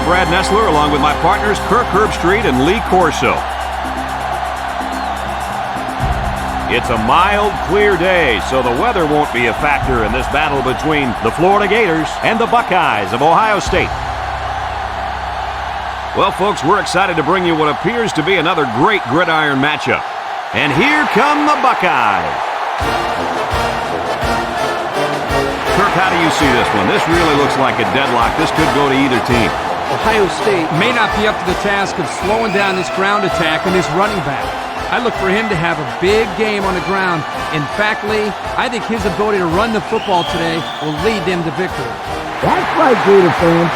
Brad Nessler along with my partners Kirk Herbstreit and Lee Corso. It's a mild, clear day, so the weather won't be a factor in this battle between the Florida Gators and the Buckeyes of Ohio State. Well, folks, we're excited to bring you what appears to be another great gridiron matchup. And here come the Buckeyes. Kirk, how do you see this one? This really looks like a deadlock. This could go to either team. Ohio State may not be up to the task of slowing down this ground attack and this running back. I look for him to have a big game on the ground. In fact, Lee, I think his ability to run the football today will lead them to victory. That's right, Gator fans.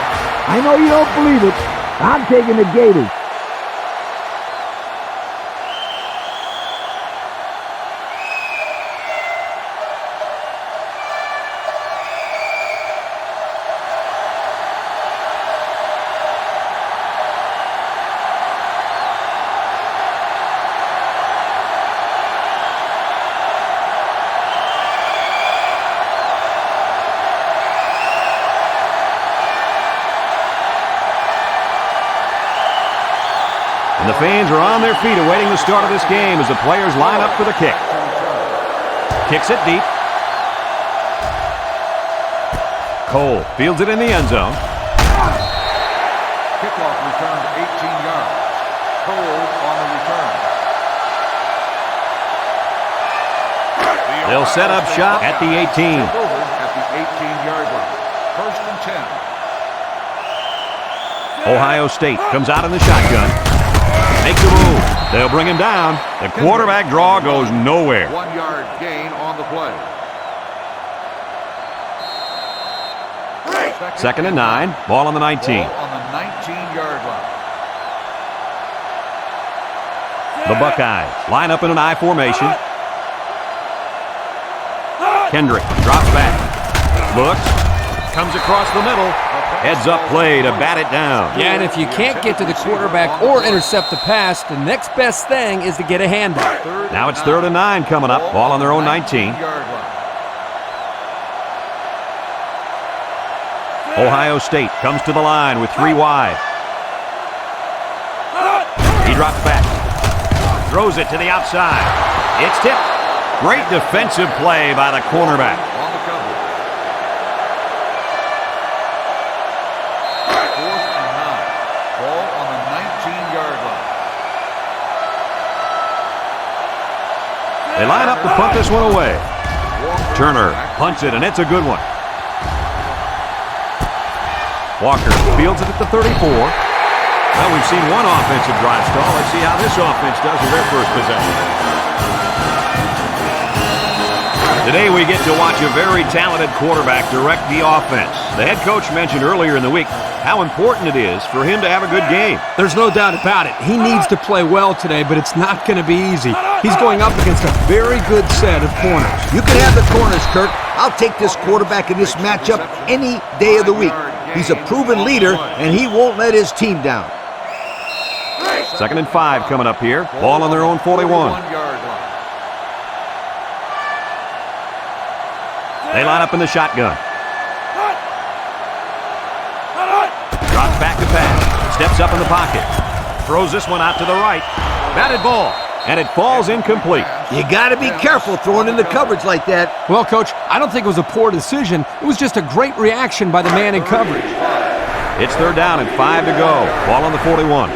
I know you don't believe it. I'm taking the Gators. And the fans are on their feet awaiting the start of this game as the players line up for the kick. Kicks it deep. Cole fields it in the end zone. Kickoff returned 18 yards. Cole on the return. They'll set up shop at the 18. At the 18-yard line. First and 10. Ohio State comes out in the shotgun. Make the move. They'll bring him down. The quarterback draw goes nowhere. 1-yard gain on the play. Second and 9. Ball on the 19. Ball on the 19-yard line. The Buckeyes line up in an I formation. Kendrick drops back. Looks. Comes across the middle. Heads up play to bat it down. Yeah, and if you can't get to the quarterback or intercept the pass, the next best thing is to get a handoff. Now it's 3rd and 9 coming up. Ball on their own 19. Ohio State comes to the line with 3 wide. He drops back. Throws it to the outside. It's tipped. Great defensive play by the cornerback. They line up to punt this one away. Turner punts it, and it's a good one. Walker fields it at the 34. Well, we've seen one offensive drive stall. Let's see how this offense does with their first possession. Today we get to watch a very talented quarterback direct the offense. The head coach mentioned earlier in the week how important it is for him to have a good game. There's no doubt about it. He needs to play well today, but it's not going to be easy. He's going up against a very good set of corners. You can have the corners, Kirk. I'll take this quarterback in this matchup any day of the week. He's a proven leader, and he won't let his team down. 2nd and 5 coming up here. Ball on their own 41. They line up in the shotgun. Drops back to pass. Steps up in the pocket. Throws this one out to the right. Batted ball. And it falls incomplete. You got to be careful throwing in the coverage like that. Well, Coach, I don't think it was a poor decision. It was just a great reaction by the man in coverage. It's 3rd down and 5 to go. Ball on the 41.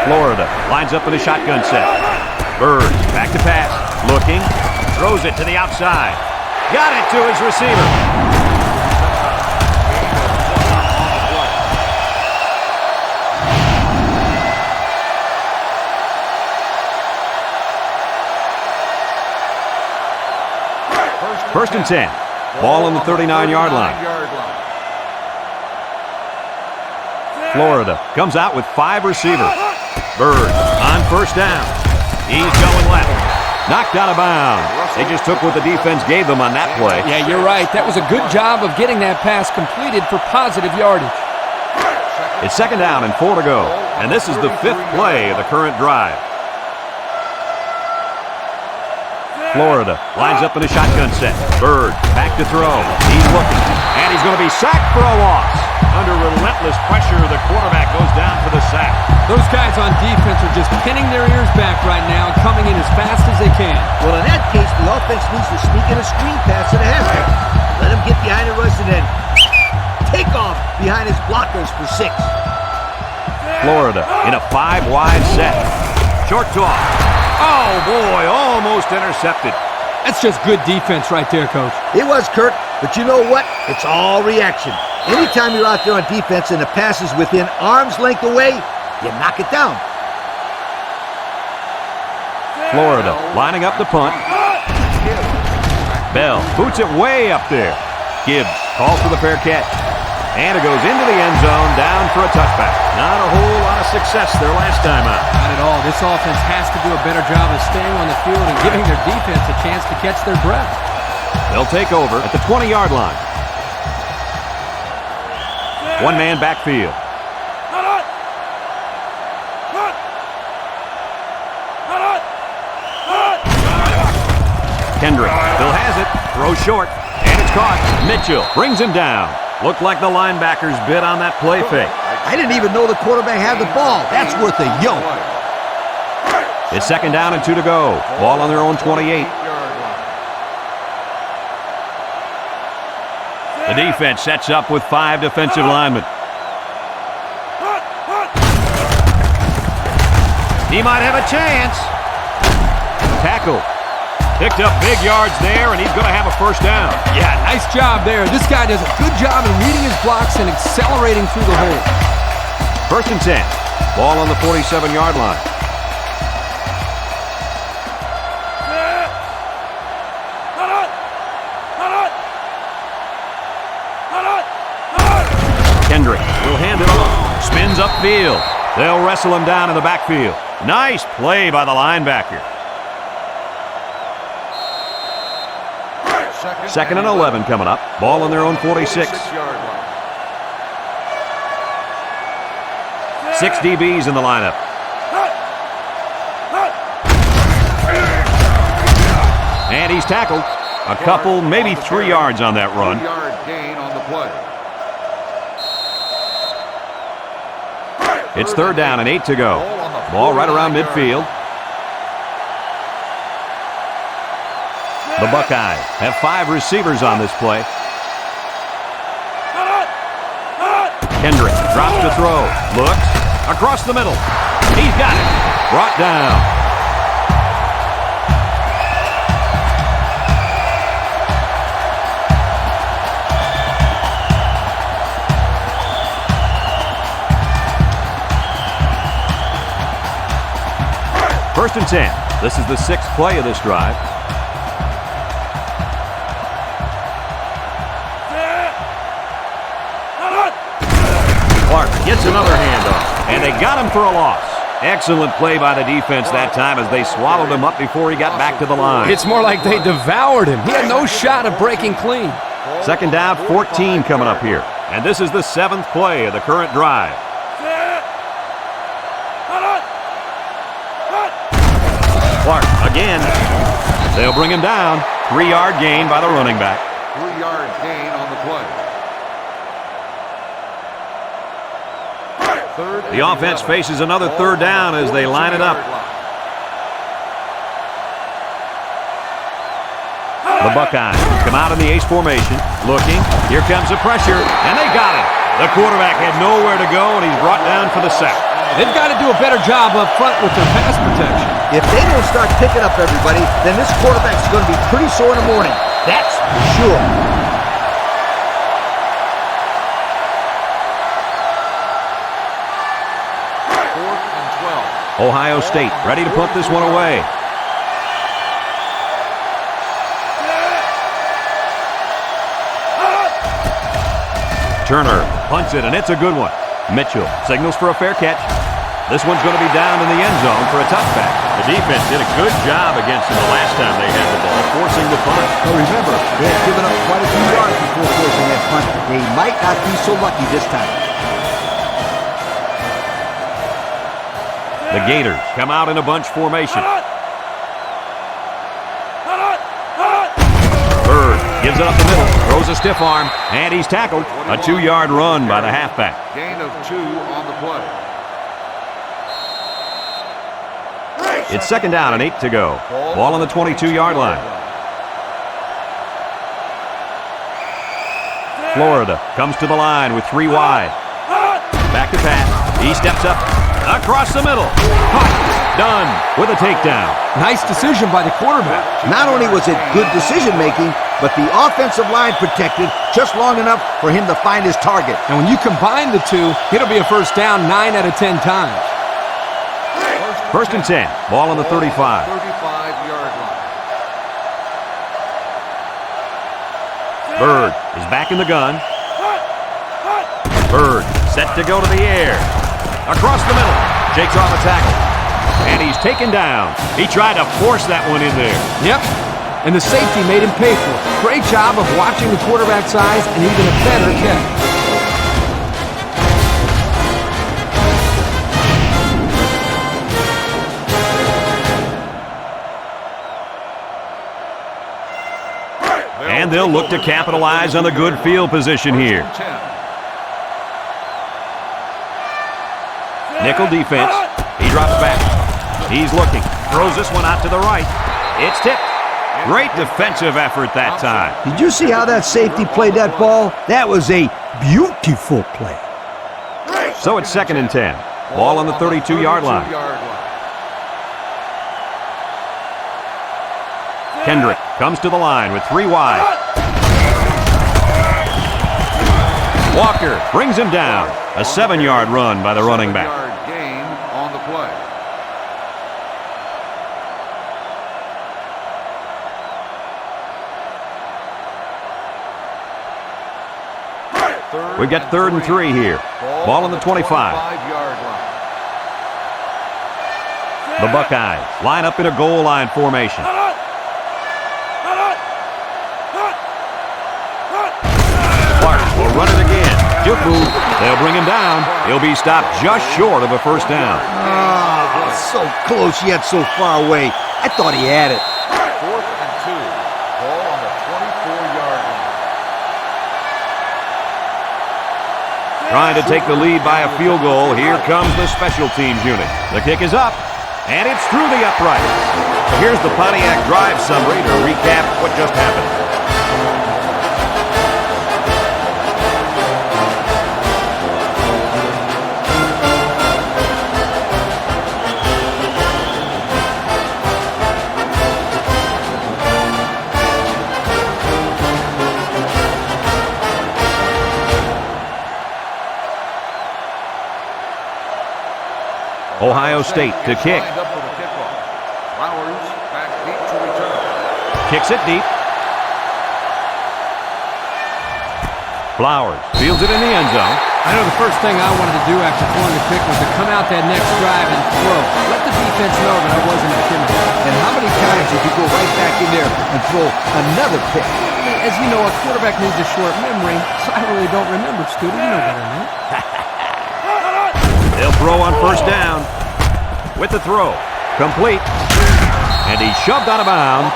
Florida lines up in a shotgun set. Bird back to pass. Looking. Throws it to the outside. Got it to his receiver. First and 10. Ball on the 39-yard line. Florida comes out with 5 receivers. Bird on first down. He's going left. Knocked out of bounds. They just took what the defense gave them on that play. Yeah, you're right. That was a good job of getting that pass completed for positive yardage. It's 2nd down and 4 to go. And this is the 5th play of the current drive. Florida lines up in a shotgun set. Bird back to throw. He's looking. And he's going to be sacked for a loss. Under relentless pressure, the quarterback goes down for the sack. Those guys on defense are just pinning their ears back right now, coming in as fast as they can. Well, in that case, the offense needs to sneak in a screen pass to the halfback. Let him get behind the rush and then take off behind his blockers for 6. Florida in a 5-wide set. Short toss. Oh, boy, almost intercepted. That's just good defense right there, Coach. It was, Kirk, but you know what? It's all reaction. Anytime you're out there on defense and the pass is within arm's length away, you knock it down. Florida lining up the punt. Bell boots it way up there. Gibbs calls for the fair catch. And it goes into the end zone, down for a touchback. Not a whole lot of success their last time out. Not at all. This offense has to do a better job of staying on the field and giving their defense a chance to catch their breath. They'll take over at the 20-yard line. One-man backfield. Kendrick still has it. Throws short. And it's caught. Mitchell brings him down. Looked like the linebackers bid on that play fake. I didn't even know the quarterback had the ball. That's worth a yoke. It's second down and 2 to go. Ball on their own 28. The defense sets up with 5 defensive linemen. He might have a chance. Tackle. Picked up big yards there, and he's going to have a first down. Yeah, nice job there. This guy does a good job in reading his blocks and accelerating through the hole. First and 10. Ball on the 47-yard line. Kendrick will hand it off. Spins upfield. They'll wrestle him down in the backfield. Nice play by the linebacker. Second and 11 coming up. Ball on their own 46. 6 DBs in the lineup. And he's tackled. A couple, maybe 3 yards on that run. 3-yard gain on the play. It's third down and 8 to go. Ball right around midfield. The Buckeyes have 5 receivers on this play. Kendrick drops to throw. Looks. Across the middle. He's got it. Brought down. First and 10. This is the 6th play of this drive. Clark gets another handoff, and they got him for a loss. Excellent play by the defense that time as they swallowed him up before he got back to the line. It's more like they devoured him. He had no shot of breaking clean. Second down, 14 coming up here. And this is the 7th play of the current drive. Clark again. They'll bring him down. 3-yard gain by the running back. 3-yard gain on the play. The offense faces another third down as they line it up. The Buckeyes come out in the ace formation. Looking. Here comes the pressure. And they got him. The quarterback had nowhere to go, and he's brought down for the sack. They've got to do a better job up front with their pass protection. If they don't start picking up everybody, then this quarterback's going to be pretty sore in the morning. That's for sure. Ohio State ready to put this one away. Turner punts it, and it's a good one. Mitchell signals for a fair catch. This one's going to be down in the end zone for a touchback. The defense did a good job against him the last time they had the ball, forcing the punt. But remember, they had given up quite a few yards before forcing that punt. They might not be so lucky this time. The Gators come out in a bunch formation. Bird Gives it up the middle, throws a stiff arm, and he's tackled. A 2-yard run by the halfback. Gain of 2 on the play. It's 2nd down and 8 to go. Ball on the 22-yard line. Florida comes to the line with 3 wide. Back to pass. He steps up across the middle. Caught. Done with a takedown. Nice decision by the quarterback. Not only was it good decision-making, but the offensive line protected just long enough for him to find his target. And when you combine the two, it'll be a first down 9 out of 10 times. 1st and 10. Ball on the 35. 35-yard line. Bird is back in the gun. Bird set to go to the air. Across the middle. Shakes off a tackle. And he's taken down. He tried to force that one in there. Yep. And the safety made him pay for it. Great job of watching the quarterback's eyes and even a better catch. And they'll look to capitalize on the good field position here. Nickel defense. He drops back. He's looking. Throws this one out to the right. It's tipped. Great defensive effort that time. Did you see how that safety played that ball? That was a beautiful play. So it's 2nd and 10. Ball on the 32-yard line. Kendrick comes to the line with 3 wide. Walker brings him down. A 7-yard run by the running back. 7-yard gain on the play. We've got 3rd and 3 here. Ball on the 25. 25-yard line. The Buckeyes line up in a goal line formation. Clark will run it again. Juku, they'll bring him down. He'll be stopped just short of a first down. Oh, so close yet so far away. I thought he had it. 4th and 2. Ball on the 24-yard line. Trying to take the lead by a field goal. Here comes the special teams unit. The kick is up, and it's through the upright. So here's the Pontiac drive summary to recap what just happened. Ohio State to kick. Lined up for the kickoff. Flowers back deep to return. Kicks it deep. Flowers fields it in the end zone. I know the first thing I wanted to do after throwing the pick was to come out that next drive and throw. Let the defense know that I wasn't intimidated. And how many times did you go right back in there and throw another pick? As you know, a quarterback needs a short memory, so I really don't remember, Scooter. You know better than that. They'll throw on first down with the throw. Complete. And he shoved out of bounds.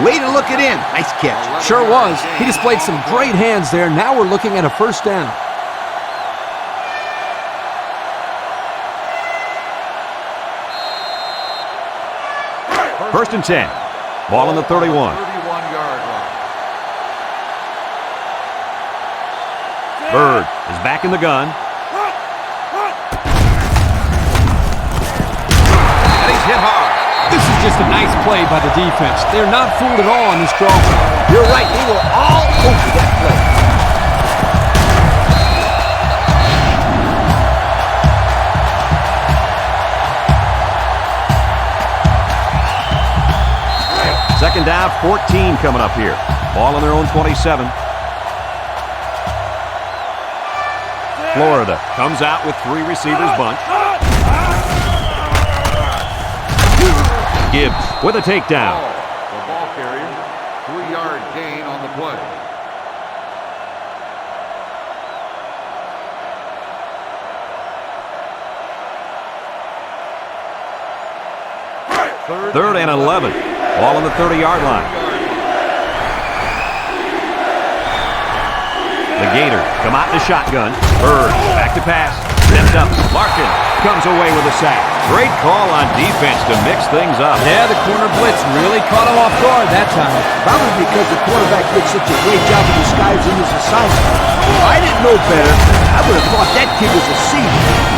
Way to look it in. Nice catch. Sure was. He displayed some great hands there. Now we're looking at a first down. First and 10. Ball on the 31. 31-yard line. Bird is back in the gun. And he's hit hard. This is just a nice play by the defense. They're not fooled at all on this draw. You're right. They were all over that play. Second down, 14 coming up here. Ball on their own 27. Florida comes out with 3 receivers bunch. Gibbs with a takedown. The ball carrier, 3-yard gain on the play. Third and 11. Ball on the 30-yard line. The Gators come out in the shotgun. Bird back to pass. Steps up. Larkin comes away with a sack. Great call on defense to mix things up. Yeah, the corner blitz really caught him off guard that time. Probably because the quarterback did such a great job of disguising his assignment. If I didn't know better, I would have thought that kid was a senior.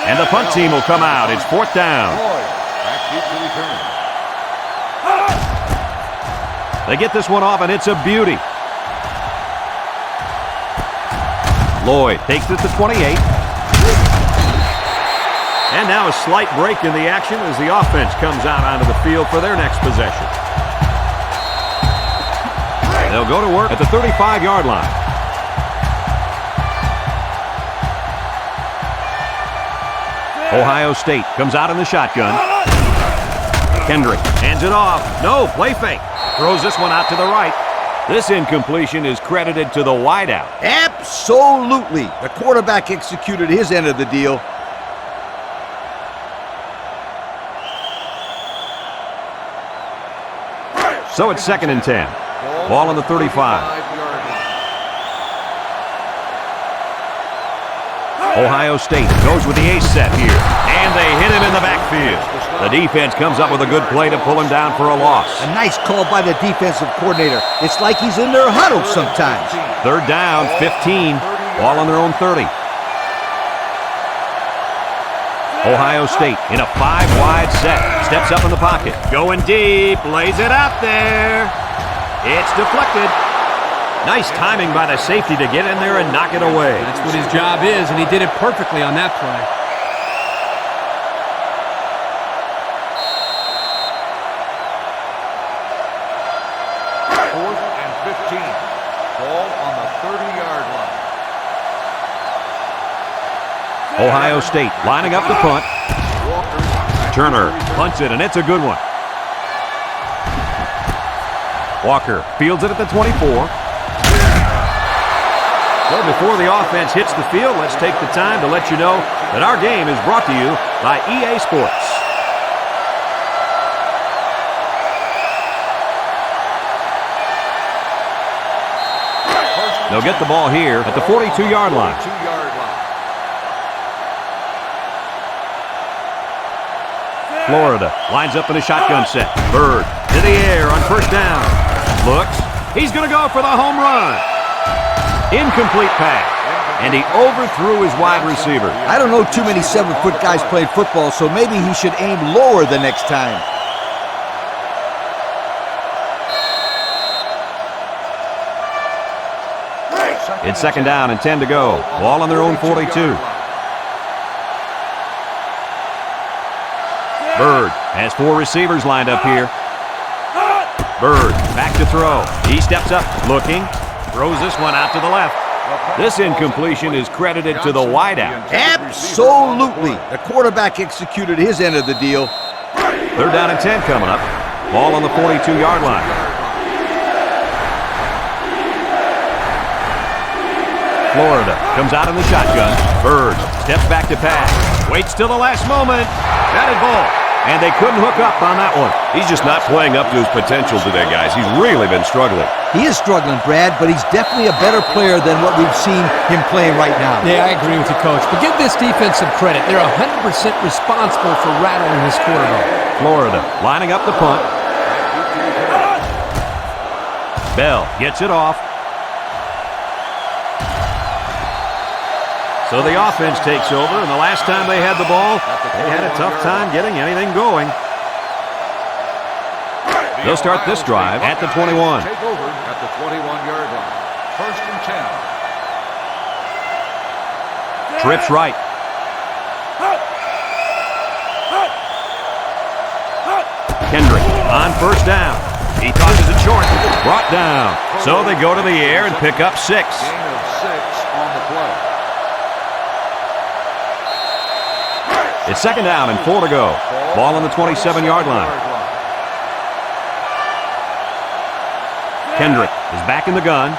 And the punt team will come out. It's 4th down. They get this one off, and it's a beauty. Lloyd takes it to 28. And now a slight break in the action as the offense comes out onto the field for their next possession. They'll go to work at the 35-yard line. Ohio State comes out in the shotgun. Kendrick hands it off. No, play fake. Throws this one out to the right. This incompletion is credited to the wideout. Absolutely. The quarterback executed his end of the deal. So it's 2nd and 10. Ball on the 35. Ohio State goes with the ace set here, and they hit him in the backfield. The defense comes up with a good play to pull him down for a loss. A nice call by the defensive coordinator. It's like he's in their huddle sometimes. 3rd down, 15. Ball on their own 30. Ohio State in a 5-wide set. Steps up in the pocket. Going deep. Lays it out there. It's deflected. Nice timing by the safety to get in there and knock it away. That's what his job is, and he did it perfectly on that play. Fourth and 15. Ball on the 30-yard line. Ohio State lining up the punt. Turner punts it, and it's a good one. Walker fields it at the 24. So before the offense hits the field, let's take the time to let you know that our game is brought to you by EA Sports. They'll get the ball here at the 42-yard line. Florida lines up in a shotgun set. Bird to the air on 1st down. Looks. He's going to go for the home run. Incomplete pass, and he overthrew his wide receiver. I don't know too many 7-foot guys playing football, so maybe he should aim lower the next time. It's 2nd down and 10 to go. Ball on their own 42. Bird has 4 receivers lined up here. Bird back to throw. He steps up, looking. Throws this one out to the left. This incompletion is credited to the wideout. Absolutely. The quarterback executed his end of the deal. 3rd down and 10 coming up. Ball on the 42-yard line. Florida comes out in the shotgun. Bird steps back to pass. Waits till the last moment. Batted ball. And they couldn't hook up on that one. He's just not playing up to his potential today, guys. He's really been struggling. He is struggling, Brad, but he's definitely a better player than what we've seen him playing right now. Yeah, I agree with you, Coach. But give this defense some credit. They're 100% responsible for rattling this quarterback. Florida lining up the punt. Bell gets it off. So the offense takes over, and the last time they had the ball, they had a tough time getting anything going. They'll start this drive at the 21. Take over at the 21-yard line. 1st and 10. Trips right. Kendrick on 1st down. He tosses it short. Brought down. So they go to the air and pick up 6. Gain of 6 on the play. It's 2nd down and 4 to go. Ball on the 27-yard line. Kendrick is back in the gun.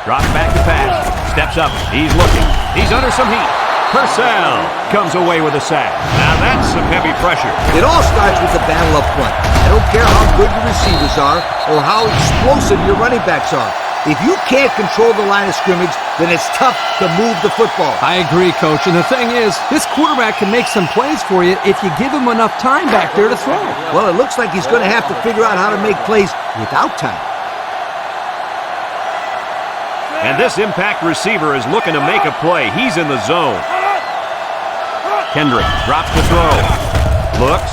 Drops back to pass. Steps up. He's looking. He's under some heat. Purcell comes away with a sack. Now that's some heavy pressure. It all starts with the battle up front. I don't care how good your receivers are or how explosive your running backs are. If you can't control the line of scrimmage, then it's tough to move the football. I agree, Coach. And the thing is, this quarterback can make some plays for you if you give him enough time back there to throw. Well, it looks like he's going to have to figure out how to make plays without time. And this impact receiver is looking to make a play. He's in the zone. Kendrick drops to throw. Looks.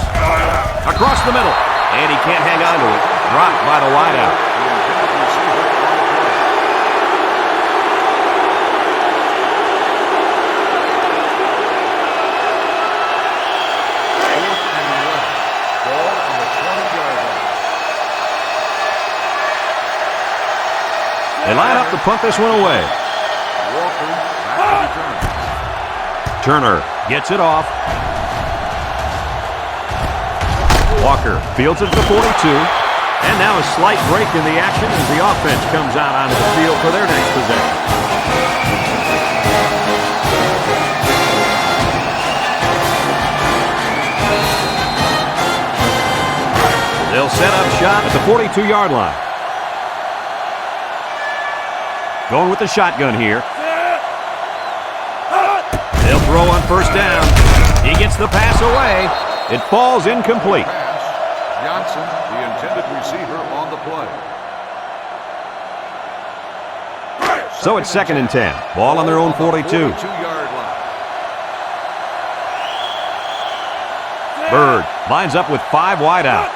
Across the middle. And he can't hang on to it. Dropped by the wideout. They line up to punt this one away. Turner gets it off. Walker fields it to the 42. And now a slight break in the action as the offense comes out onto the field for their next possession. They'll set up shop at the 42-yard line. Going with the shotgun here. They'll throw on first down. He gets the pass away. It falls incomplete. Johnson, the intended receiver, on the play. So it's 2nd and 10. Ball on their own 42. 42-yard line. Bird lines up with 5 wide out.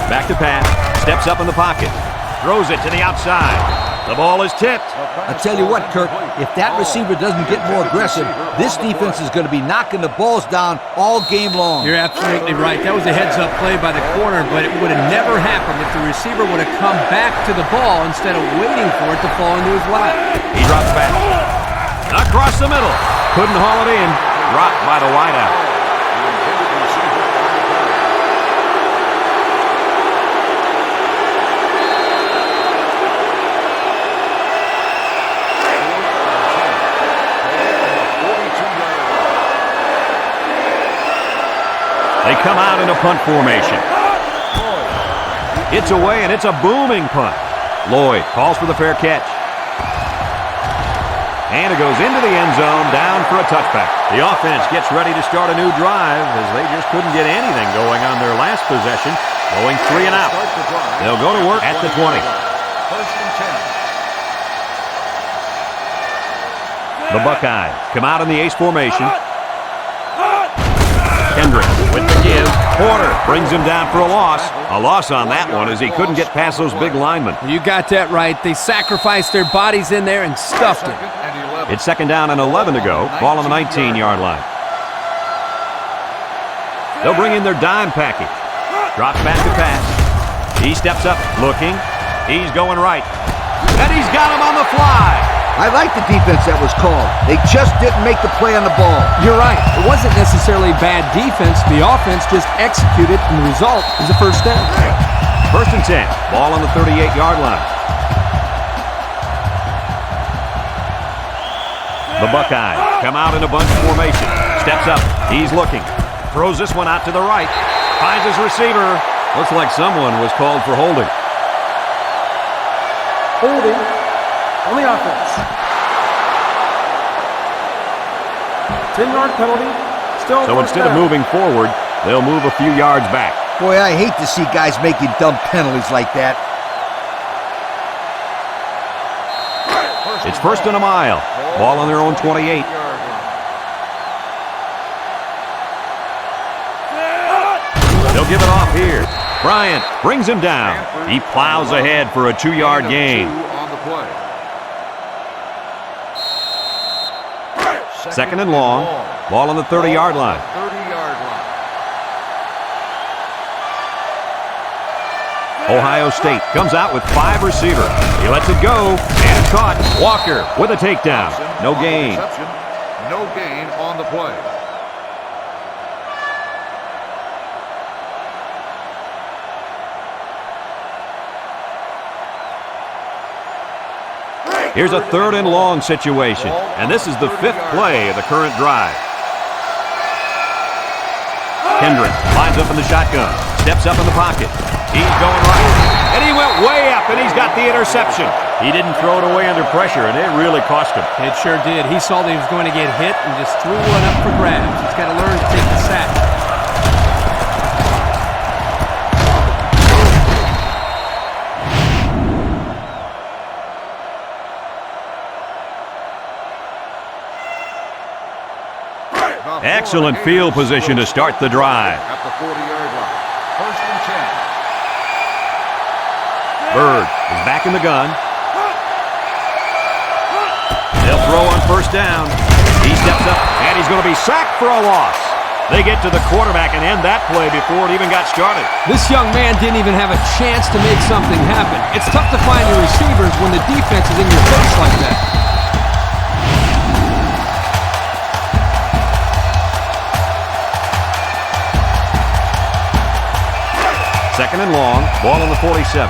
Back to pass. Steps up in the pocket. Throws it to the outside. The ball is tipped. I tell you what, Kirk, if that receiver doesn't get more aggressive, this defense is going to be knocking the balls down all game long. You're absolutely right. That was a heads-up play by the corner, but it would have never happened if the receiver would have come back to the ball instead of waiting for it to fall into his lap. He drops back. Across the middle. Couldn't haul it in. Dropped by the wideout. They come out in a punt formation. It's away, and it's a booming punt. Lloyd calls for the fair catch. And it goes into the end zone, down for a touchback. The offense gets ready to start a new drive as they just couldn't get anything going on their last possession, going 3 and out. They'll go to work at the 20. The Buckeyes come out in the ace formation. Kendrick with the give. Porter brings him down for a loss. A loss on that one as he couldn't get past those big linemen. You got that right. They sacrificed their bodies in there and stuffed it. It's 2nd down and 11 to go. Ball on the 19-yard line. They'll bring in their dime package. Drops back to pass. He steps up, looking. He's going right. And he's got him on the fly. I like the defense that was called. They just didn't make the play on the ball. You're right. It wasn't necessarily bad defense. The offense just executed, and the result is a first down. 1st and 10. Ball on the 38-yard line. The Buckeyes come out in a bunch formation. Steps up. He's looking. Throws this one out to the right. Finds his receiver. Looks like someone was called for holding. Holding on the offense. 10-yard penalty. Still so instead of moving forward, they'll move a few yards back. Boy, I hate to see guys making dumb penalties like that. It's 1st and a mile. Ball on their own 28. They'll give it off here. Bryant brings him down. He plows ahead for a 2-yard gain. 2nd and long. Ball on the 30-yard line. Ohio State comes out with 5 receivers. He lets it go, and it's caught. Walker with a takedown. No gain. No gain on the play. Here's a 3rd and long situation, and this is the 5th play of the current drive. Kendrick lines up in the shotgun, steps up in the pocket. He's going right, and he went way up, and he's got the interception. He didn't throw it away under pressure, and it really cost him. It sure did. He saw that he was going to get hit and just threw one up for grabs. He's got to learn to take the sack. Excellent field position to start the drive. At the 40-yard line. 1st and 10. Bird is back in the gun. They'll throw on 1st down. He steps up, and he's going to be sacked for a loss. They get to the quarterback and end that play before it even got started. This young man didn't even have a chance to make something happen. It's tough to find your receivers when the defense is in your face like that. 2nd and long, ball on the 47.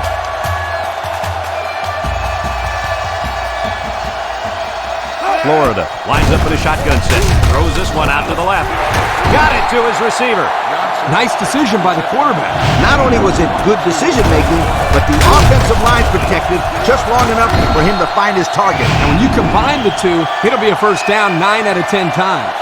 Florida lines up in a shotgun set. Throws this one out to the left. Got it to his receiver. Nice decision by the quarterback. Not only was it good decision-making, but the offensive line protected just long enough for him to find his target. And when you combine the two, it'll be a 1st down 9 out of 10 times.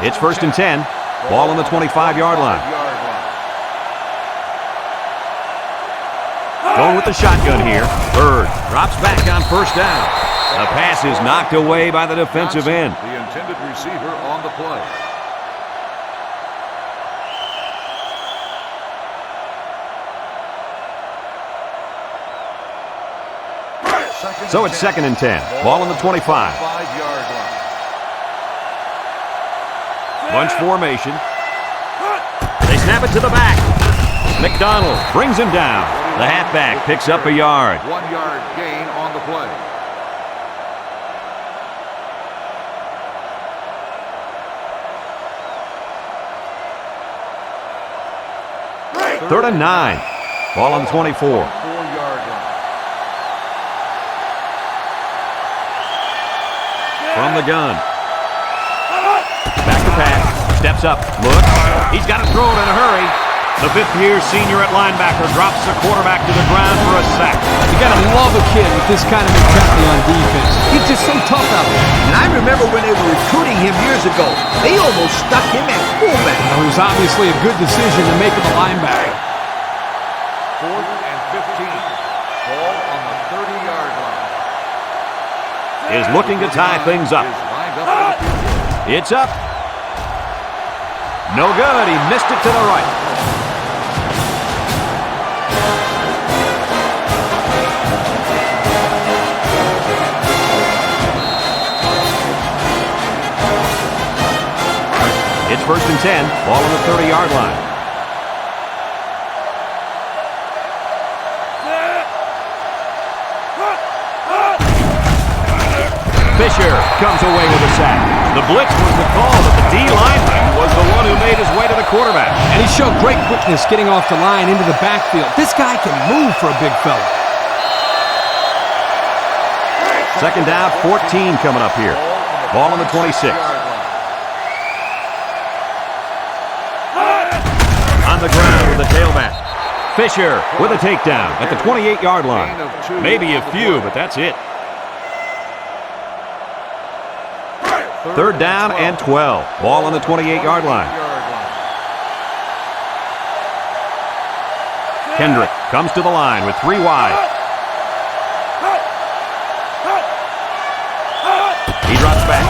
It's 1st and 10. Ball on the 25-yard line. Going with the shotgun here. Bird drops back on 1st down. The pass is knocked away by the defensive end. The intended receiver on the play. So it's 2nd and 10. Ball on the 25. 5-yard line. Bunch formation. They snap it to the back. McDonald brings him down. The halfback picks up a yard. 1-yard gain on the play. Third and 9. Ball on the 24. 4-yard line. From the gun. Back to pass. Steps up. Look. He's got to throw it in a hurry. The 5th-year senior at linebacker drops the quarterback to the ground for a sack. You got to love a kid with this kind of mentality on defense. He's just so tough out there. And I remember when they were recruiting him years ago, they almost stuck him at fullback. It was obviously a good decision to make him a linebacker. 4th and 15. Ball on the 30-yard line. Is looking to tie things up. Is lined up for the field. It's up. No good. He missed it to the right. It's 1st and 10. Ball on the 30-yard line. Fisher comes away with a sack. The blitz was the call, but the D lineman was the one who made his way to the quarterback. And he showed great quickness getting off the line into the backfield. This guy can move for a big fella. 2nd down, 14 coming up here. Ball on the 26. On the ground with the tailback. Fisher with a takedown at the 28-yard line. Maybe a few, but that's it. 3rd down and 12. Ball on the 28-yard line. Kendrick comes to the line with 3 wide. He drops back.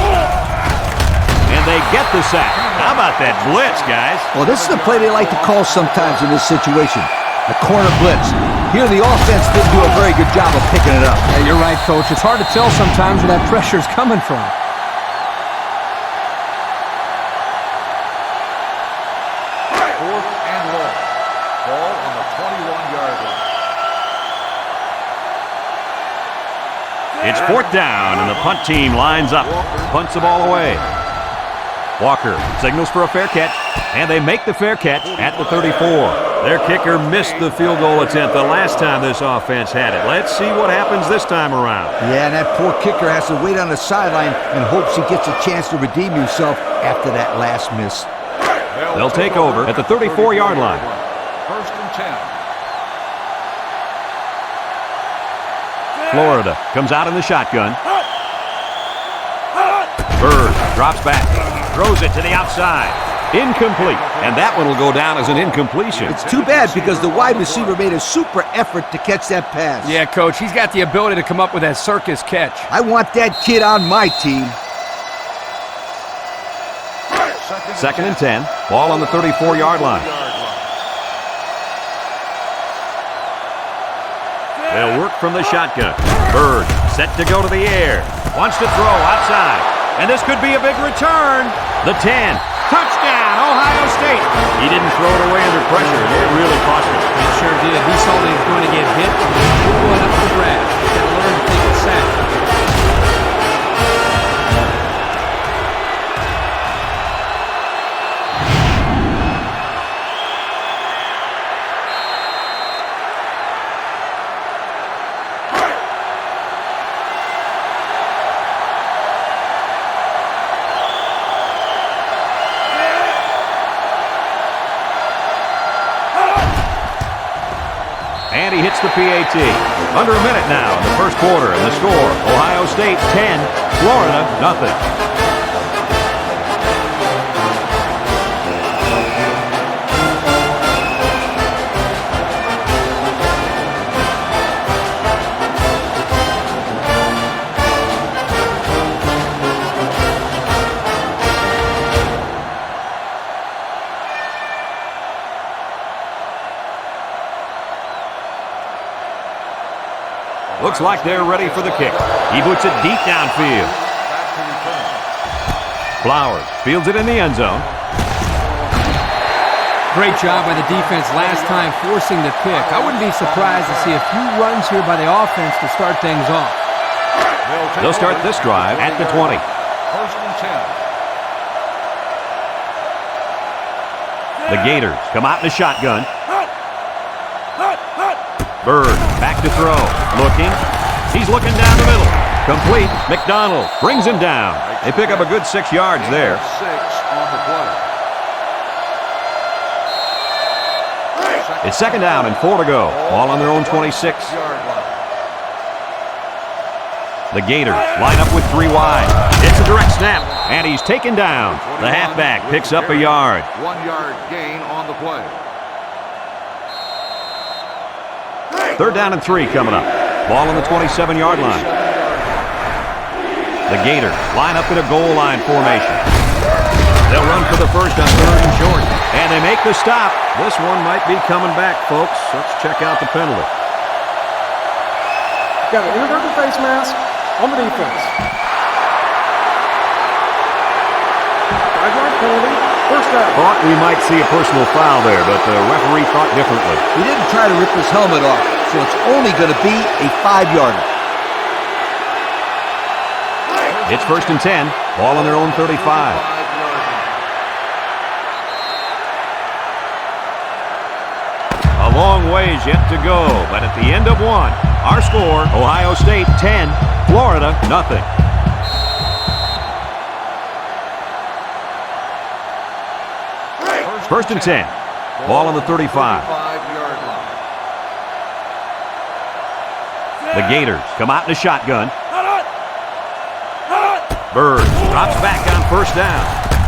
And they get the sack. How about that blitz, guys? Well, this is the play they like to call sometimes in this situation. A corner blitz. Here the offense didn't do a very good job of picking it up. Yeah, you're right, Coach. It's hard to tell sometimes where that pressure's coming from. It's 4th down, and the punt team lines up. Punts the ball away. Walker signals for a fair catch. And they make the fair catch at the 34. Their kicker missed the field goal attempt the last time this offense had it. Let's see what happens this time around. Yeah, and that poor kicker has to wait on the sideline and hopes he gets a chance to redeem himself after that last miss. They'll take over at the 34-yard line. First and 10. Florida comes out in the shotgun. Bird drops back, throws it to the outside. Incomplete, and that one will go down as an incompletion. It's too bad because the wide receiver made a super effort to catch that pass. Yeah, Coach, he's got the ability to come up with that circus catch. I want that kid on my team. Second and 10, ball on the 34-yard line. They'll work from the shotgun. Bird set to go to the air. Wants to throw outside. And this could be a big return. The 10. Touchdown, Ohio State. He didn't throw it away under pressure. It really cost him. He sure did. He saw that he was going to get hit. He went up for grabs. He's got to learn to take a sack. And he hits the PAT. Under a minute now in the first quarter, and the score, Ohio State 10, Florida nothing. Looks like they're ready for the kick. He boots it deep downfield. Flowers fields it in the end zone. Great job by the defense last time forcing the kick. I wouldn't be surprised to see a few runs here by the offense to start things off. They'll start this drive at the 20. First and 10. The Gators come out in the shotgun. Bird back to throw. Looking. He's looking down the middle. Complete. McDonald brings him down. They pick up a good 6 yards there. 6 on the play. It's second down and 4 to go. Ball on their own 26. The Gators line up with 3 wide. It's a direct snap, and he's taken down. The halfback picks up a yard. 1 yard gain on the play. Third down and 3 coming up. Ball on the 27-yard line. The Gators line up in a goal line formation. They'll run for the first on 3rd and short. And they make the stop. This one might be coming back, folks. Let's check out the penalty. Got an inadvertent face mask on the defense. 5-yard penalty. First down. Thought we might see a personal foul there, but the referee thought differently. He didn't try to rip his helmet off, so it's only going to be a 5-yarder. It's first and 10. Ball on their own 35. A long ways yet to go, but at the end of one, our score, Ohio State 10, Florida nothing. First and 10. Ball on the 35. 5-yard line. The Gators come out in a shotgun. Bird drops back on first down.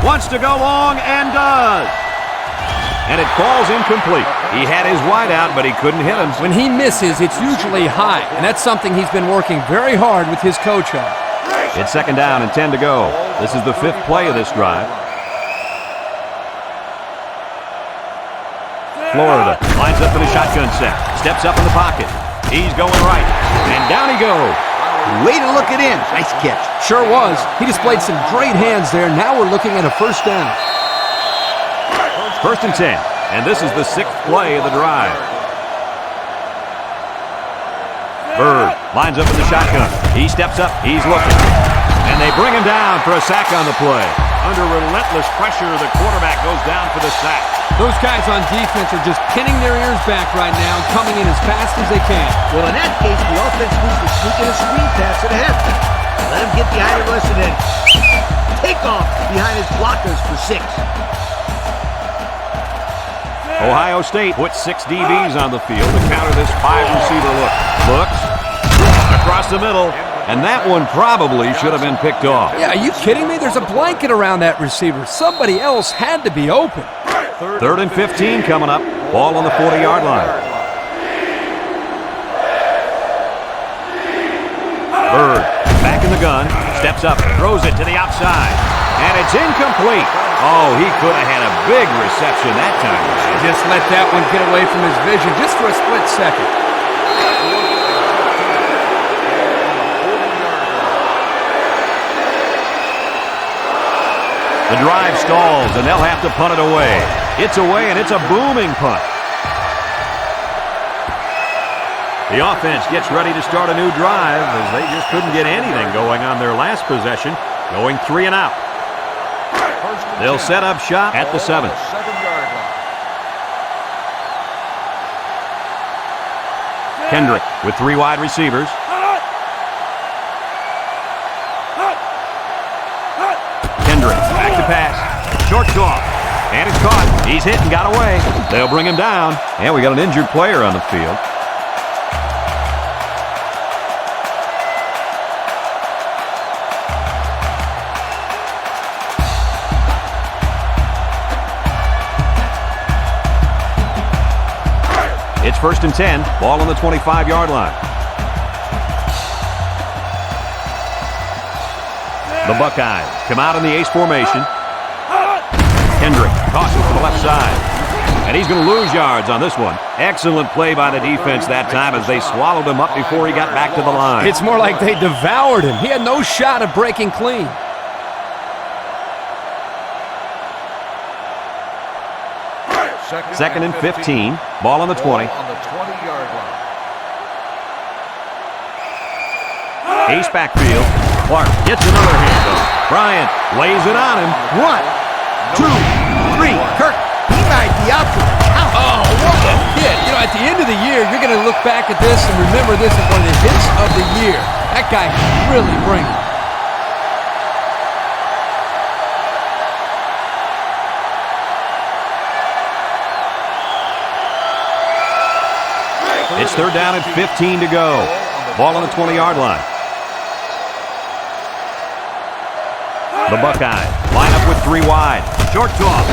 Wants to go long and does. And it falls incomplete. He had his wide out, but he couldn't hit him. When he misses, it's usually high, and that's something he's been working very hard with his coach on. It's second down and 10 to go. This is the 5th play of this drive. Florida lines up in a shotgun set. Steps up in the pocket. He's going right. And down he goes. Way to look it in. Nice catch. Sure was. He displayed some great hands there. Now we're looking at a first down. First and 10. And this is the 6th play of the drive. Bird lines up in the shotgun. He steps up. He's looking. And they bring him down for a sack on the play. Under relentless pressure, the quarterback goes down for the sack. Those guys on defense are just pinning their ears back right now and coming in as fast as they can. Well, in that case, the offense needs to sneak in a screen pass at halftime. Let him get behind the rush and then take off behind his blockers for 6. Ohio State puts 6 DBs on the field to counter this 5-receiver look. Looks across the middle, and that one probably should have been picked off. Yeah, are you kidding me? There's a blanket around that receiver. Somebody else had to be open. 3rd and 15 coming up. Ball on the 40-yard line. Bird back in the gun, steps up, throws it to the outside, and it's incomplete. Oh, he could have had a big reception that time. Just let that one get away from his vision just for a split second. The drive stalls, and they'll have to punt it away. It's away, and it's a booming punt. The offense gets ready to start a new drive as they just couldn't get anything going on their last possession, going 3 and out. They'll set up shop at the 7. 7-yard line. Kendrick with 3 wide receivers. Kendrick back to pass. Short toss. And it's caught. He's hit and got away. They'll bring him down. And we got an injured player on the field. It's 1st and 10. Ball on the 25-yard line. The Buckeyes come out in the ace formation. Kendrick tosses to the left side. And he's going to lose yards on this one. Excellent play by the defense that time as they swallowed him up before he got back to the line. It's more like they devoured him. He had no shot of breaking clean. Second and 15. Ball on the 20. On the 20-yard line. Ace backfield. Clark gets another handoff. Bryant lays it on him. 1, 2, 3. Kirk, he might be out for the count. Oh, what a hit. You know, at the end of the year, you're going to look back at this and remember this as one of the hits of the year. That guy can really bring it. It's 3rd down and 15 to go. Ball on the 20-yard line. The Buckeyes line up with 3 wide. Short toss.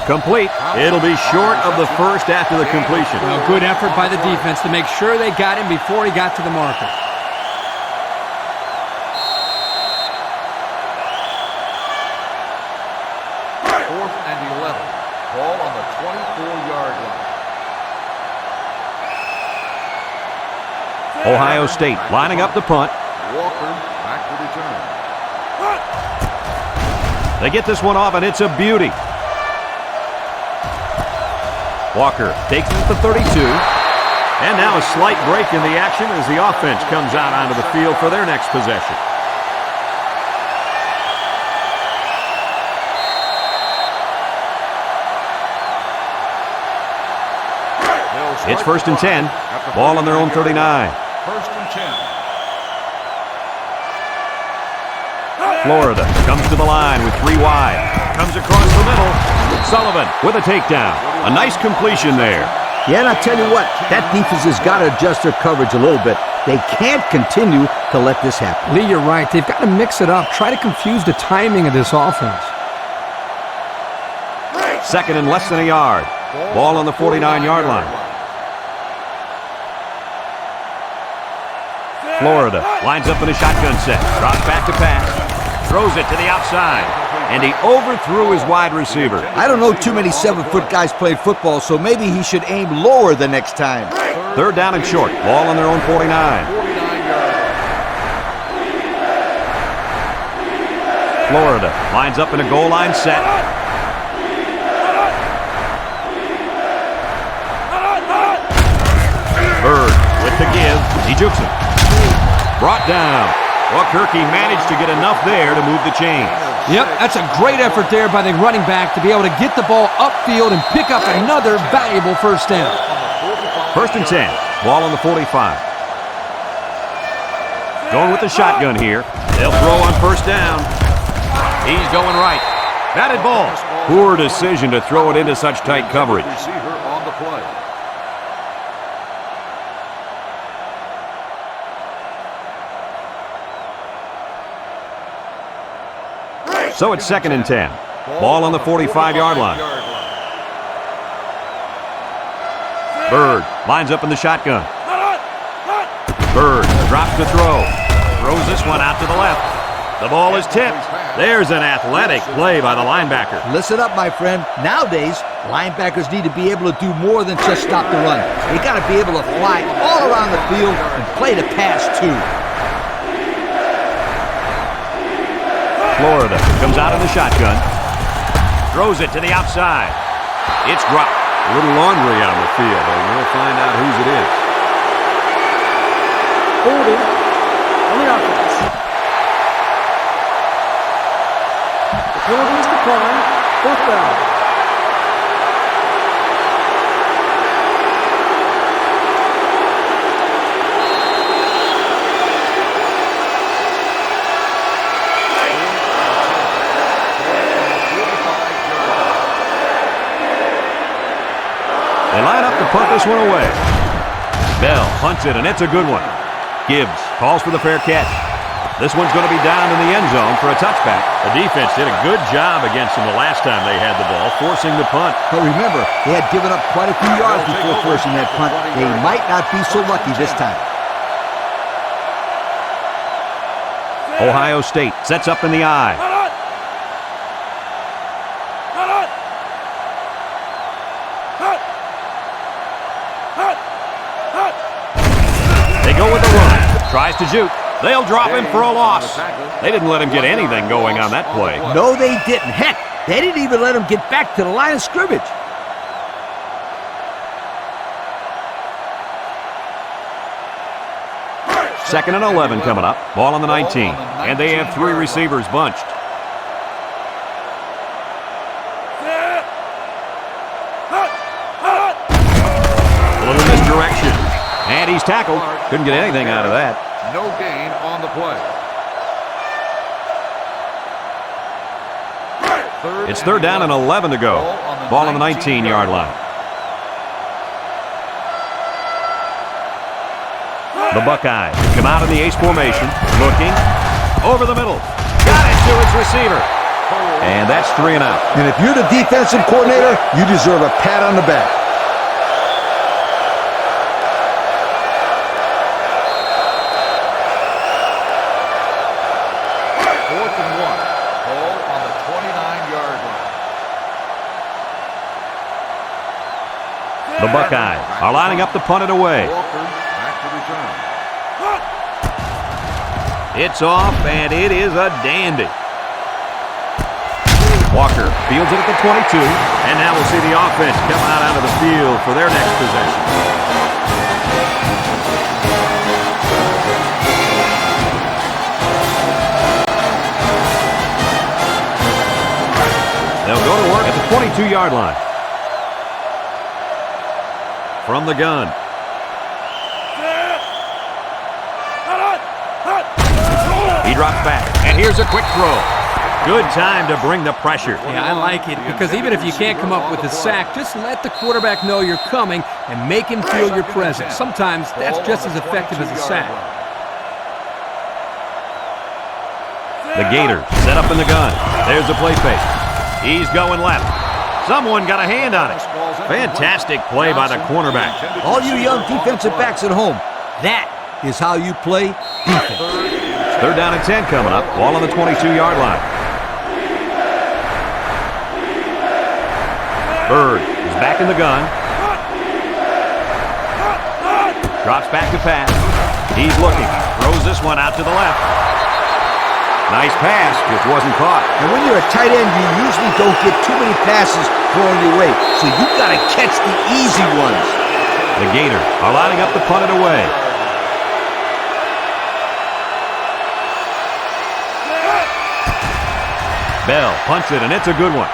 Complete. It'll be short of the first after the completion. Well, good effort by the defense to make sure they got him before he got to the marker. Fourth and 11. Ball on the 24-yard line. Ohio State lining up the punt. Walker back to return. They get this one off, and it's a beauty. Walker takes it at the 32. And now a slight break in the action as the offense comes out onto the field for their next possession. It's 1st and 10. Ball on their own 39. 1st and 10. Florida comes to the line with 3 wide. Comes across the middle. Sullivan with a takedown. A nice completion there. Yeah, and I'll tell you what, that defense has got to adjust their coverage a little bit. They can't continue to let this happen. Lee, you're right. They've got to mix it up. Try to confuse the timing of this offense. 2nd and less than a yard. Ball on the 49-yard line. Florida lines up in a shotgun set. Drops back to pass. Throws it to the outside. And he overthrew his wide receiver. I don't know too many 7-foot guys playing football, so maybe he should aim lower the next time. 3rd down and short. Ball on their own 49. 49-yard. Florida lines up in a goal line set. Bird with the give. He jukes him. Brought down. Well, Kirky managed to get enough there to move the chains. Yep, that's a great effort there by the running back to be able to get the ball upfield and pick up another valuable first down. 1st and 10. Ball on the 45. Going with the shotgun here. They'll throw on 1st down. He's going right. Batted ball. Poor decision to throw it into such tight coverage. Receiver on the play. So it's 2nd and 10. Ball on the 45-yard line. Bird lines up in the shotgun. Bird drops to throw. Throws this one out to the left. The ball is tipped. There's an athletic play by the linebacker. Listen up, my friend. Nowadays, linebackers need to be able to do more than just stop the run. They got to be able to fly all around the field and play the pass, too. Florida comes out of the shotgun. Throws it to the outside. It's dropped. A little laundry on the field, and we'll find out whose it is. 40 on the offense. The penalty is declined. 4th down. They line up to punt this one away. Bell hunts it, and it's a good one. Gibbs calls for the fair catch. This one's going to be down in the end zone for a touchback. The defense did a good job against them the last time they had the ball, forcing the punt. But remember, they had given up quite a few yards before forcing that punt. They might not be so lucky this time. Ohio State sets up in the eye. They go with the run. Tries to juke. They'll drop him for a loss. They didn't let him get anything going on that play. No, they didn't. Heck, they didn't even let him get back to the line of scrimmage. Second and 11 coming up. Ball on the 19. And they have 3 receivers bunched. A little misdirection. And he's tackled. Couldn't get anything out of that. No gain on the play. It's 3rd down and 11 to go. Ball on the 19-yard line. The Buckeyes come out in the ace formation. Looking. Over the middle. Got it to his receiver. And that's 3 and out. And if you're the defensive coordinator, you deserve a pat on the back. The Buckeyes are lining up to punt it away. It's off, and it is a dandy. Walker fields it at the 22, and now we'll see the offense come out onto the field for their next possession. They'll go to work at the 22-yard line. From the gun. He drops back, and here's a quick throw. Good time to bring the pressure. Yeah, I like it, because even if you can't come up with a sack, just let the quarterback know you're coming and make him feel your presence. Sometimes that's just as effective as a sack. The Gators set up in the gun. There's the play fake. He's going left. Someone got a hand on it. Fantastic play by the cornerback. All you young defensive backs at home, that is how you play defense. 3rd down and 10 coming up. Ball on the 22-yard line. Bird is back in the gun. Drops back to pass. He's looking. Throws this one out to the left. Nice pass, just wasn't caught. And when you're a tight end, you usually don't get too many passes thrown your way, so you got to catch the easy ones. The Gators are lining up to punt it away. Bell punts it, and it's a good one.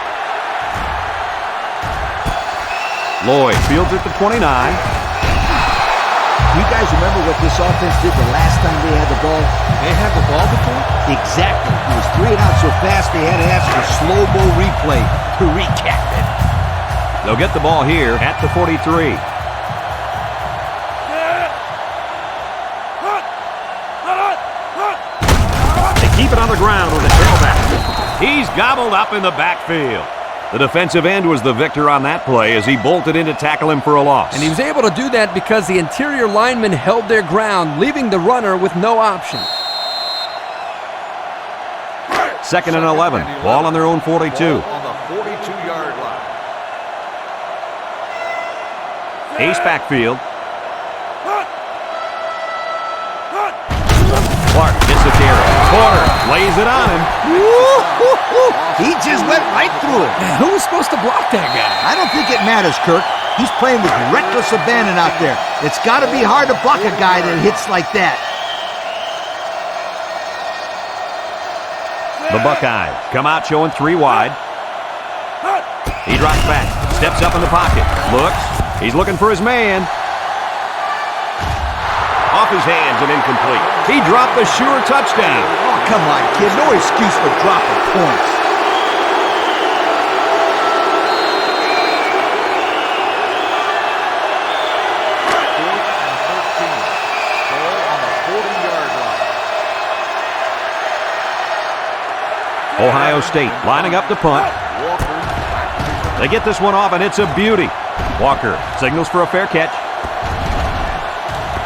Lloyd fields it to 29. You guys remember what this offense did the last time they had the ball? They had the ball before? Exactly. It was 3 and out so fast they had to ask for slow-mo replay to recap it. They'll get the ball here at the 43. They keep it on the ground with the tailback. He's gobbled up in the backfield. The defensive end was the victor on that play as he bolted in to tackle him for a loss. And he was able to do that because the interior linemen held their ground, leaving the runner with no option. Second and 11. Ball on their own 42. Ball on the 42-yard line. Ace backfield. Clark gets the carry. Porter lays it on him. He just went right through it. Man, who was supposed to block that guy? I don't think it matters, Kirk. He's playing with reckless abandon out there. It's got to be hard to block a guy that hits like that. The Buckeyes come out showing 3 wide. He drops back, steps up in the pocket, looks. He's looking for his man. Off his hands and incomplete. He dropped the sure touchdown. Oh, come on, kid. No excuse for dropping points. Ohio State lining up to punt. They get this one off, and it's a beauty. Walker signals for a fair catch.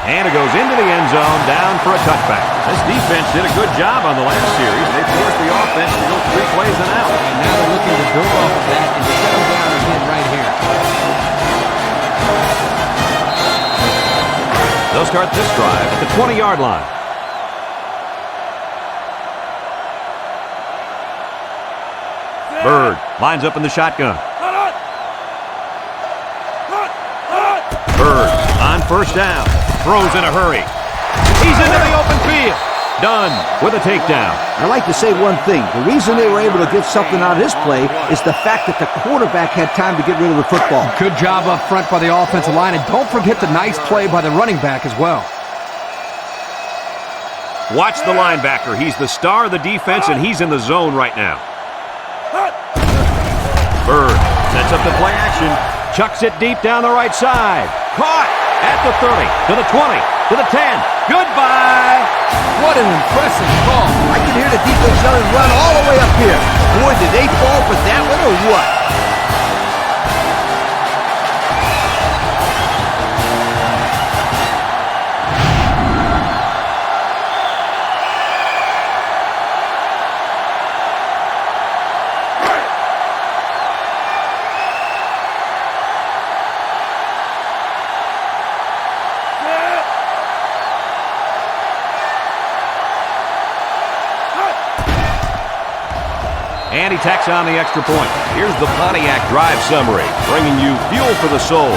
And it goes into the end zone, down for a touchback. This defense did a good job on the last series. They forced the offense to go 3 plays and out. And now they're looking to build off of that and shut them down again right here. They'll start this drive at the 20-yard line. Bird lines up in the shotgun. Bird on first down. Throws in a hurry. He's into the open field. Done with a takedown. I'd like to say one thing. The reason they were able to get something out of this play is the fact that the quarterback had time to get rid of the football. Good job up front by the offensive line, and don't forget the nice play by the running back as well. Watch the linebacker. He's the star of the defense, and he's in the zone right now. Bird sets up the play action. Chucks it deep down the right side. Caught at the 30, to the 20, to the 10. Goodbye. What an impressive call. I can hear the defense yelling, run all the way up here. Boy, did they fall for that one or what? And he tacks on the extra point. Here's the Pontiac drive summary, bringing you fuel for the soul.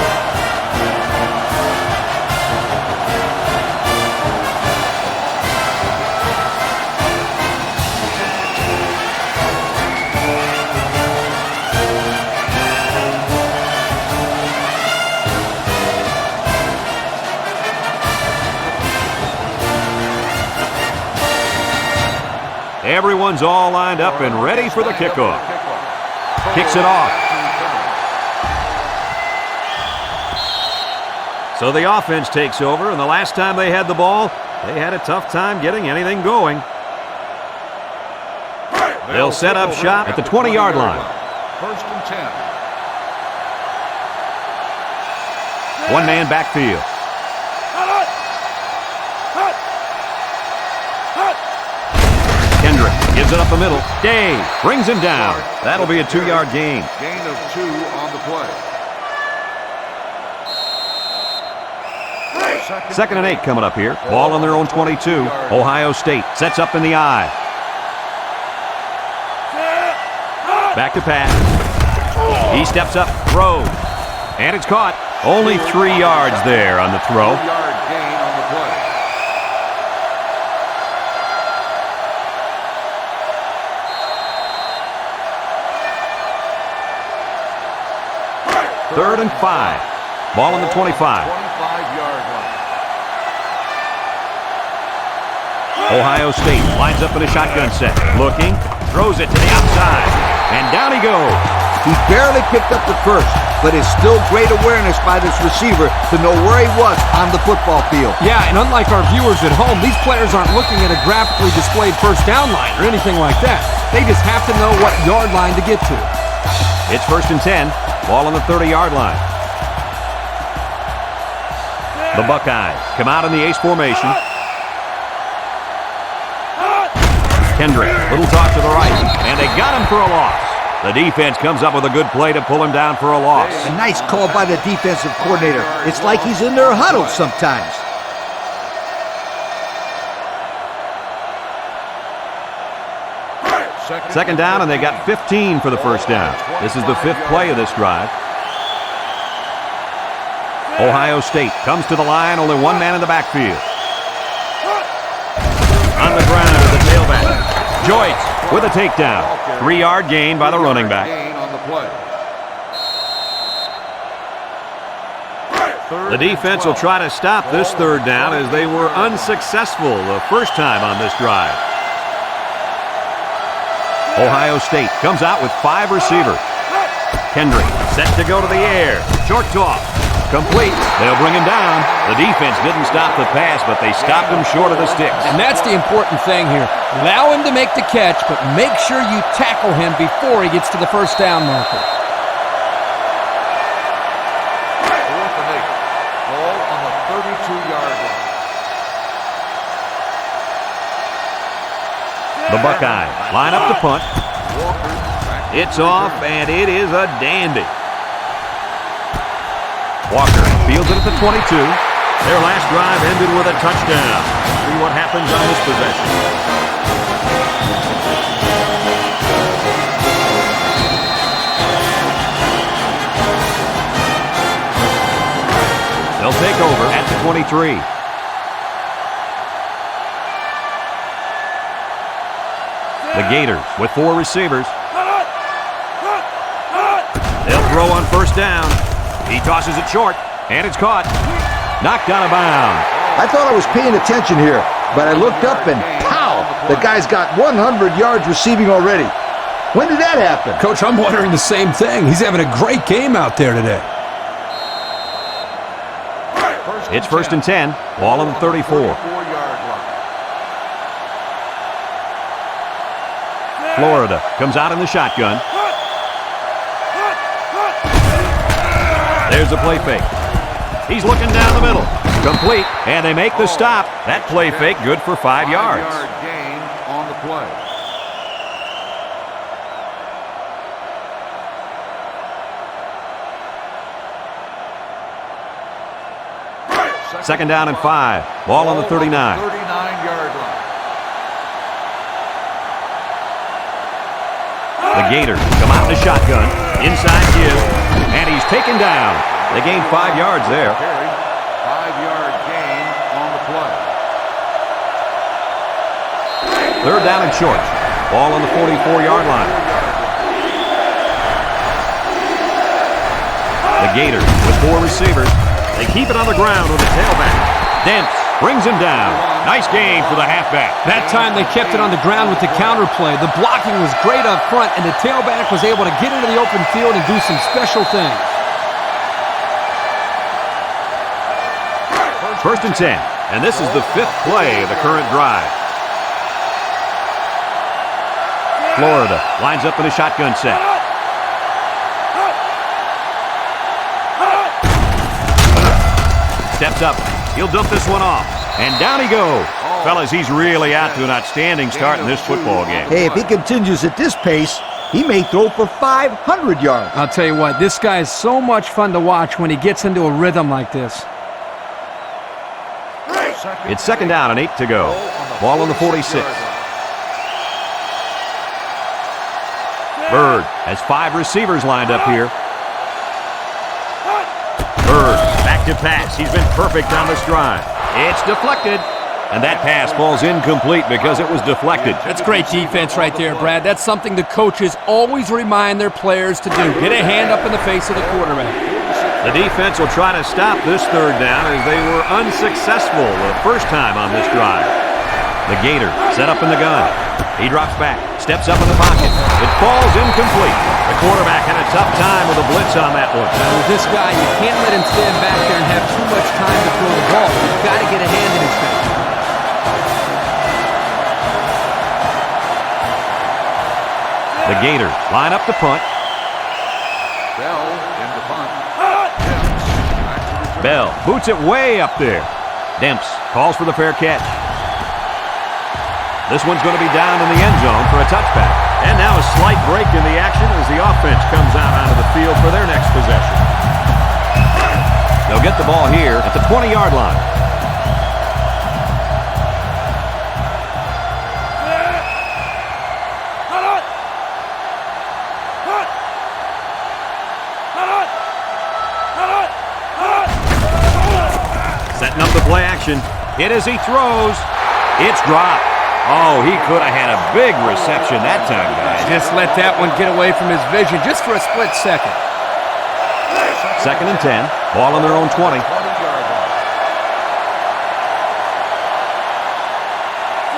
Everyone's all lined up and ready for the kickoff. Kicks it off. So the offense takes over, and the last time they had the ball, they had a tough time getting anything going. They'll set up shop at the 20-yard line. First and 10. One-man backfield. Kendrick gives it up the middle. Day brings him down. That'll be a 2-yard gain. Gain of 2 on the play. Second and 8 coming up here. Ball on their own 22. Ohio State sets up in the eye. Back to pass. He steps up, throws, and it's caught. Only 3 yards there on the throw. 2-yard gain on the play. 3rd and 5. Ball on the 25. 25-yard line. Ohio State lines up in a shotgun set. Looking, throws it to the outside, and down he goes. He barely picked up the first, but it's still great awareness by this receiver to know where he was on the football field. Yeah, and unlike our viewers at home, these players aren't looking at a graphically displayed first down line or anything like that. They just have to know what yard line to get to. It's 1st and 10. Ball on the 30-yard line. The Buckeyes come out in the ace formation. Kendrick, little toss to the right, and they got him for a loss. The defense comes up with a good play to pull him down for a loss. A nice call by the defensive coordinator. It's like he's in their huddle sometimes. Second down, and they got 15 for the first down. This is the 5th play of this drive. Ohio State comes to the line, only one man in the backfield. On the ground to the tailback. Joyce with a takedown. 3-yard gain by the running back. Gain on the play. The defense will try to stop this 3rd down as they were unsuccessful the first time on this drive. Ohio State comes out with 5 receivers. Kendrick set to go to the air. Short toss. Complete. They'll bring him down. The defense didn't stop the pass, but they stopped him short of the sticks. And that's the important thing here. Allow him to make the catch, but make sure you tackle him before he gets to the first down marker. 4th and 8. Ball on the 32-yard line. The Buckeyes line up to punt. It's off, and it is a dandy. Walker fields it at the 22. Their last drive ended with a touchdown. See what happens on this possession. They'll take over at the 23. The Gators with 4 receivers. They'll throw on first down. He tosses it short, and it's caught. Knocked out of bounds. I thought I was paying attention here, but I looked up and pow! The guy's got 100 yards receiving already. When did that happen? Coach, I'm wondering the same thing. He's having a great game out there today. It's 1st and 10. Ball on the 34. 34-yard line. Florida comes out in the shotgun. There's the play fake. He's looking down the middle. Complete, and they make the stop. That play fake good for 5 yards. 5-yard gain on the play. Second down and 5. Ball on the 39. 39-yard line. The Gators come out in the shotgun. Inside give, and he's taken down. They gain 5 yards there. 5-yard gain on the play. 3rd down and short. Ball on the 44-yard line. The Gators with 4 receivers. They keep it on the ground with the tailback. Dents brings him down. Nice game for the halfback. That time they kept it on the ground with the counter play. The blocking was great up front, and the tailback was able to get into the open field and do some special things. 1st and 10, and this is the 5th play of the current drive. Florida lines up in a shotgun set. Steps up. He'll dump this one off. And down he goes. Fellas, he's really out to an outstanding start in this football game. Hey, if he continues at this pace, he may throw for 500 yards. I'll tell you what, this guy is so much fun to watch when he gets into a rhythm like this. It's 2nd down and 8 to go. Ball on the 46. Bird has 5 receivers lined up here. Bird back to pass. He's been perfect on this drive. It's deflected. And that pass falls incomplete because it was deflected. That's great defense right there, Brad. That's something the coaches always remind their players to do. Get a hand up in the face of the quarterback. The defense will try to stop this third down as they were unsuccessful the first time on this drive. The Gator set up in the gun. He drops back, steps up in the pocket. It falls incomplete. The quarterback had a tough time with a blitz on that one. Now, with this guy, you can't let him stand back there and have too much time to throw the ball. You've got to get a hand in his face. The Gators line up the punt. Bell in the punt. Bell boots it way up there. Demps calls for the fair catch. This one's going to be down in the end zone for a touchback. And now a slight break in the action as the offense comes out onto the field for their next possession. They'll get the ball here at the 20-yard line. Setting up the play action. Hit as he throws. It's dropped. Oh, he could have had a big reception that time, guys. Just let that one get away from his vision just for a split second. 2nd and 10. Ball on their own 20.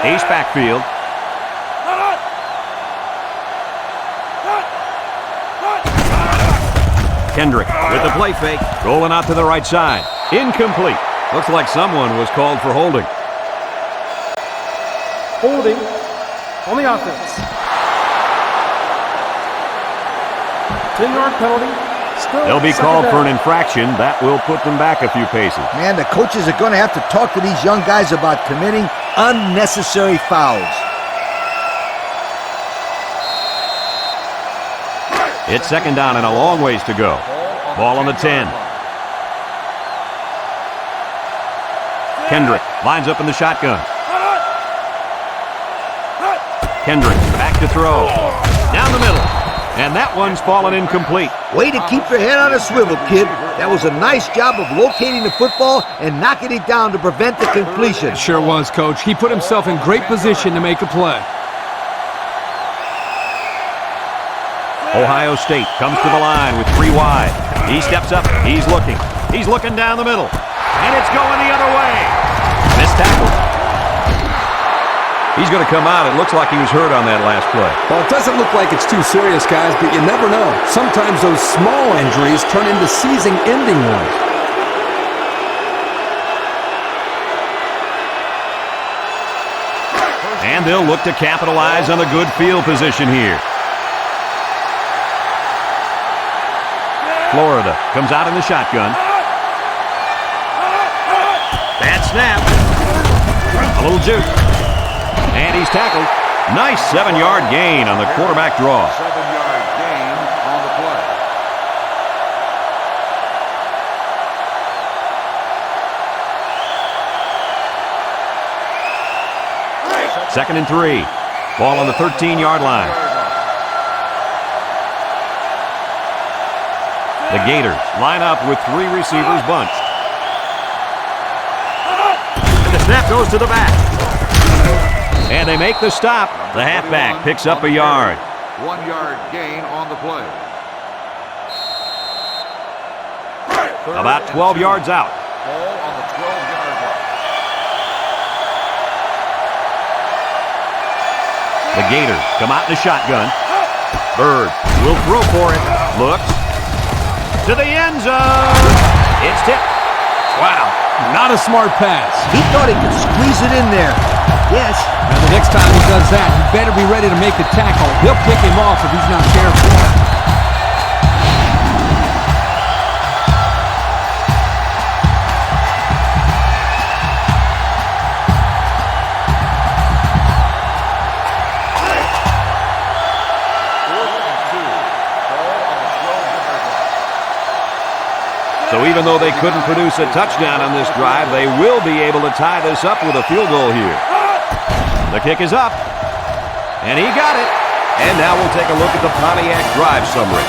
Ace backfield. Kendrick with the play fake. Rolling out to the right side. Incomplete. Looks like someone was called for holding. Holding on the offense. 10-yard penalty. Still They'll be second called for down. an infraction. That will put them back a few paces. Man, the coaches are going to have to talk to these young guys about committing unnecessary fouls. It's 2nd down and a long ways to go. Ball on the 10. Kendrick lines up in the shotgun. Kendrick back to throw. Down the middle. And that one's fallen incomplete. Way to keep your head on a swivel, kid. That was a nice job of locating the football and knocking it down to prevent the completion. Sure was, Coach. He put himself in great position to make a play. Ohio State comes to the line with 3 wide. He steps up. He's looking. He's looking down the middle. And it's going the other way. Missed tackle. He's going to come out. It looks like he was hurt on that last play. Well, it doesn't look like it's too serious, guys, but you never know. Sometimes those small injuries turn into season-ending ones. And they'll look to capitalize on the good field position here. Florida comes out in the shotgun. Bad snap. A little juke. And he's tackled. Nice 7-yard gain on the quarterback draw. 7-yard gain on the play. Second and 3. Ball on the 13-yard line. The Gators line up with 3 receivers bunched. And the snap goes to the back. And they make the stop. The halfback picks up a yard. 1-yard gain on the play. About 12 yards out. Ball on the 12-yard line. The Gators come out in the shotgun. Bird will throw for it. Looks. To the end zone. It's tipped. Wow, not a smart pass. He thought he could squeeze it in there. Yes. Now, the next time he does that, he better be ready to make the tackle. He'll pick him off if he's not careful. So even though they couldn't produce a touchdown on this drive, they will be able to tie this up with a field goal here. The kick is up. And he got it. And now we'll take a look at the Pontiac drive summary.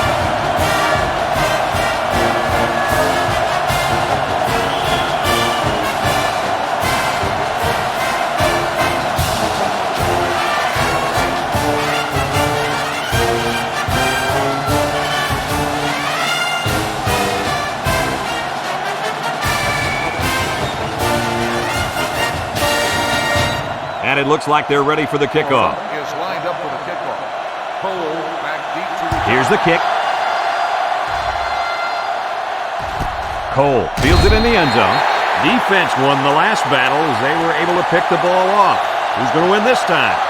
And it looks like they're ready for the kickoff. Is lined up for the kickoff. Cole back deep to return. Here's the kick. Cole fields it in the end zone. Defense won the last battle as they were able to pick the ball off. Who's going to win this time?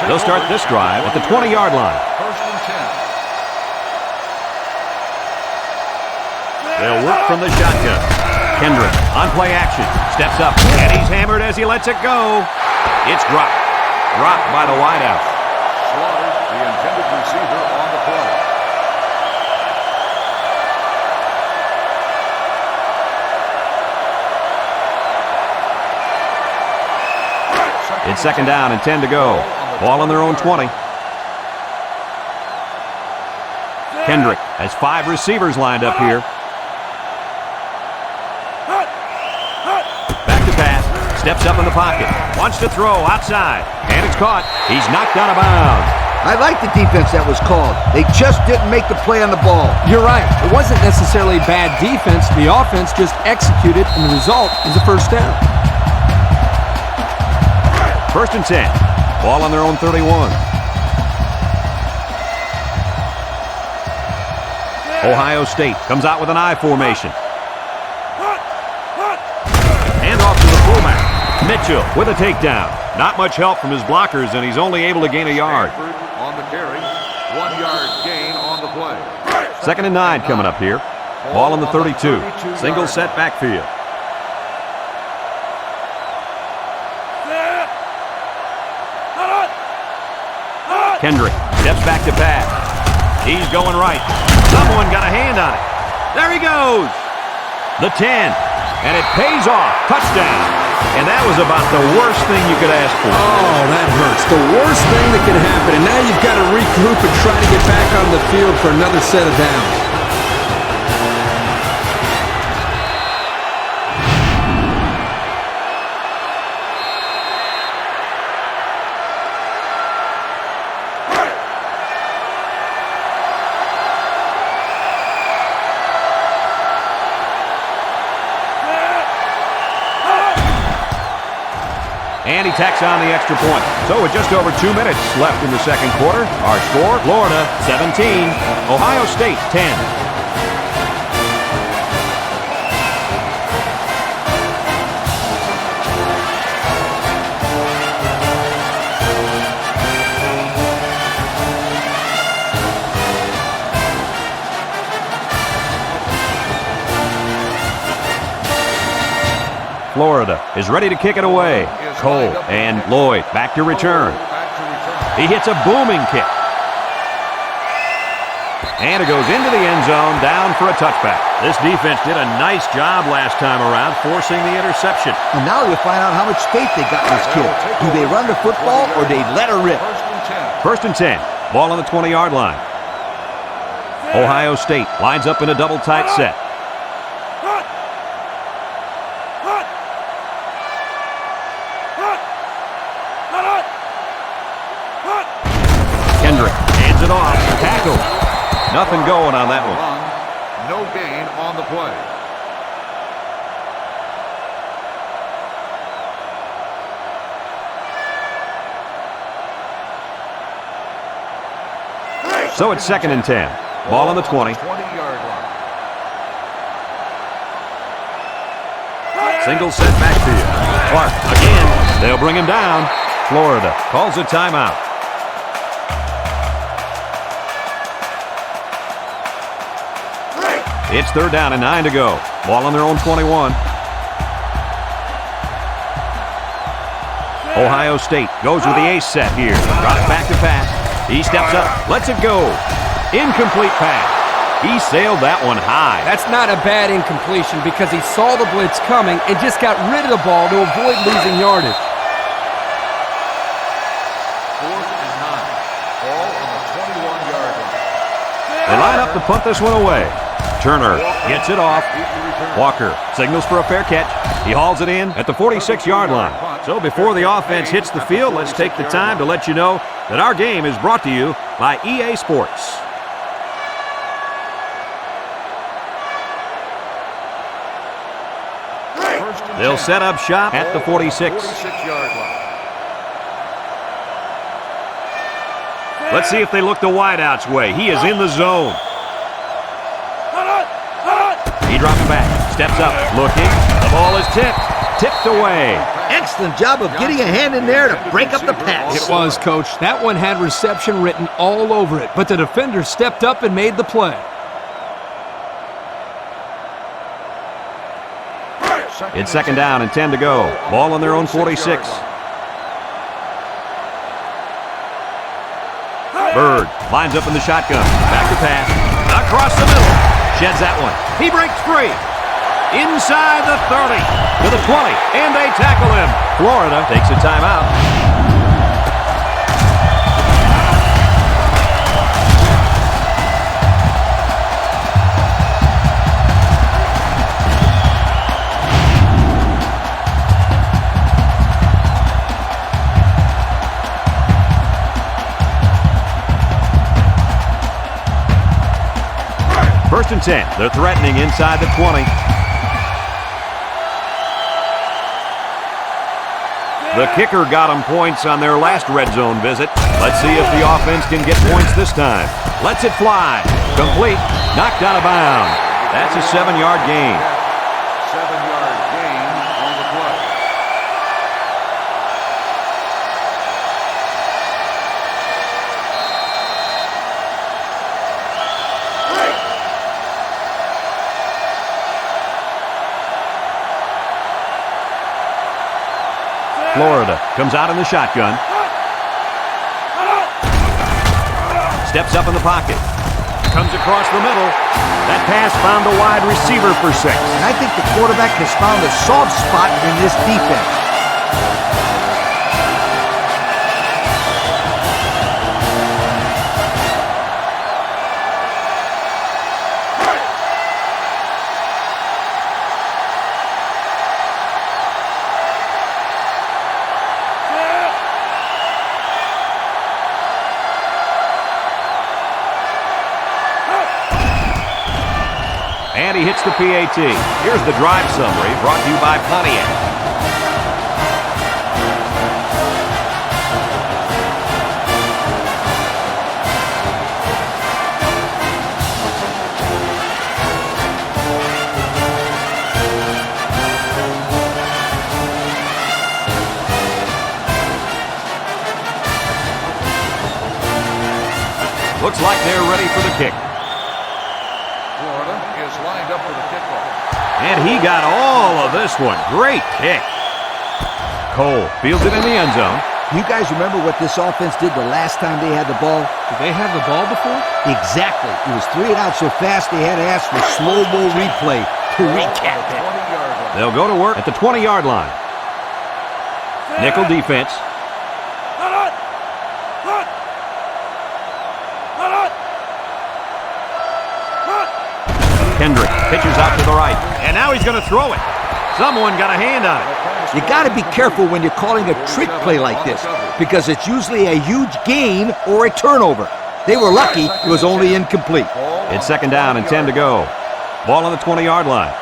They'll start this drive at the 20-yard line. First and 10. They'll work from the shotgun. Kendrick on play action. Steps up, and he's hammered as he lets it go. It's dropped. Dropped by the wideout. Slaughters the intended receiver on the play. It's second down and 10 to go. Ball on their own 20. Kendrick has 5 receivers lined up here. Back to pass. Steps up in the pocket. Wants to throw outside. And it's caught. He's knocked out of bounds. I like the defense that was called. They just didn't make the play on the ball. You're right. It wasn't necessarily bad defense. The offense just executed, and the result is a first down. First and 10. Ball on their own 31. Ohio State comes out with an I formation. Hand off to the fullback. Mitchell with a takedown. Not much help from his blockers, and he's only able to gain a yard. On the carry. 1-yard gain on the play. Second and 9 coming up here. Ball on the 32. Single set backfield. Kendrick steps back to pass. He's going right. Someone got a hand on it. There he goes. The 10. And it pays off. Touchdown. And that was about the worst thing you could ask for. Oh, that hurts. The worst thing that could happen. And now you've got to regroup and try to get back on the field for another set of downs. And he tacks on the extra point. So with just over 2 minutes left in the second quarter, our score, Florida 17, Ohio State 10. Florida is ready to kick it away. Cole and Lloyd back to return. He hits a booming kick. And it goes into the end zone, down for a touchback. This defense did a nice job last time around, forcing the interception. And now you'll find out how much faith they got in this kid. Do they run the football or they let her rip? First and 10. Ball on the 20-yard line. Ohio State lines up in a double tight set. Kendrick hands it off. Tackle. Nothing going on that one. No gain on the play. So it's second and 10. Ball on the 20. 20-yard line. Single set backfield. Clark again. They'll bring him down. Florida calls a timeout. It's third down and 9 to go. Ball on their own 21. Ohio State goes with the ace set here. Drops back to pass. He steps up, lets it go. Incomplete pass. He sailed that one high. That's not a bad incompletion because he saw the blitz coming and just got rid of the ball to avoid losing yardage. Fourth and 9. Ball on the 21-yard line. They line up to punt this one away. Turner gets it off. Walker signals for a fair catch. He hauls it in at the 46-yard line. So before the offense hits the field, let's take the time to let you know that our game is brought to you by EA Sports. They'll set up shop at the 46. 46-yard line. Let's see if they look the wideout's way. He is in the zone. He drops back, steps up, looking. The ball is tipped away. Excellent job of getting a hand in there to break up the pass. It was, Coach. That one had reception written all over it, but the defender stepped up and made the play. It's second down and 10 to go. Ball on their own 46. Bird lines up in the shotgun. Back to pass. Across the middle. Sheds that one. He breaks free. Inside the 30. To the 20. And they tackle him. Florida takes a timeout. First and 10. They're threatening inside the 20. The kicker got them points on their last red zone visit. Let's see if the offense can get points this time. Lets it fly. Complete. Knocked out of bounds. That's a 7-yard gain. 7-yard gain on the play. Florida comes out in the shotgun. Steps up in the pocket. Comes across the middle. That pass found a wide receiver for 6. And I think the quarterback has found a soft spot in this defense. And he hits the PAT. Here's the drive summary brought to you by Pontiac. Looks like they're ready for the kick. Florida is lined up for the kickoff. And he got all of this one. Great kick. Cole fields it in the end zone. You guys remember what this offense did the last time they had the ball? Did they have the ball before? Exactly. It was 3 and out so fast they had to ask for slow-mo replay to recap it. 20-yard line. They'll go to work at the 20-yard line. Nickel defense. Kendrick pitches out to the right. And now he's going to throw it. Someone got a hand on it. You got to be careful when you're calling a trick play like this because it's usually a huge gain or a turnover. They were lucky it was only incomplete. It's second down and 10 to go. Ball on the 20-yard line.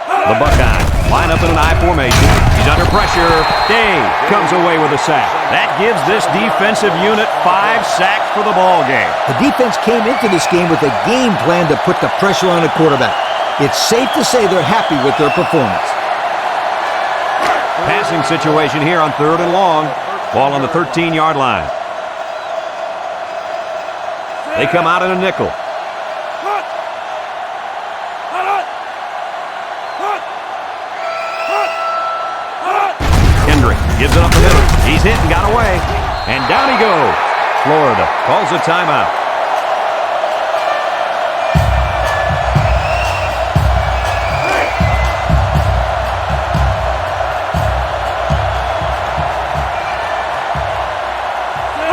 The Buckeyes line up in an I formation. He's under pressure. Dave comes away with a sack. That gives this defensive unit 5 sacks for the ball game. The defense came into this game with a game plan to put the pressure on the quarterback. It's safe to say they're happy with their performance. Passing situation here on 3rd and long. Ball on the 13-yard line. They come out in a nickel. Kendrick gives it up the middle. He's hit and got away. And down he goes. Florida calls a timeout.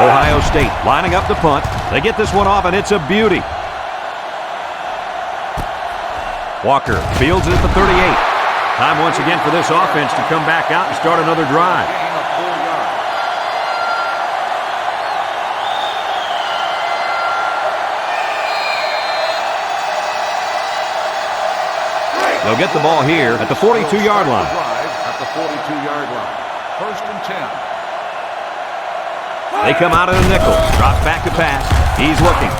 Ohio State lining up the punt. They get this one off, and it's a beauty. Walker fields it at the 38. Time once again for this offense to come back out and start another drive. Gain of 4 yards. They'll get the ball here at the 42-yard line. At the 42-yard line. 1st and 10. They come out in a nickel. Drops back to pass. He's looking.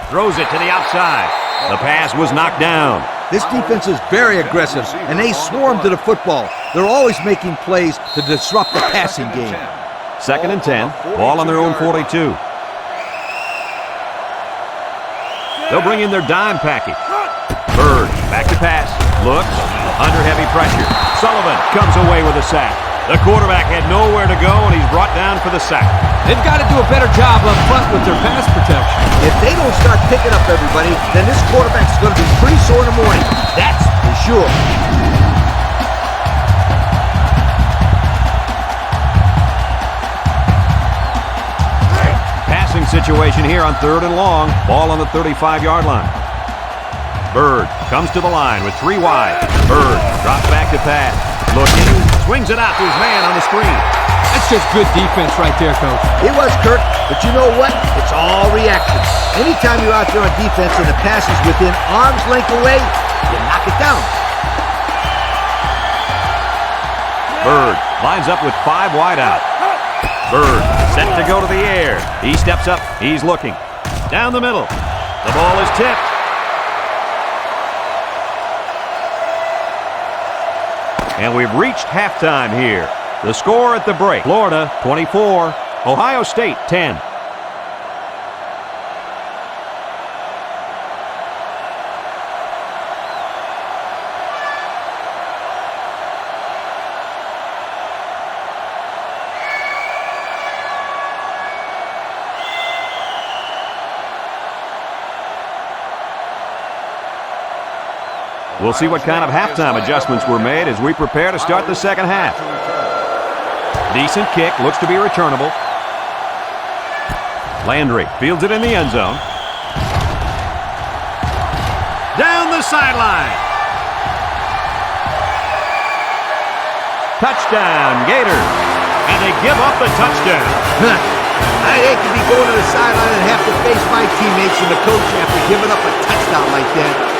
Throws it to the outside. The pass was knocked down. This defense is very aggressive, and they swarm to the football. They're always making plays to disrupt the passing game. 2nd and 10. Ball on their own 42. They'll bring in their dime package. Bird, back to pass. Looks, under heavy pressure. Sullivan comes away with a sack. The quarterback had nowhere to go, and he's brought down for the sack. They've got to do a better job up front with their pass protection. If they don't start picking up everybody, then this quarterback's going to be pretty sore in the morning. That's for sure. Passing situation here on 3rd and long. Ball on the 35-yard line. Bird comes to the line with 3 wide. Bird drops back to pass. Looking, swings it out to his man on the screen. That's just good defense right there, Coach. It was, Kirk, but you know what? It's all reaction. Anytime you're out there on defense and the pass is within arm's length away, you knock it down. Bird lines up with 5 wide out. Bird set to go to the air. He steps up. He's looking. Down the middle. The ball is tipped. And we've reached halftime here. The score at the break, Florida 24, Ohio State 10. We'll see what kind of halftime adjustments were made as we prepare to start the second half. Decent kick, looks to be returnable. Landry fields it in the end zone. Down the sideline. Touchdown, Gators. And they give up the touchdown. I'd hate to be going to the sideline and have to face my teammates and the coach after giving up a touchdown like that.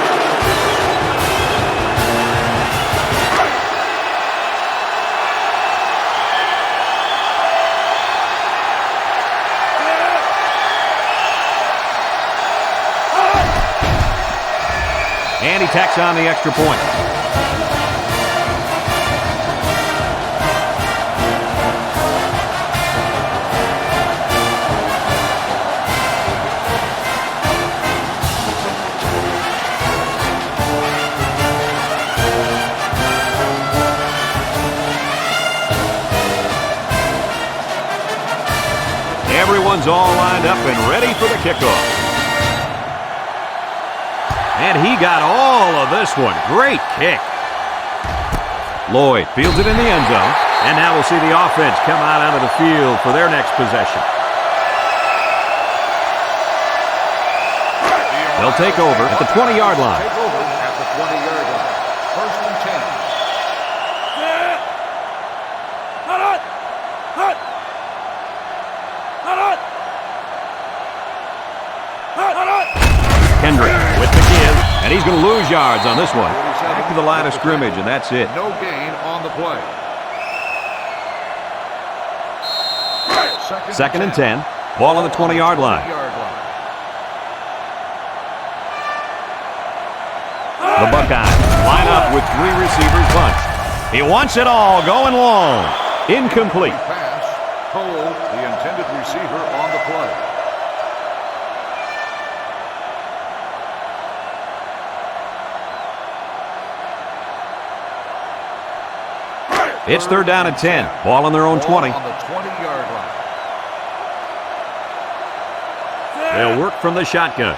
And he tacks on the extra point. Everyone's all lined up and ready for the kickoff. And he got all of this one. Great kick. Lloyd fields it in the end zone. And now we'll see the offense come out onto the field for their next possession. They'll take over at the 20-yard line. Take over at the 20-yard line. 1st and 10. Kendrick with the give, and he's going to lose yards on this one. Back to the line of scrimmage, and that's it. No gain on the play. 2nd and 10. Ball on the 20-yard line. The Buckeyes line up with 3 receivers bunched. He wants it all, going long. Incomplete. Pass. Cole, the intended receiver on the play. It's 3rd down and 10. Ball on their own 20. On the 20-yard line. They'll work from the shotgun.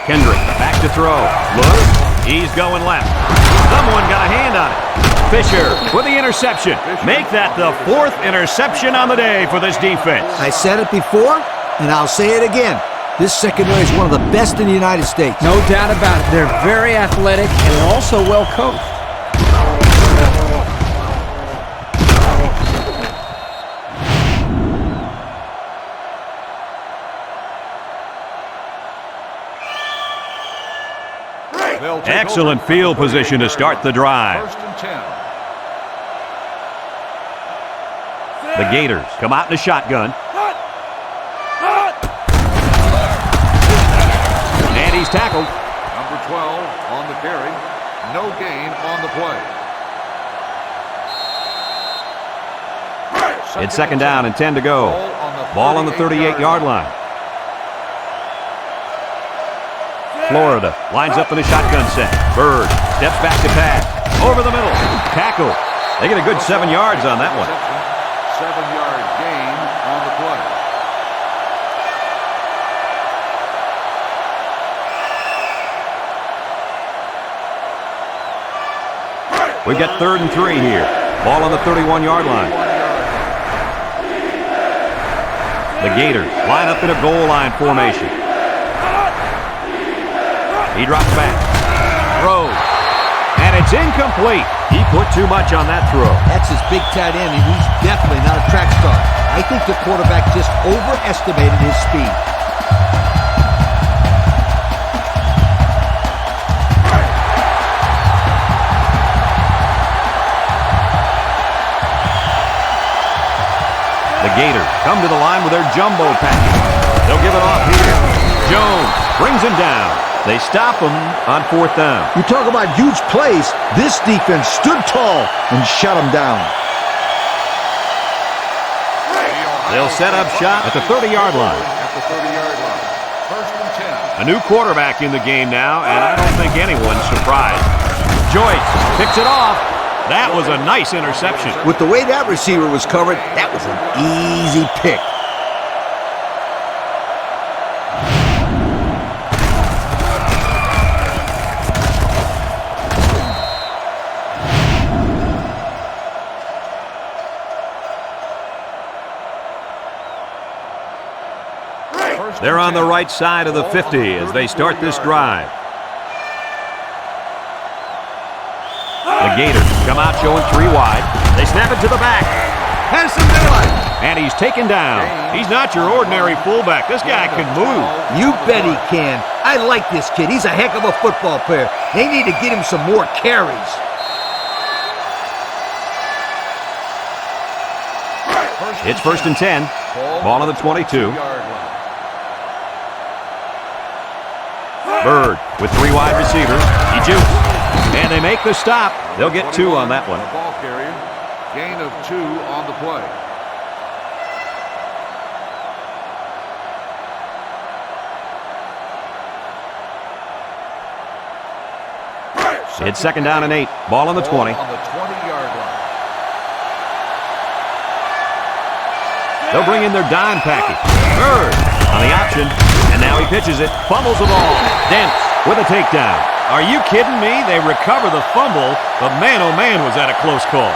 Kendrick back to throw. Look, he's going left. Someone got a hand on it. Fisher with the interception. Make that the 4th interception on the day for this defense. I said it before, and I'll say it again. This secondary is one of the best in the United States. No doubt about it. They're very athletic and they're also well coached. They'll take Excellent over. field position to start the drive. 1st and 10. The Gators come out in a shotgun. And he's tackled. Number 12 on the carry. No gain on the play. It's 2nd down and 10 to go. Ball on the 38-yard line. Florida lines up in a shotgun set. Bird steps back to pass. Over the middle. Tackle. They get a good 7 yards on that one. 7-yard gain on the play. We've got 3rd and 3 here. Ball on the 31-yard line. The Gators line up in a goal line formation. He drops back. Throws. And it's incomplete. He put too much on that throw. That's his big tight end, and he's definitely not a track star. I think the quarterback just overestimated his speed. The Gators come to the line with their jumbo package. They'll give it off here. Jones brings him down. They stop him on 4th down. You talk about huge plays. This defense stood tall and shut him down. They'll set up shop at the 30-yard line. At the 30-yard line. 1st and 10. A new quarterback in the game now, and I don't think anyone's surprised. Joyce picks it off. That was a nice interception. With the way that receiver was covered, that was an easy pick. They're on the right side of the 50 as they start this drive. The Gators come out showing 3 wide. They snap it to the back. Pass him down. And he's taken down. He's not your ordinary fullback. This guy can move. You bet he can. I like this kid. He's a heck of a football player. They need to get him some more carries. It's 1st and 10. Ball on the 22. Bird with 3 wide receivers. He jukes. And they make the stop. They'll get 2 on that one. Ball carrier. Gain of 2 on the play. It's 2nd down and 8. Ball on the 20. On the 20-yard line. They'll bring in their dime package. Bird on the option. And now he pitches it. Fumbles the ball. Dents with a takedown. Are you kidding me? They recover the fumble, but man, oh man, was that a close call.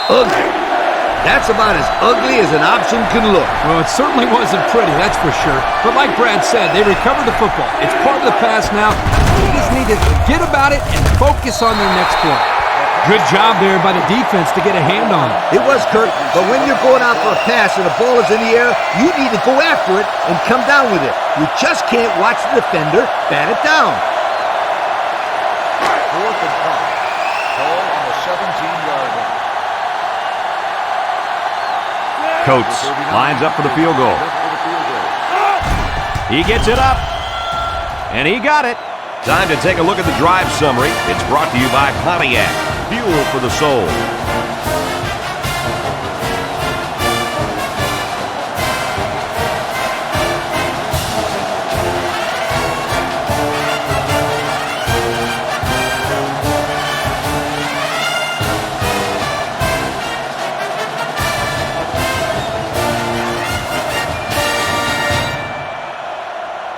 Ugly. That's about as ugly as an option can look. Well, it certainly wasn't pretty, that's for sure. But like Brad said, they recovered the football. It's part of the pass now. They just need to forget about it and focus on their next play. Good job there by the defense to get a hand on it. It was, Kurt, but when you're going out for a pass and the ball is in the air, you need to go after it and come down with it. You just can't watch the defender bat it down. 4th and 5. Ball on the 17-yard line. Coates lines up for the field goal. He gets it up. And he got it. Time to take a look at the drive summary. It's brought to you by Pontiac. Fuel for the soul.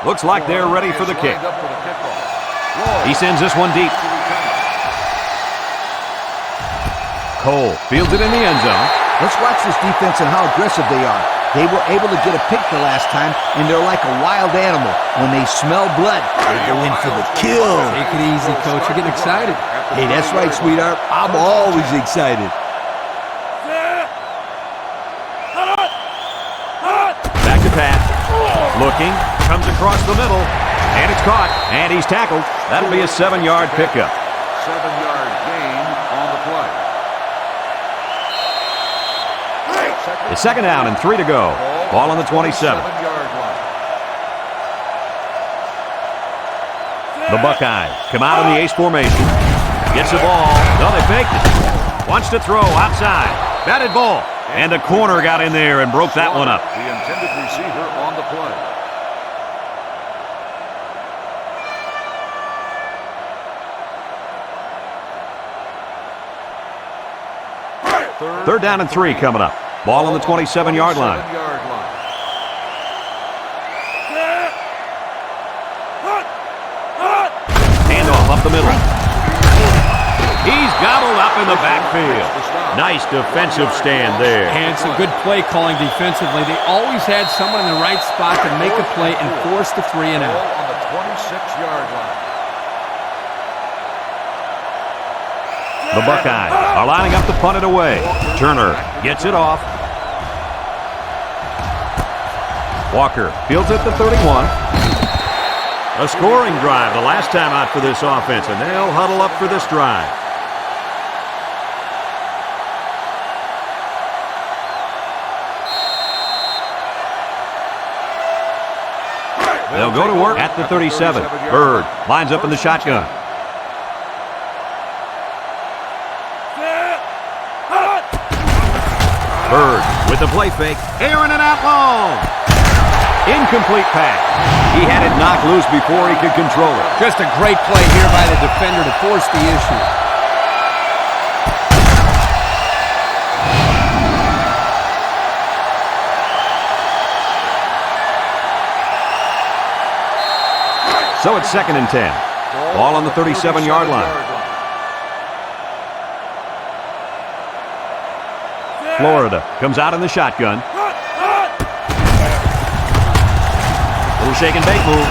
Looks like they're ready for the kick. He sends this one deep. Cole fields it in the end zone. Let's watch this defense and how aggressive they are. They were able to get a pick the last time, and they're like a wild animal. When they smell blood, they go in for the kill. Take it easy, Coach. You're getting excited. Hey, that's right, sweetheart. I'm always excited. Back to pass. Looking. Comes across the middle. And it's caught. And he's tackled. That'll be a 7-yard pickup. 7-yard gain on the play. It's second down and 3 to go. Ball on the 27. 7-yard line. The Buckeyes come out in the ace formation. Gets the ball. No, they faked it. Wants to throw outside. Batted ball. And the corner got in there and broke that one up. The intended receiver on the play. Third down and 3 coming up. Ball on the 27-yard line. 27-yard line. Handoff up the middle. He's gobbled up in the backfield. Nice defensive stand there. And some good play calling defensively. They always had someone in the right spot to make a play and force the 3 and out. Ball on the 26-yard line. The Buckeyes are lining up to punt it away. Turner gets it off. Walker fields it to 31. A scoring drive the last time out for this offense, and they'll huddle up for this drive. They'll go to work at the 37. Bird lines up in the shotgun. Bird with the play fake. Airing it out long. Incomplete pass. He had it knocked loose before he could control it. Just a great play here by the defender to force the issue. So it's second and 10. Ball on the 37-yard line. Florida comes out in the shotgun. Little shake and bake move.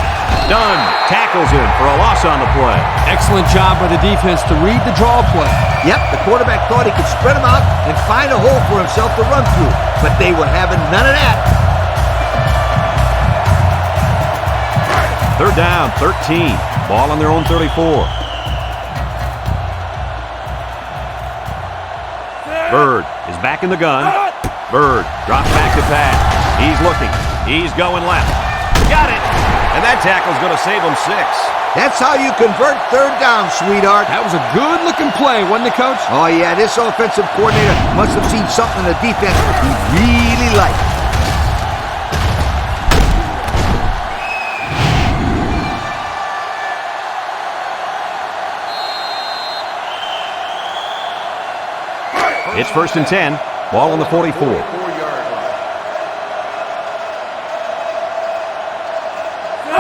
Dunn tackles him for a loss on the play. Excellent job by the defense to read the draw play. Yep, the quarterback thought he could spread him out and find a hole for himself to run through, but they were having none of that. Third down, 13. Ball on their own 34. Bird is back in the gun. Bird drops back to pass. He's looking. He's going left. Got it. And that tackle's going to save him 6. That's how you convert third down, sweetheart. That was a good-looking play, wasn't it, Coach? Oh, yeah, this offensive coordinator must have seen something in the defense he really liked. It's first and 10. Ball on the 44. 44-yard line.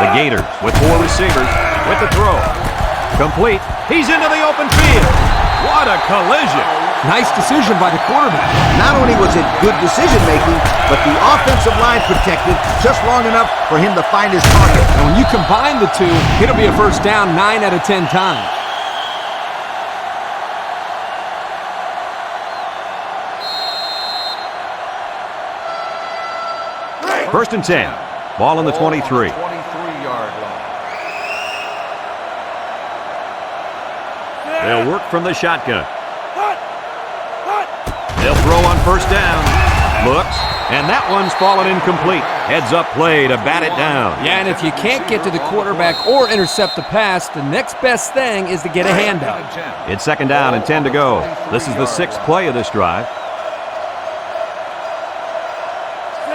The Gators with 4 receivers with the throw. Complete. He's into the open field. What a collision. Nice decision by the quarterback. Not only was it good decision-making, but the offensive line protected just long enough for him to find his target. And when you combine the two, it'll be a first down 9 out of 10 times. First and 10. Ball on the 23. 23-yard line. They'll work from the shotgun. They'll throw on first down. Looks, and that one's fallen incomplete. Heads up play to bat it down. Yeah, and if you can't get to the quarterback or intercept the pass, the next best thing is to get a handout. It's second down and 10 to go. This is the 6th play of this drive.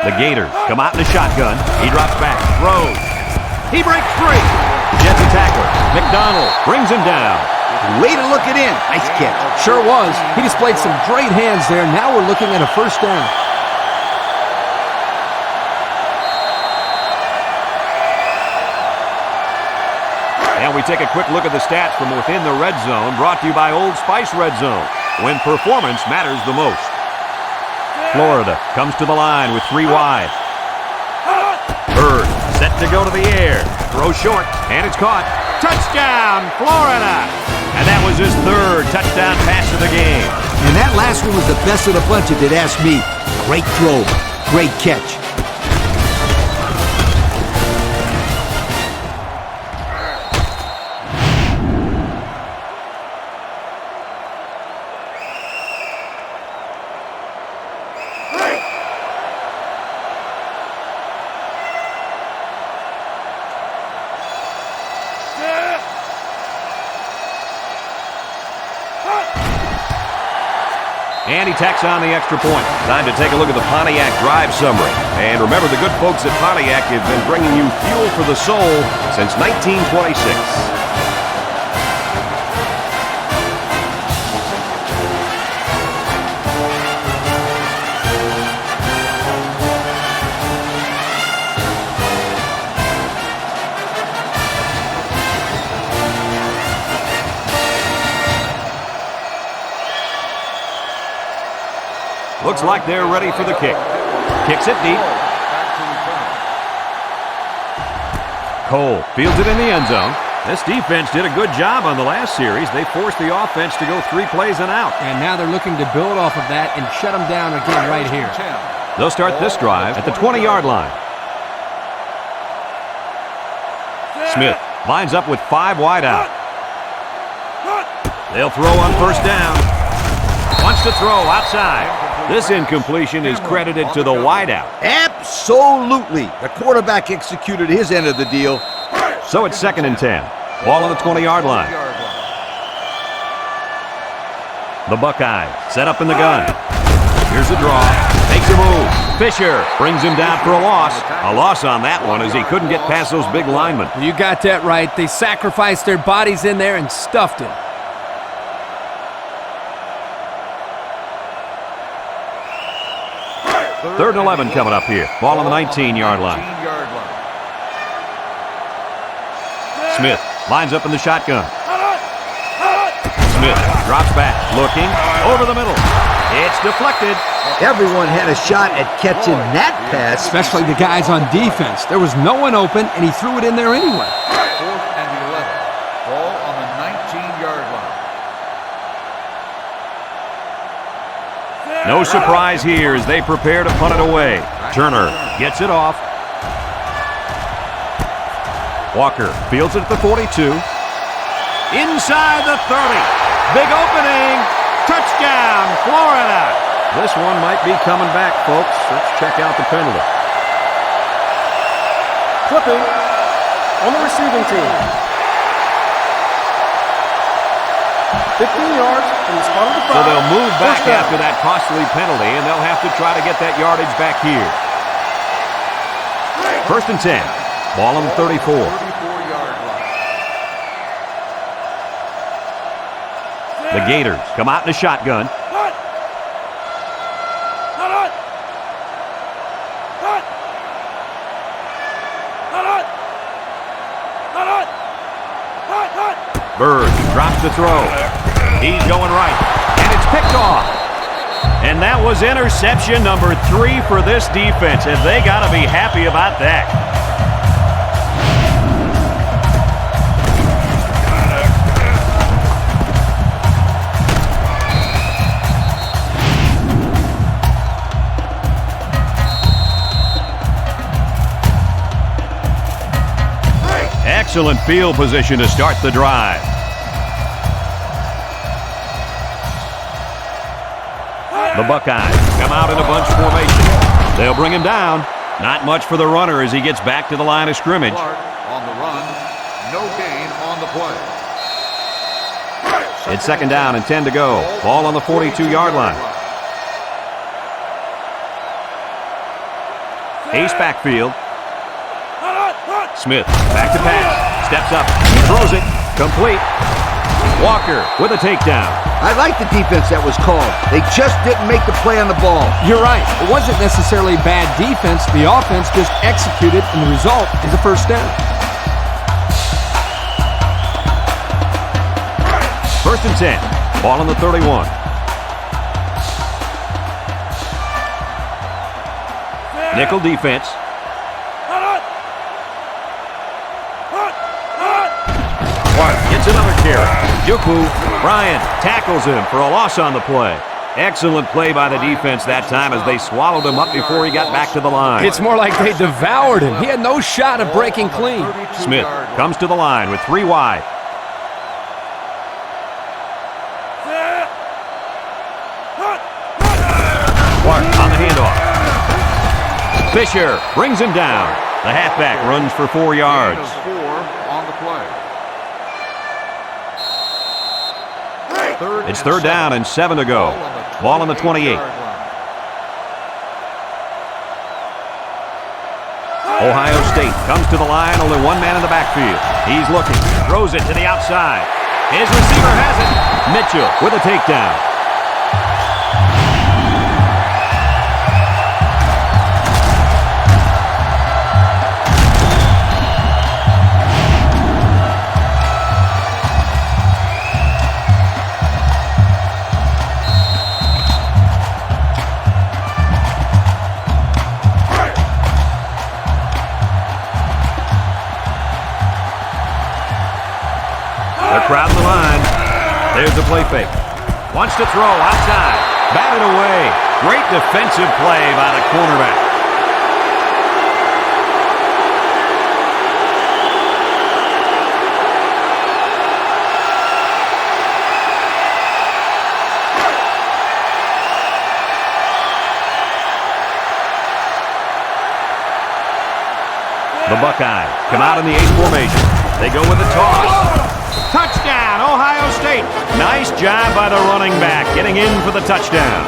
The Gators come out in the shotgun. He drops back, throws. He breaks free. Gets a tackler. McDonald brings him down. Way to look it in. Nice catch. Sure was. He displayed some great hands there. Now we're looking at a first down. And we take a quick look at the stats from within the red zone, brought to you by Old Spice Red Zone, when performance matters the most. Florida comes to the line with 3 wide. Bird set to go to the air. Throw short, and it's caught. Touchdown, Florida! And that was his 3rd touchdown pass of the game. And that last one was the best of the bunch if you'd ask me. Great throw. Great catch. And he tacks on the extra point. Time to take a look at the Pontiac drive summary. And remember, the good folks at Pontiac have been bringing you fuel for the soul since 1926. Looks like they're ready for the kick. Kicks it deep. Cole fields it in the end zone. This defense did a good job on the last series. They forced the offense to go 3 plays and out. And now they're looking to build off of that and shut them down again right here. They'll start this drive at the 20-yard line. Smith lines up with 5 wide out. They'll throw on first down. Wants to throw outside. This incompletion is credited to the wideout. Absolutely. The quarterback executed his end of the deal. So it's 2nd and 10. Ball on the 20-yard line. The Buckeyes set up in the gun. Here's the draw. Makes a move. Fisher brings him down for a loss. A loss on that one as he couldn't get past those big linemen. You got that right. They sacrificed their bodies in there and stuffed him. 3rd and 11 coming up here. Ball on the 19-yard line. Smith lines up in the shotgun. Smith drops back, looking over the middle. It's deflected. Everyone had a shot at catching that pass. Especially the guys on defense. There was no one open, and he threw it in there anyway. 4th and 11. Ball on the 19-yard line. No surprise here as they prepare to punt it away. Turner gets it off. Walker fields it at the 42. Inside the 30. Big opening. Touchdown, Florida. This one might be coming back, folks. Let's check out the penalty. Clipping on the receiving team. 15 yards from the spot of the 5. So they'll move back after that costly penalty, and they'll have to try to get that yardage back here. 1st and 10. Ball on the 34. 34-yard line. The Gators come out in a shotgun. Bird drops the throw. He's going right, and it's picked off. And that was interception number 3 for this defense, and they got to be happy about that. Excellent field position to start the drive. The Buckeyes come out in a bunch formation. They'll bring him down. Not much for the runner as he gets back to the line of scrimmage. Clark on the run. No gain on the play. It's 2nd down and 10 to go. Ball on the 42-yard line. Ace backfield. Smith back to pass. Steps up. Throws it. Complete. Walker with a takedown. I like the defense that was called. They just didn't make the play on the ball. You're right. It wasn't necessarily bad defense. The offense just executed, and the result is a first down. 1st and 10. Ball on the 31. Nickel defense. Gets another carry. Juku Bryant tackles him for a loss on the play. Excellent play by the defense that time as they swallowed him up before he got back to the line. It's more like they devoured him. He had no shot of breaking clean. Smith comes to the line with 3 wide. On the handoff. Fisher brings him down. The halfback runs for 4 yards. 4 on the play. It's 3rd down and 7 to go. Ball on the 28. Ohio State comes to the line, only one man in the backfield. He's looking, throws it to the outside. His receiver has it. Mitchell with a takedown. Crowding the line. There's the play fake. Wants to throw outside. Batted away. Great defensive play by the cornerback. The Buckeyes come out in the 8 formation. They go with the toss. Touchdown, Ohio State. Nice job by the running back, getting in for the touchdown.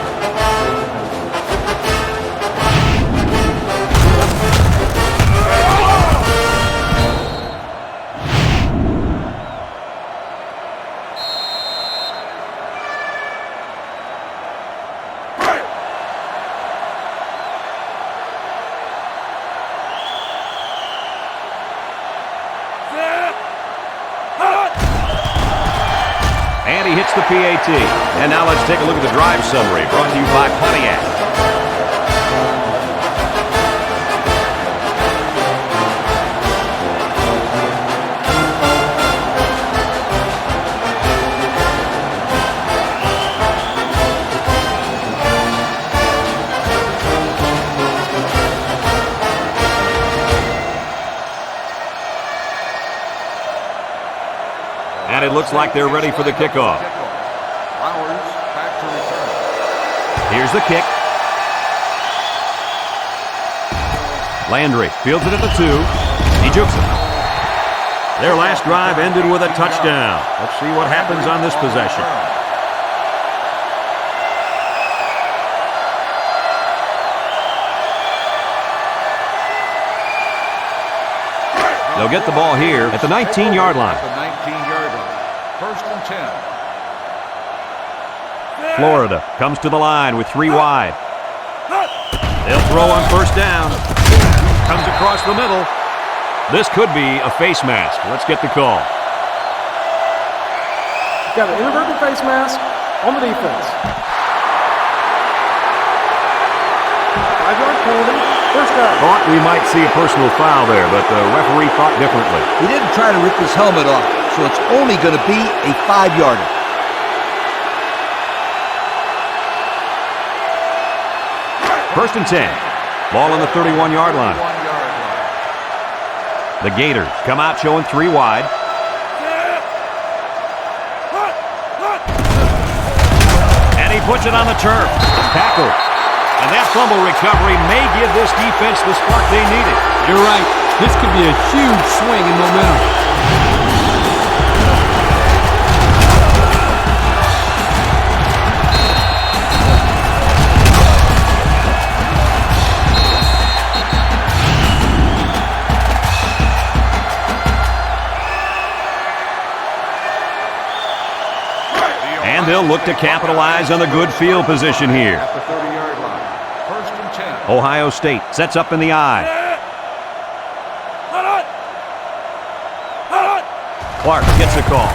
And he hits the PAT. And now let's take a look at the drive summary brought to you by Pontiac. And it looks like they're ready for the kickoff. Here's the kick. Landry fields it at the 2. He jukes it. Their last drive ended with a touchdown. Let's see what happens on this possession. They'll get the ball here at the 19-yard line. First and 10. Florida comes to the line with 3 wide. They'll throw on first down. Comes across the middle. This could be a face mask. Let's get the call. Got an inverted face mask on the defense. 5-yard penalty. First down. Thought we might see a personal foul there, but the referee thought differently. He didn't try to rip his helmet off, so it's only going to be a 5-yarder. First and 10. Ball on the 31-yard line. The Gators come out showing 3 wide. And he puts it on the turf. Tackled. And that fumble recovery may give this defense the spark they needed. You're right. This could be a huge swing in momentum. And they'll look to capitalize on the good field position here. At the 30-yard line. First and 10. Ohio State sets up in the I. Clark gets the call.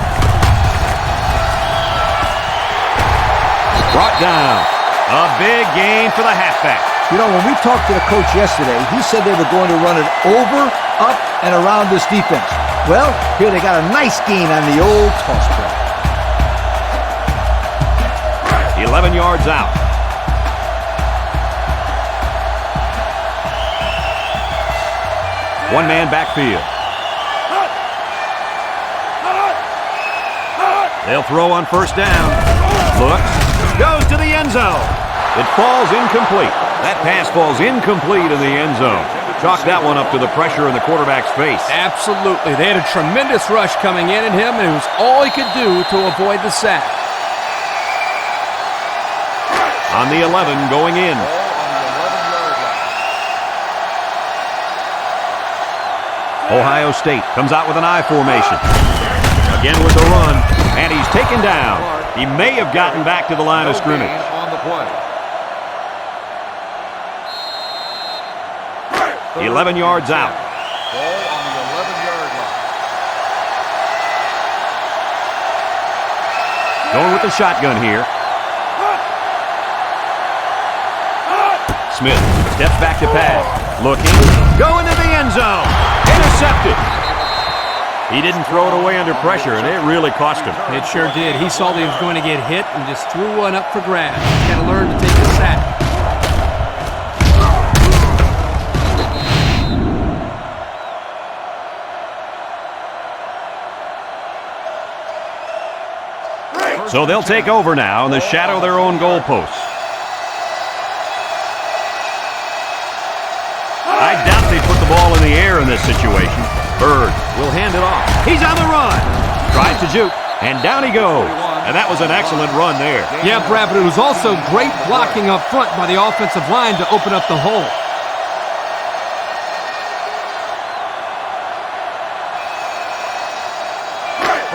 Brought down. A big gain for the halfback. You know, when we talked to the coach yesterday, he said they were going to run it over, up, and around this defense. Well, here they got a nice gain on the old toss play. 11 yards out. One man backfield. They'll throw on first down. Looks. Goes to the end zone. It falls incomplete. That pass falls incomplete in the end zone. Chalk that one up to the pressure in the quarterback's face. Absolutely. They had a tremendous rush coming in at him, and it was all he could do to avoid the sack. On the 11 going in. Ball on the 11-yard line. Ohio State comes out with an I formation. Again with the run, and he's taken down. He may have gotten back to the line of scrimmage. On the play. 11 yards out. Ball on the 11-yard line. Going with the shotgun here. Smith steps back to pass. Looking. Going to the end zone. Intercepted. He didn't throw it away under pressure, and it really cost him. It sure did. He saw that he was going to get hit and just threw one up for grabs. He's got to learn to take the sack. So they'll take over now in the shadow of their own goalposts. I doubt they put the ball in the air in this situation. Bird will hand it off. He's on the run. Tries to juke, and down he goes. And that was an excellent run there. Yeah, Brad, but it was also great blocking up front by the offensive line to open up the hole.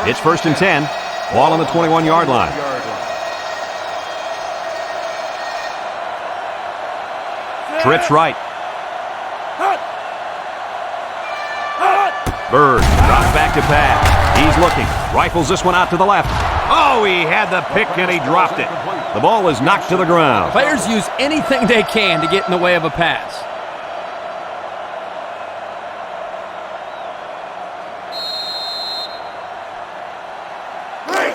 It's 1st and 10. Ball on the 21-yard line. Trips right. Bird drops back to pass. He's looking. Rifles this one out to the left. Oh, he had the pick and he dropped it. The ball is knocked to the ground. Players use anything they can to get in the way of a pass.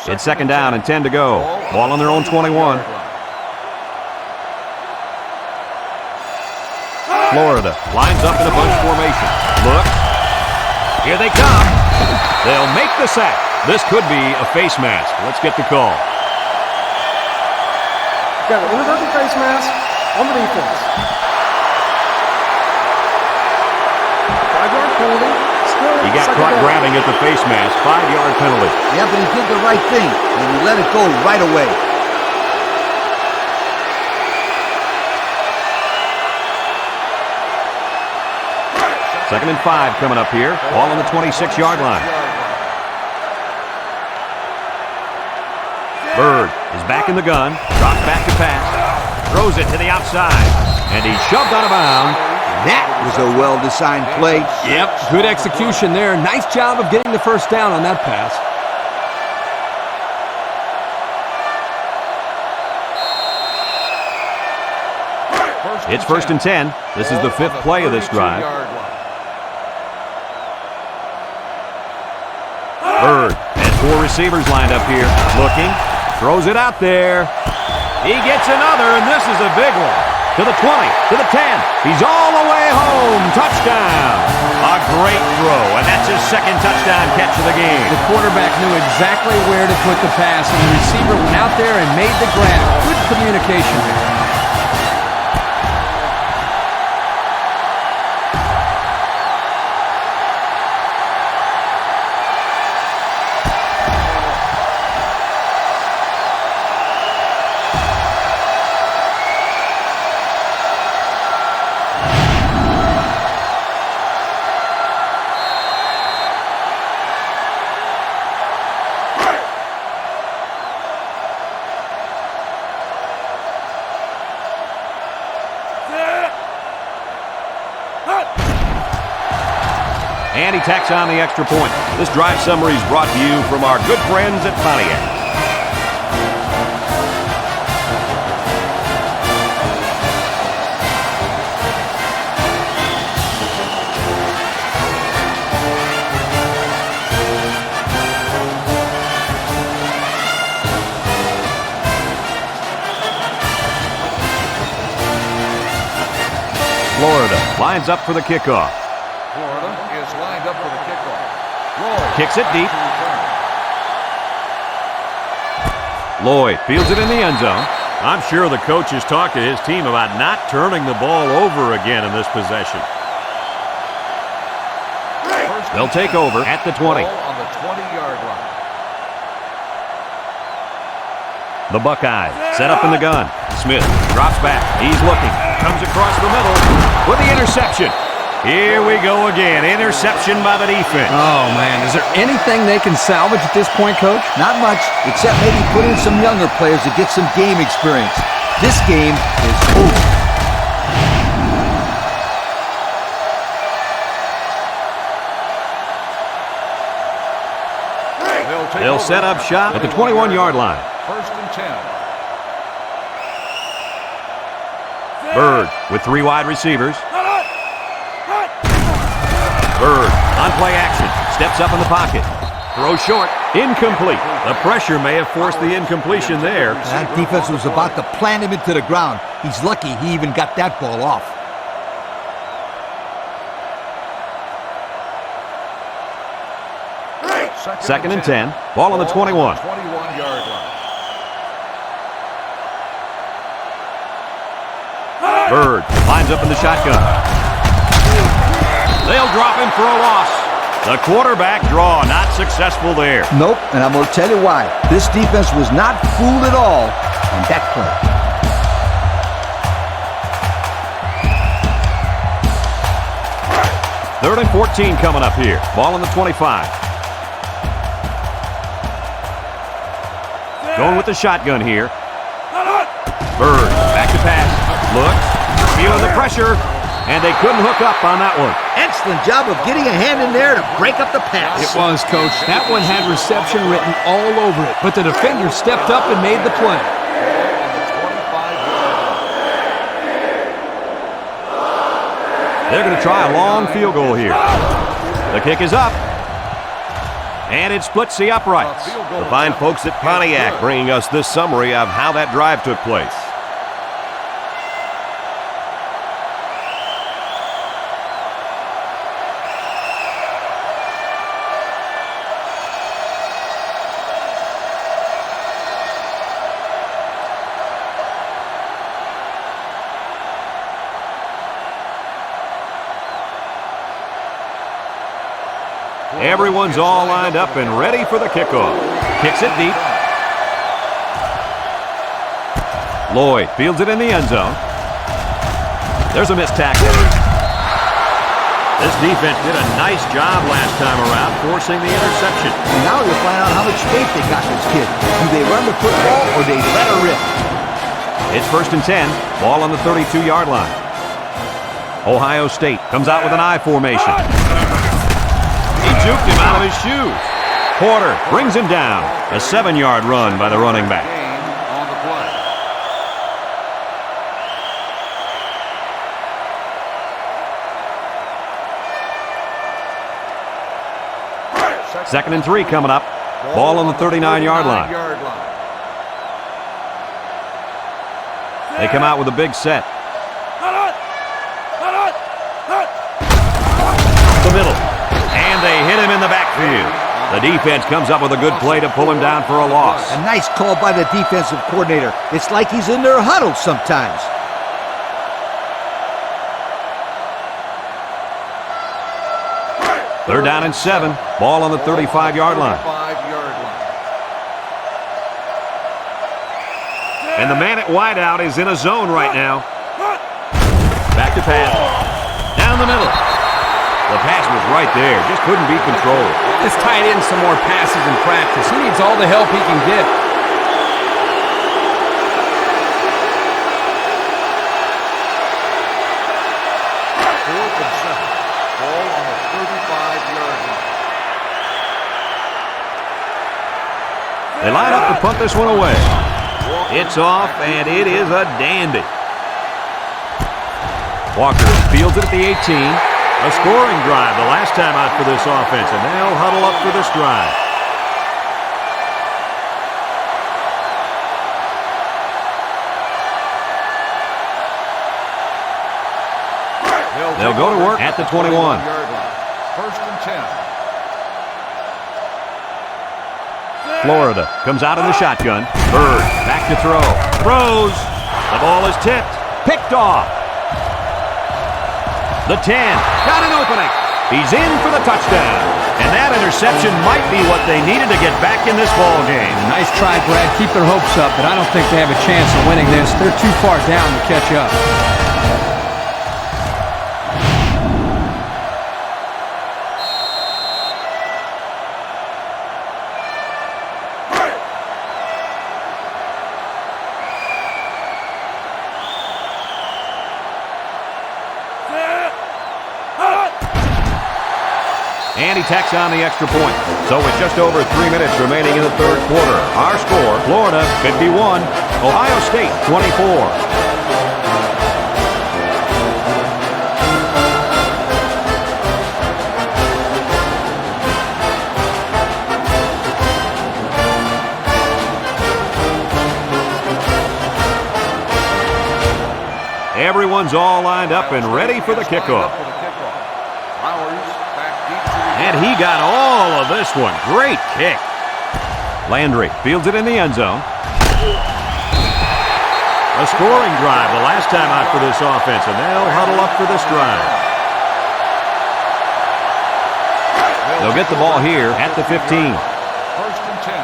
It's 2nd down and 10 to go. Ball on their own 21. Florida lines up in a bunch formation. Look. Here they come. They'll make the sack. This could be a face mask. Let's get the call. Got an inadvertent face mask on the defense. 5-yard penalty. He got caught grabbing at the face mask. 5-yard penalty. Yeah, but he did the right thing, and he let it go right away. Second and 5 coming up here. Ball on the 26-yard line. Bird is back in the gun. Drops back to pass. Throws it to the outside. And he's shoved out of bounds. That was a well-designed play. Yep, good execution there. Nice job of getting the first down on that pass. It's 1st and 10. This is the 5th play of this drive. Bird has 4 receivers lined up here. Looking. Throws it out there. He gets another, and this is a big one. To the 20, to the 10. He's all the way home. Touchdown. A great throw, and that's his 2nd touchdown catch of the game. The quarterback knew exactly where to put the pass, and the receiver went out there and made the grab. Good communication there. And he tacks on the extra point. This drive summary is brought to you from our good friends at Pontiac. Florida lines up for the kickoff. Florida is lined up for the kickoff. Lloyd Kicks it deep. Lloyd fields it in the end zone. I'm sure the coach has talked to his team about not turning the ball over again in this possession. They'll take over at the 20. Ball on the 20-yard line. The Buckeyes set up in the gun. Smith drops back. He's looking. Comes across the middle with the interception. Here we go again. Interception by the defense. Oh, man. Is there anything they can salvage at this point, Coach? Not much, except maybe put in some younger players to get some game experience. This game is over. They'll set up shop at the 21-yard line. First and 10. Bird with 3 wide receivers. Bird on play action. Steps up in the pocket. Throw short. Incomplete. The pressure may have forced the incompletion there. That defense was about to plant him into the ground. He's lucky he even got that ball off. Second and 10. Ball on the 21. 21-yard line. Bird lines up in the shotgun. They'll drop him for a loss. The quarterback draw not successful there. Nope, and I'm going to tell you why. This defense was not fooled at all on that play. Third and 14 coming up here. Ball on the 25. Going with the shotgun here. Bird back to pass. Looks. Feeling the pressure. And they couldn't hook up on that one. Excellent job of getting a hand in there to break up the pass. It was, Coach. That one had reception written all over it. But the defender stepped up and made the play. They're going to try a long field goal here. The kick is up. And it splits the uprights. The fine folks at Pontiac bringing us this summary of how that drive took place. Everyone's all lined up and ready for the kickoff. Kicks it deep. Lloyd fields it in the end zone. There's a missed tackle. This defense did a nice job last time around, forcing the interception. And now you'll find out how much faith they got in this kid. Do they run the football or they let her rip? It's first and 10. Ball on the 32-yard line. Ohio State comes out with an I formation. He juked him out of his shoes. Porter brings him down. A 7-yard run by the running back. On the play. Second and 3 coming up. Ball on the 39-yard line. They come out with a big set. The middle. And they hit him in the backfield. The defense comes up with a good play to pull him down for a loss. A nice call by the defensive coordinator. It's like he's in their huddle sometimes. They're down and 7. Ball on the 35-yard line. And the man at wideout is in a zone right now. Back to pass. Down the middle. The pass was right there. Just couldn't be controlled. Let's tie in some more passes in practice. He needs all the help he can get. Fourth and 7. Ball on the 35-yard line. They line up to punt this one away. It's off, and it is a dandy. Walker fields it at the 18. A scoring drive the last time out for this offense, and they'll huddle up for this drive. They'll go to work at the 21. First and 10. Florida comes out in the shotgun. Bird back to throw. Throws. The ball is tipped. Picked off. The 10. Got an opening. He's in for the touchdown. And that interception might be what they needed to get back in this ball game. Nice try, Brad. Keep their hopes up, but I don't think they have a chance of winning this. They're too far down to catch up. And he tacks on the extra point. So with just over 3 minutes remaining in the third quarter, our score, Florida 51, Ohio State 24. Everyone's all lined up and ready for the kickoff. And he got all of this one. Great kick. Landry fields it in the end zone. A scoring drive the last time out for this offense, and they'll huddle up for this drive. They'll get the ball here at the 15. First and 10.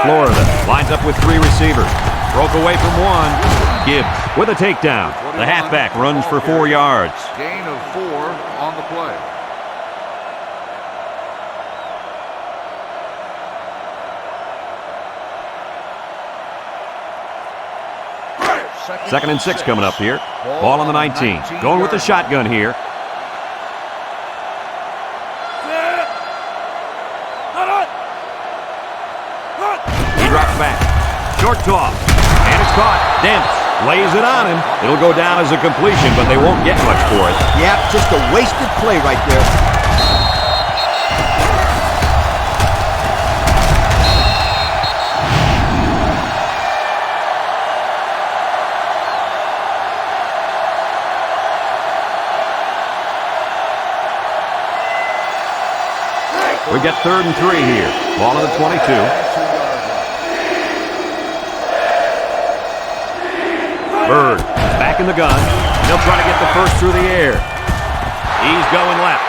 Florida lines up with 3 receivers. Broke away from one. Gibbs with a takedown. The halfback runs for 4 yards. Gain of 4 on the play. Second and 6 coming up here. Ball on the 19. Going with the shotgun here. He drops back. Short toss. And it's caught. Dent lays it on him. It'll go down as a completion, but they won't get much for it. Yeah, just a wasted play right there. We get 3rd and 3 here. Ball on the 22. Bird back in the gun. He'll try to get the first through the air. He's going left.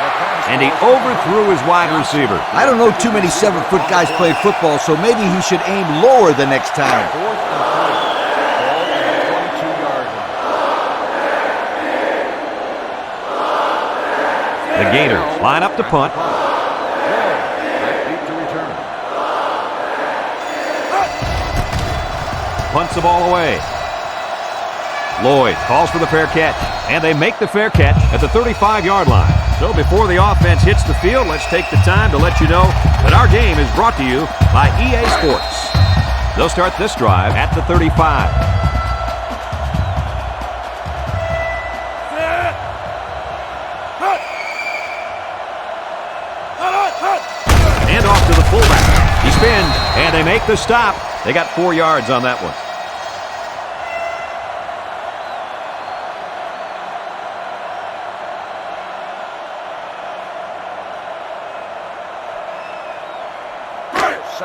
And he overthrew his wide receiver. I don't know too many 7-foot guys play football, so maybe he should aim lower the next time. Fourth and 3. Ball on the 22-yard line. The Gators line up to punt. Punts the ball away. Lloyd calls for the fair catch, and they make the fair catch at the 35-yard line. So before the offense hits the field, let's take the time to let you know that our game is brought to you by EA Sports. They'll start this drive at the 35. And off to the fullback. He spins, and they make the stop. They got 4 yards on that one.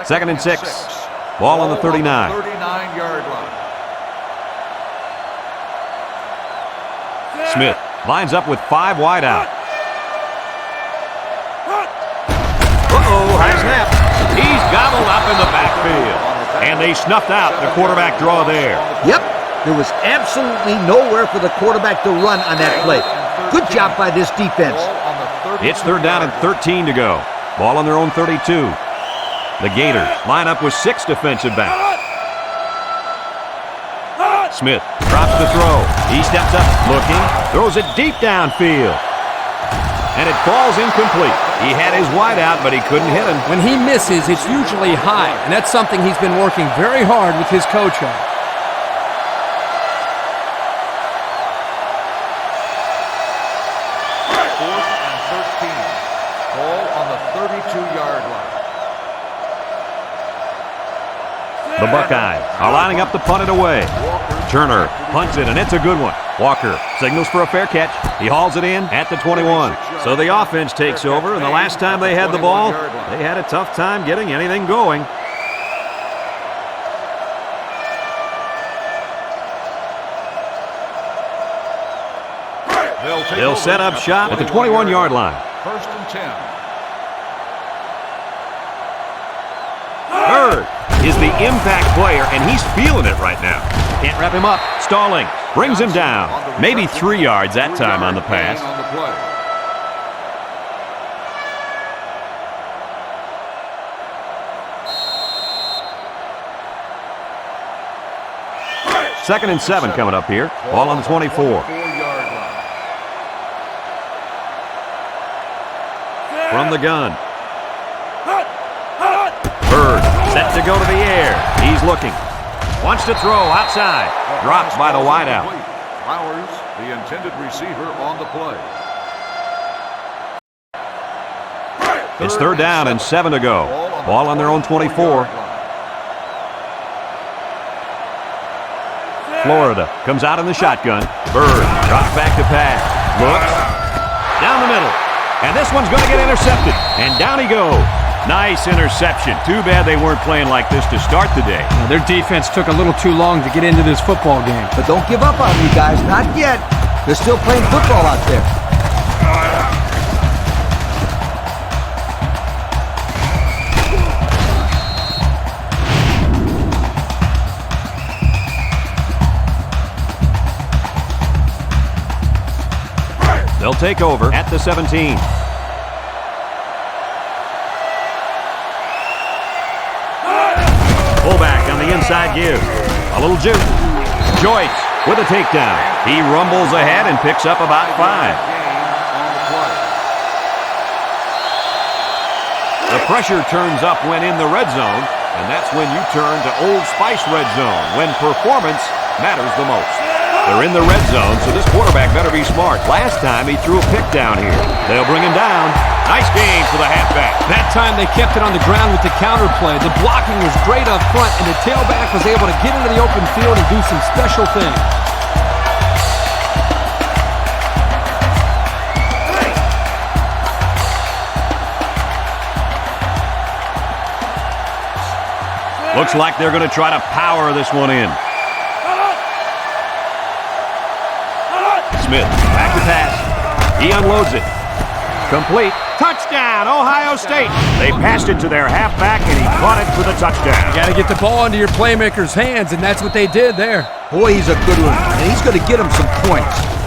Second and 6. Ball on the 39. 39-yard line. Smith lines up with 5 wide out. Uh-oh, high snap. He's gobbled up in the backfield. And they snuffed out the quarterback draw there. Yep, there was absolutely nowhere for the quarterback to run on that play. Good job by this defense. It's 3rd down and 13 to go. Ball on their own 32. The Gators line up with 6 defensive backs. Smith drops the throw. He steps up, looking, throws it deep downfield. And it falls incomplete. He had his wide out, but he couldn't hit him. When he misses, it's usually high, and that's something he's been working very hard with his coach on. Fourth and 13. Ball on the 32-yard line. The Buckeyes are lining up to punt it away. Turner punts it, and it's a good one. Walker signals for a fair catch. He hauls it in at the 21. So the offense takes over, and the last time they had the ball, they had a tough time getting anything going. They'll They'll set up shop at the 21-yard line. First and 10. Bird is the impact player, and he's feeling it right now. Can't wrap him up. Stalling. Brings him down. Maybe 3 yards that time on the pass. On the play. Second and 7 coming up here. Ball on the 24. 4-yard line. From the gun. Bird set to go to the air. He's looking. Wants to throw outside. Dropped by the wideout. Flowers, the intended receiver, on the play. It's third down and 7 to go. Ball on their own 24. Florida comes out in the shotgun. Bird drops back to pass. Looks. Down the middle. And this one's going to get intercepted. And down he goes. Nice interception. Too bad they weren't playing like this to start the day. Their defense took a little too long to get into this football game. But don't give up on me, guys. Not yet. They're still playing football out there. They'll take over at the 17. Fullback on the inside give. A little juke. Joyce with a takedown. He rumbles ahead and picks up about 5. The pressure turns up when in the red zone, and that's when you turn to Old Spice Red Zone, when performance matters the most. They're in the red zone, so this quarterback better be smart. Last time he threw a pick down here. They'll bring him down. Nice game for the halfback. That time they kept it on the ground with the counter play. The blocking was great up front, and the tailback was able to get into the open field and do some special things. Looks like they're going to try to power this one in. Smith, back to pass. He unloads it. Complete. Touchdown, Ohio State. They passed it to their halfback, and he caught it for the touchdown. You got to get the ball into your playmaker's hands, and that's what they did there. Boy, he's a good one, and he's going to get him some points.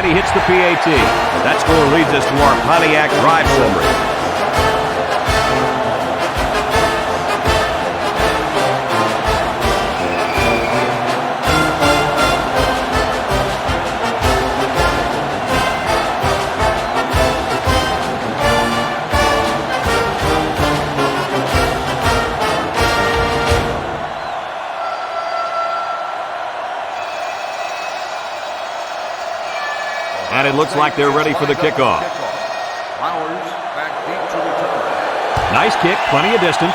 He hits the PAT. That score leads us to our Pontiac drive summary. And it looks like they're ready for the kickoff. Flowers back deep to return. Nice kick, plenty of distance.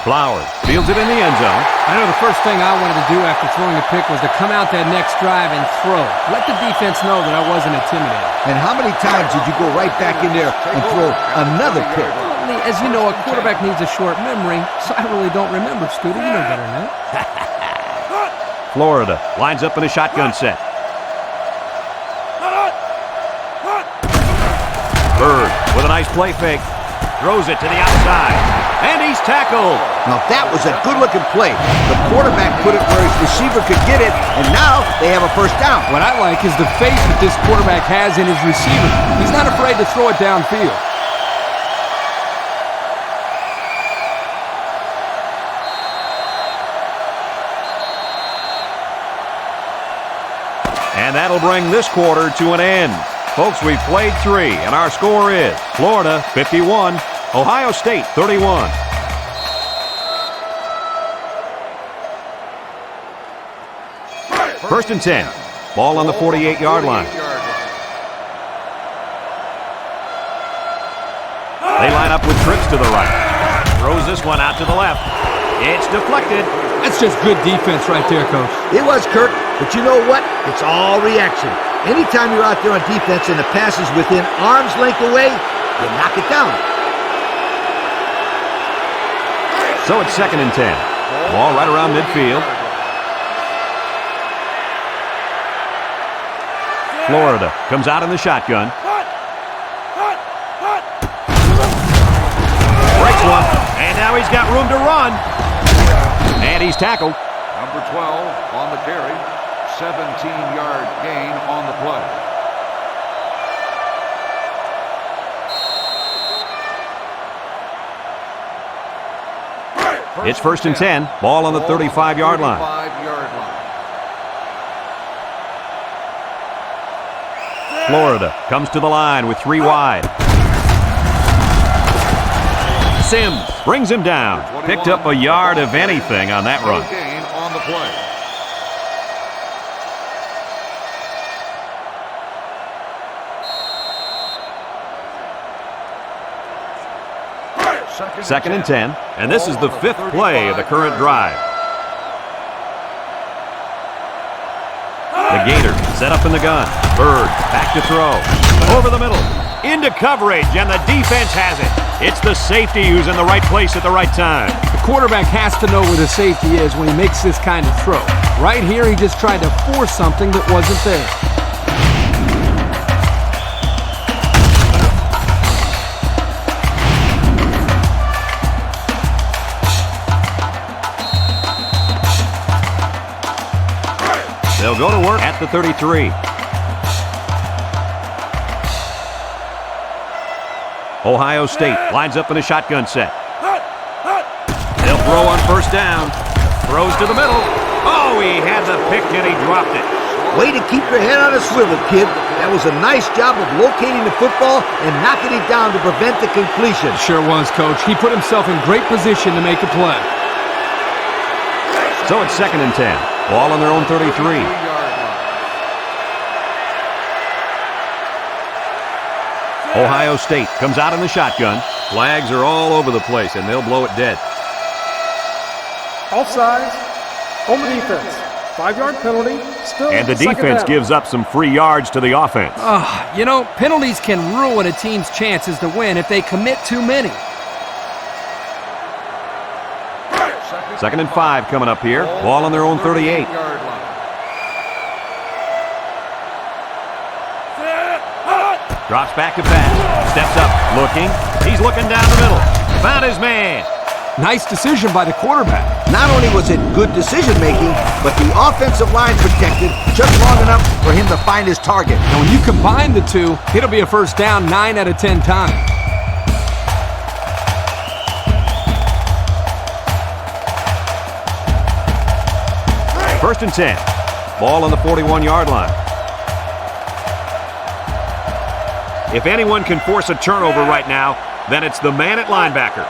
Flowers fields it in the end zone. I know the first thing I wanted to do after throwing a pick was to come out that next drive and throw. Let the defense know that I wasn't intimidated. And how many times did you go right back in there and throw another pick? As you know, a quarterback needs a short memory, so I really don't remember, Scooter. You know better than that. Florida lines up in a shotgun set. Bird with a nice play fake. Throws it to the outside. And he's tackled. Now that was a good-looking play. The quarterback put it where his receiver could get it, and now they have a first down. What I like is the faith that this quarterback has in his receiver. He's not afraid to throw it downfield. And that'll bring this quarter to an end. Folks, we've played 3, and our score is Florida 51, Ohio State 31. First and 10. Ball on the 48-yard line. They line up with trips to the right. Throws this one out to the left. It's deflected. That's just good defense right there, Coach. It was, Kirk, but you know what? It's all reaction. Anytime you're out there on defense and the pass is within arm's length away, you knock it down. So it's 2nd and 10. Ball right around midfield. Florida comes out in the shotgun. Breaks one, and now he's got room to run. And he's tackled. Number 12 on the carry. 17-yard gain on the play. It's 1st and 10. Ball on the 35-yard line. Florida comes to the line with 3 wide. Sims brings him down. Picked up a yard of anything on that run. Gain on the play. Second and 10, and this is the 5th play of the current drive. The Gators set up in the gun. Bird back to throw. Over the middle. Into coverage, and the defense has it. It's the safety who's in the right place at the right time. The quarterback has to know where the safety is when he makes this kind of throw. Right here, he just tried to force something that wasn't there. They'll go to work at the 33. Ohio State lines up in a shotgun set. They'll throw on 1st down. Throws to the middle. Oh, he had the pick and he dropped it. Way to keep your head on a swivel, kid. That was a nice job of locating the football and knocking it down to prevent the completion. Sure was, Coach. He put himself in great position to make a play. So it's 2nd and 10. Ball on their own 33. Ohio State comes out in the shotgun. Flags are all over the place, and they'll blow it dead. Offsides. Home defense. 5-yard penalty. Still And the defense gives up some free yards to the offense. You know, penalties can ruin a team's chances to win if they commit too many. 2nd and 5 coming up here. Ball on their own 38. Drops back to pass. Steps up. Looking. He's looking down the middle. Found his man. Nice decision by the quarterback. Not only was it good decision-making, but the offensive line protected just long enough for him to find his target. And when you combine the two, it'll be a 1st down 9 out of 10 times. First and 10. Ball on the 41-yard line. If anyone can force a turnover right now, then it's the man at linebacker.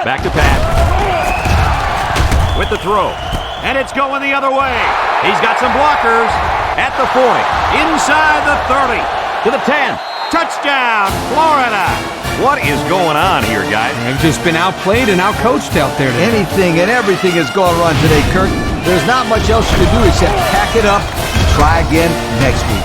Back to pass. With the throw. And it's going the other way. He's got some blockers. At the 40. Inside the 30. To the 10. Touchdown, Florida. What is going on here, guys? They've just been outplayed and outcoached out there today. Anything and everything is going wrong today, Kirk. There's not much else you can do except pack it up and try again next week.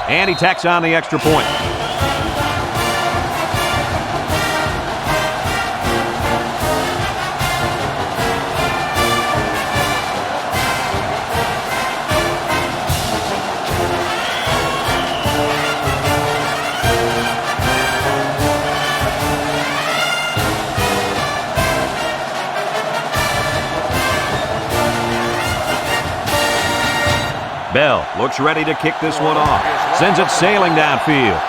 And he tacks on the extra point. Bell looks ready to kick this one off. Sends it sailing downfield.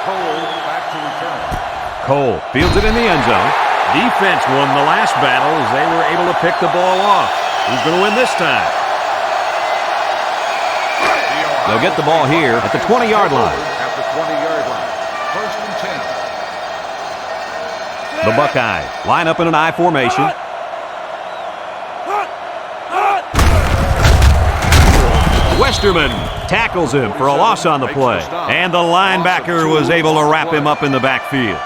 Cole fields it in the end zone. Defense won the last battle as they were able to pick the ball off. Who's going to win this time? They'll get the ball here at the 20-yard line. At the 20-yard line. First and 10. The Buckeyes line up in an I formation. Westerman tackles him for a loss on the play. And the linebacker was able to wrap him up in the backfield.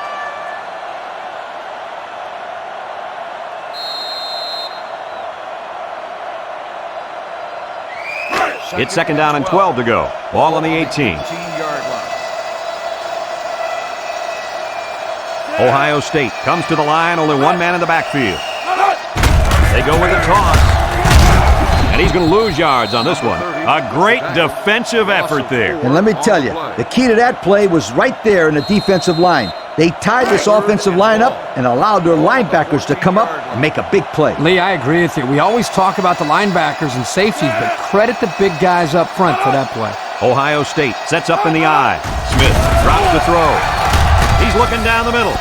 It's second down and 12 to go. Ball on the 18. Ohio State comes to the line, only one man in the backfield. They go with a toss. And he's going to lose yards on this one. A great defensive effort there. And let me tell you, the key to that play was right there in the defensive line. They tied this offensive line up and allowed their linebackers to come up and make a big play. Lee, I agree with you. We always talk about the linebackers and safeties, but credit the big guys up front for that play. Ohio State sets up in the I. Smith drops the throw. He's looking down the middle.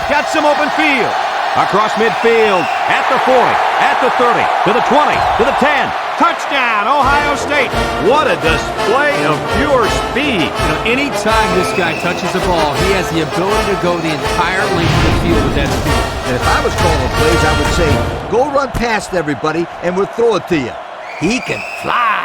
Got some open field. Across midfield, at the 40, at the 30, to the 20, to the 10. Touchdown, Ohio State. What a display of pure speed. You know, anytime this guy touches the ball, he has the ability to go the entire length of the field with that speed. And if I was calling plays, I would say, go run past everybody and we'll throw it to you. He can fly.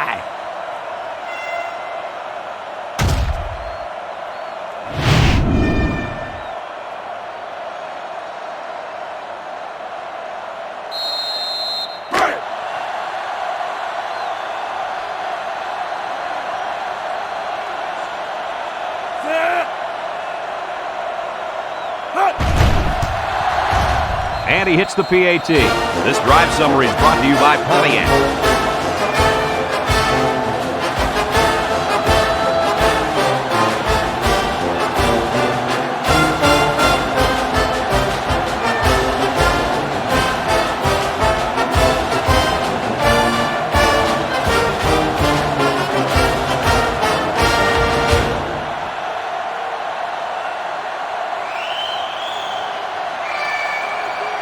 And he hits the PAT. This drive summary is brought to you by Pontiac.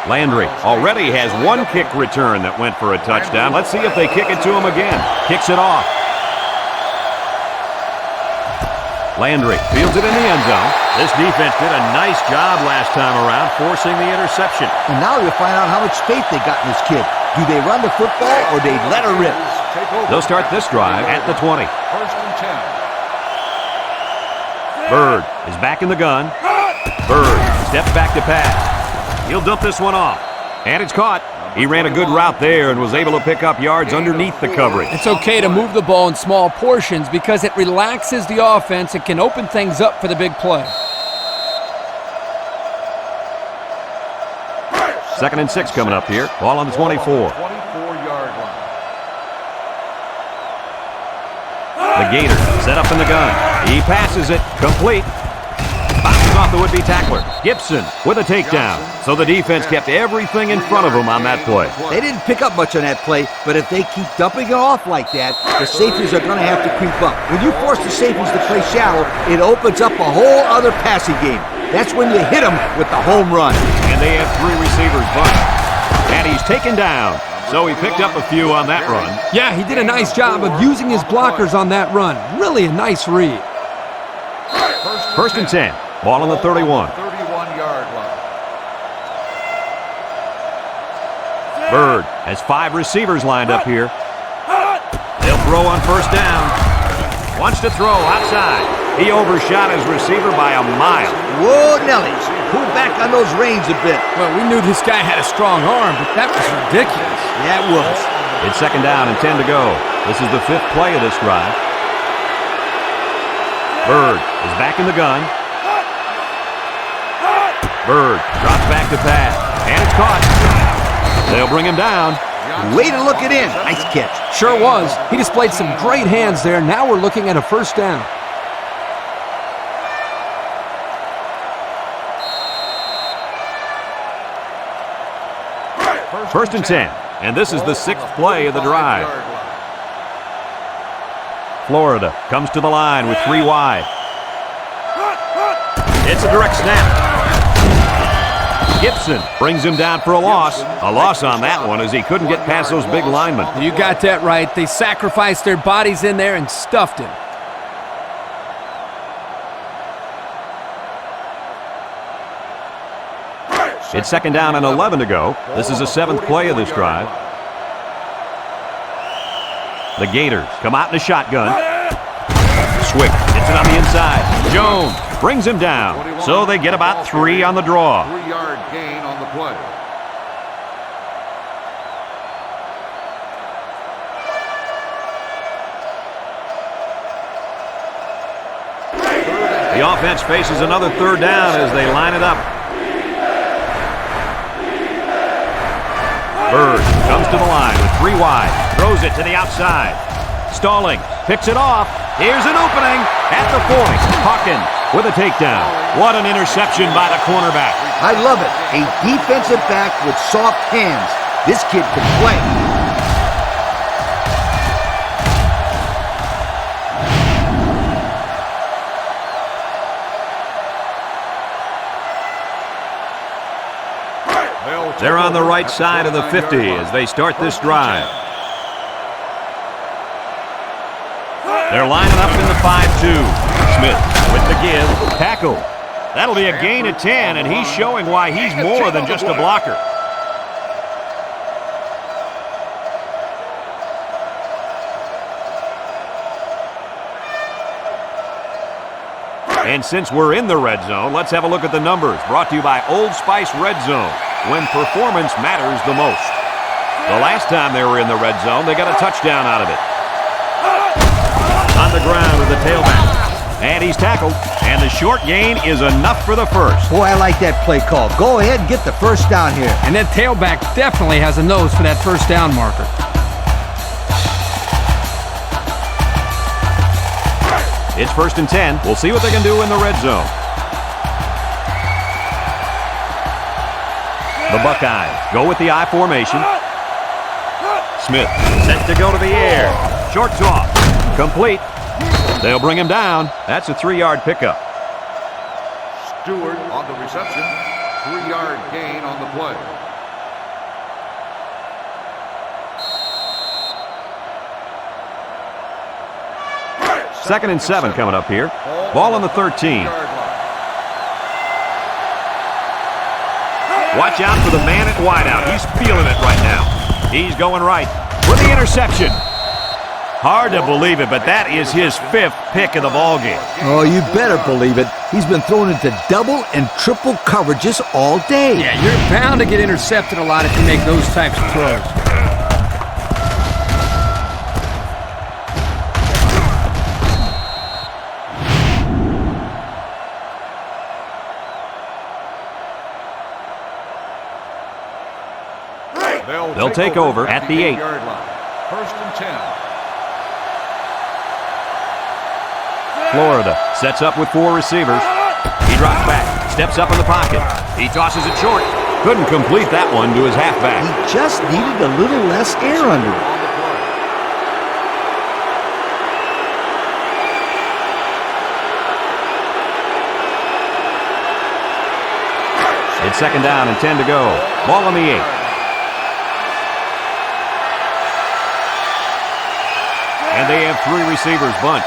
Landry already has one kick return that went for a touchdown. Let's see if they kick it to him again. Kicks it off. Landry fields it in the end zone. This defense did a nice job last time around, forcing the interception. And now you'll find out how much faith they got in this kid. Do they run the football or they let her rip? They'll start this drive at the 20. First and 10. Bird is back in the gun. Bird steps back to pass. He'll dump this one off. And it's caught. He ran a good route there and was able to pick up yards underneath the coverage. It's okay to move the ball in small portions because it relaxes the offense and can open things up for the big play. Second and 6 coming up here. Ball on the 24. 24-yard line. The Gators set up in the gun. He passes it. Complete. Bounces off the would-be tackler. Gibson with a takedown. So the defense kept everything in front of him on that play. They didn't pick up much on that play, but if they keep dumping it off like that, the safeties are going to have to creep up. When you force the safeties to play shallow, it opens up a whole other passing game. That's when you hit them with the home run. And they have 3 receivers bunched. And he's taken down. So he picked up a few on that run. Yeah, he did a nice job of using his blockers on that run. Really a nice read. First and 10. Ball on the 31. 31-yard line. Bird has 5 receivers lined up here. They'll throw on first down. Wants to throw outside. He overshot his receiver by a mile. Whoa, Nellies. Pull back on those reins a bit. Well, we knew this guy had a strong arm, but that was ridiculous. Yeah, it was. It's second down and 10 to go. This is the 5th play of this drive. Bird is back in the gun. Bird drops back to pass, and it's caught. They'll bring him down. Way to look it in. Nice catch. Sure was. He displayed some great hands there. Now we're looking at a first down. First and 10, and this is the 6th play of the drive. Florida comes to the line with 3 wide. It's a direct snap. Gibson brings him down for a loss. A loss on that one as he couldn't get past those big linemen. You got that right. They sacrificed their bodies in there and stuffed him. It's 2nd down and 11 to go. This is the 7th play of this drive. The Gators come out in a shotgun. Swick hits it on the inside. Jones brings him down. So they get about 3 on the draw. 3-yard gain on the play. The offense faces another 3rd down as they line it up. Bird comes to the line with 3 wide. Throws it to the outside. Stalling picks it off. Here's an opening at the 40. Hawkins with a takedown. What an interception by the cornerback. I love it. A defensive back with soft hands. This kid can play. They're on the right side of the 50 as they start this drive. They're lining up in the 5-2. Smith with the give. Tackle. That'll be a gain of 10, and he's showing why he's more than just a blocker. And since we're in the red zone, let's have a look at the numbers. Brought to you by Old Spice Red Zone, when performance matters the most. The last time they were in the red zone, they got a touchdown out of it. On the ground with the tailback. And he's tackled. And the short gain is enough for the first. Boy, I like that play call. Go ahead and get the first down here. And that tailback definitely has a nose for that first down marker. It's 1st and 10. We'll see what they can do in the red zone. The Buckeyes go with the I formation. Smith set to go to the air. Short toss. Complete. They'll bring him down. That's a 3-yard pickup. Stewart on the reception. 3-yard gain on the play. Second and 7 coming up here. Ball on the 13. Watch out for the man at wideout. He's feeling it right now. He's going right with the interception. Hard to believe it, but that is his 5th pick of the ballgame. Oh, you better believe it. He's been thrown into double and triple coverages all day. Yeah, you're bound to get intercepted a lot if you make those types of throws. They'll take over at the 8. 8-yard line. 1st and 10. Florida sets up with 4 receivers. He drops back, steps up in the pocket. He tosses it short. Couldn't complete that one to his halfback. He just needed a little less air under it. It's 2nd down and 10 to go. Ball on the 8. And they have 3 receivers bunched.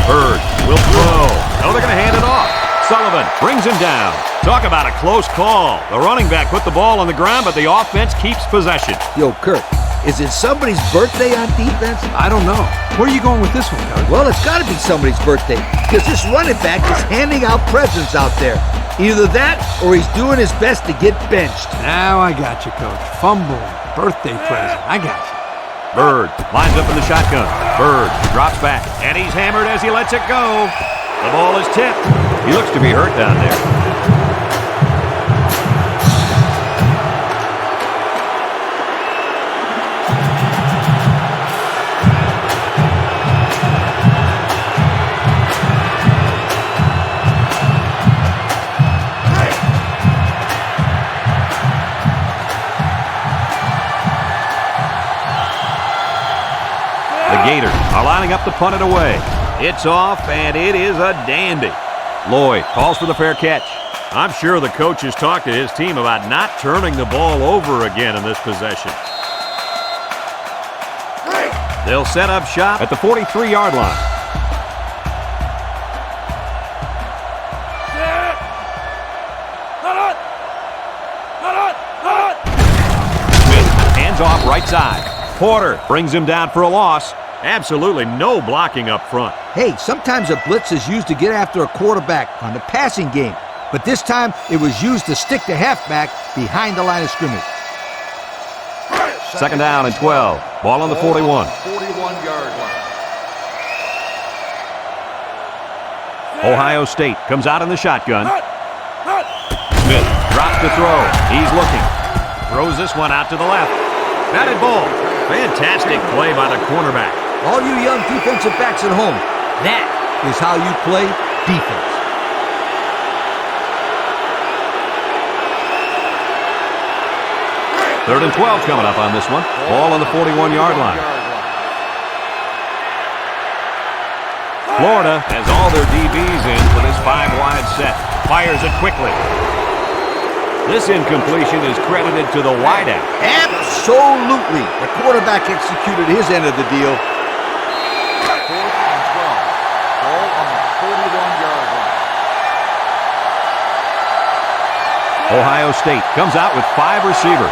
Bird will throw. No, they're going to hand it off. Sullivan brings him down. Talk about a close call. The running back put the ball on the ground, but the offense keeps possession. Yo, Kirk, is it somebody's birthday on defense? I don't know. Where are you going with this one, Coach? Well, it's got to be somebody's birthday because this running back is handing out presents out there. Either that or he's doing his best to get benched. Now I got you, Coach. Fumble. Birthday present. I got you. Bird lines up in the shotgun. Bird drops back, and he's hammered as he lets it go. The ball is tipped. He looks to be hurt down there. The Gators are lining up to punt it away. It's off, and it is a dandy. Lloyd calls for the fair catch. I'm sure the coach has talked to his team about not turning the ball over again in this possession. They'll set up shop at the 43-yard line. Smith hands off right side. Porter brings him down for a loss. Absolutely no blocking up front. Hey, sometimes a blitz is used to get after a quarterback on the passing game, but this time it was used to stick the halfback behind the line of scrimmage. Second down and 12. Ball on the 41. 41-yard line. Ohio State comes out in the shotgun. Smith drops to throw. He's looking. Throws this one out to the left. Batted ball. Fantastic play by the cornerback. All you young defensive backs at home, that is how you play defense. Third and 12 coming up on this one. Ball on the 41-yard line. Florida has all their DBs in for this 5-wide set. Fires it quickly. This incompletion is credited to the wideout. Absolutely. The quarterback executed his end of the deal. 4th and 12. Ball on the 41-yard line. Ohio State comes out with 5 receivers.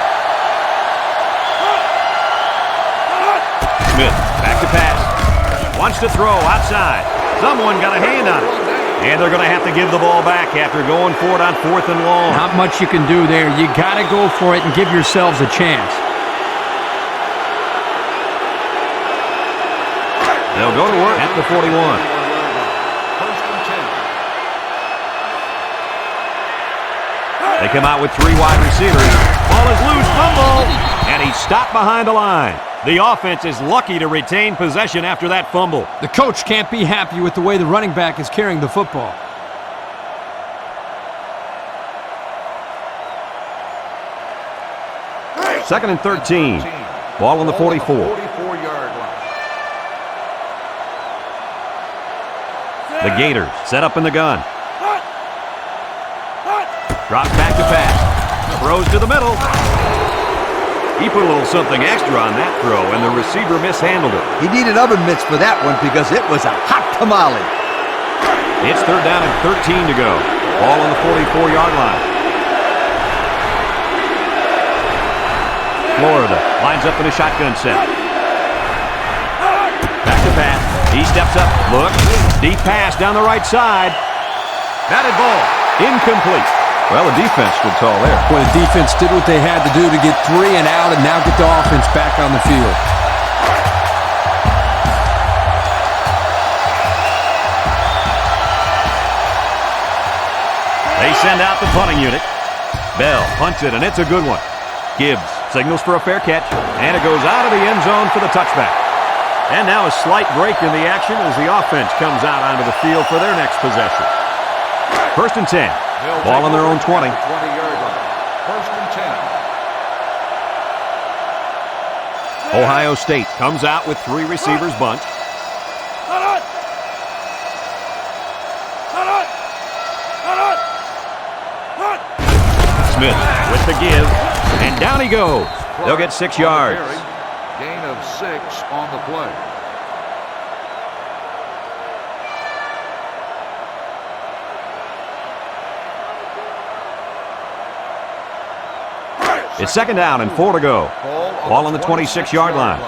Smith back to pass. Wants to throw outside. Someone got a hand on it. And they're going to have to give the ball back after going for it on 4th and long. Not much you can do there. You got to go for it and give yourselves a chance. They'll go to work at the 41. 1st and 10. They come out with 3 wide receivers. Ball is loose, fumble, and he's stopped behind the line. The offense is lucky to retain possession after that fumble. The coach can't be happy with the way the running back is carrying the football. Second and 13. Ball on the 44. 44-yard line. The Gators set up in the gun. Drops back to pass. Throws to the middle. He put a little something extra on that throw, and the receiver mishandled it. He needed oven mitts for that one because it was a hot tamale. It's third down and 13 to go. Ball on the 44-yard line. Florida lines up in a shotgun set. Back to pass. He steps up. Look. Deep pass down the right side. Batted ball. Incomplete. Well, the defense stood tall there. Well, the defense did what they had to do to get 3 and out and now get the offense back on the field. They send out the punting unit. Bell punts it, and it's a good one. Gibbs signals for a fair catch, and it goes out of the end zone for the touchback. And now a slight break in the action as the offense comes out onto the field for their next possession. 1st and 10. Ball on their own 20. 20-yard line. 1st and 10. Ohio State comes out with 3 receivers bunched. Smith with the give, and down he goes. They'll get 6 yards. Gain of 6 on the play. It's second down and 4 to go. Ball on the 26-yard line.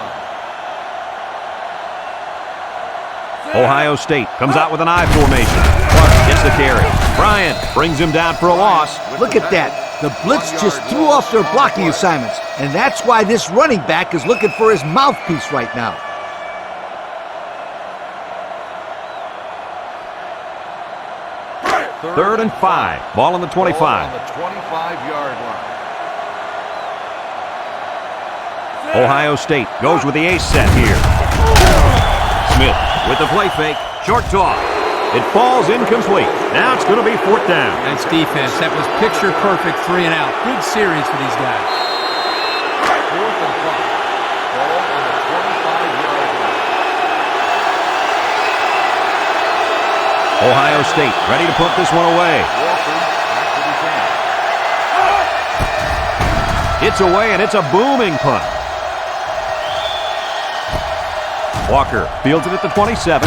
Ohio State comes out with an I formation. Clark gets the carry. Bryant brings him down for a loss. Look at that. The blitz just threw off their blocking assignments, and that's why this running back is looking for his mouthpiece right now. Third and 5. Ball on the 25. Ball on the 25-yard line. Ohio State goes with the ace set here. Smith with the play fake. Short toss. It falls incomplete. Now it's going to be 4th down. That's defense. That was picture perfect 3 and out. Good series for these guys. 4th and 5. Ball on the 25-yard line. Ohio State ready to put this one away. It's away, and it's a booming punt. Walker fields it at the 27.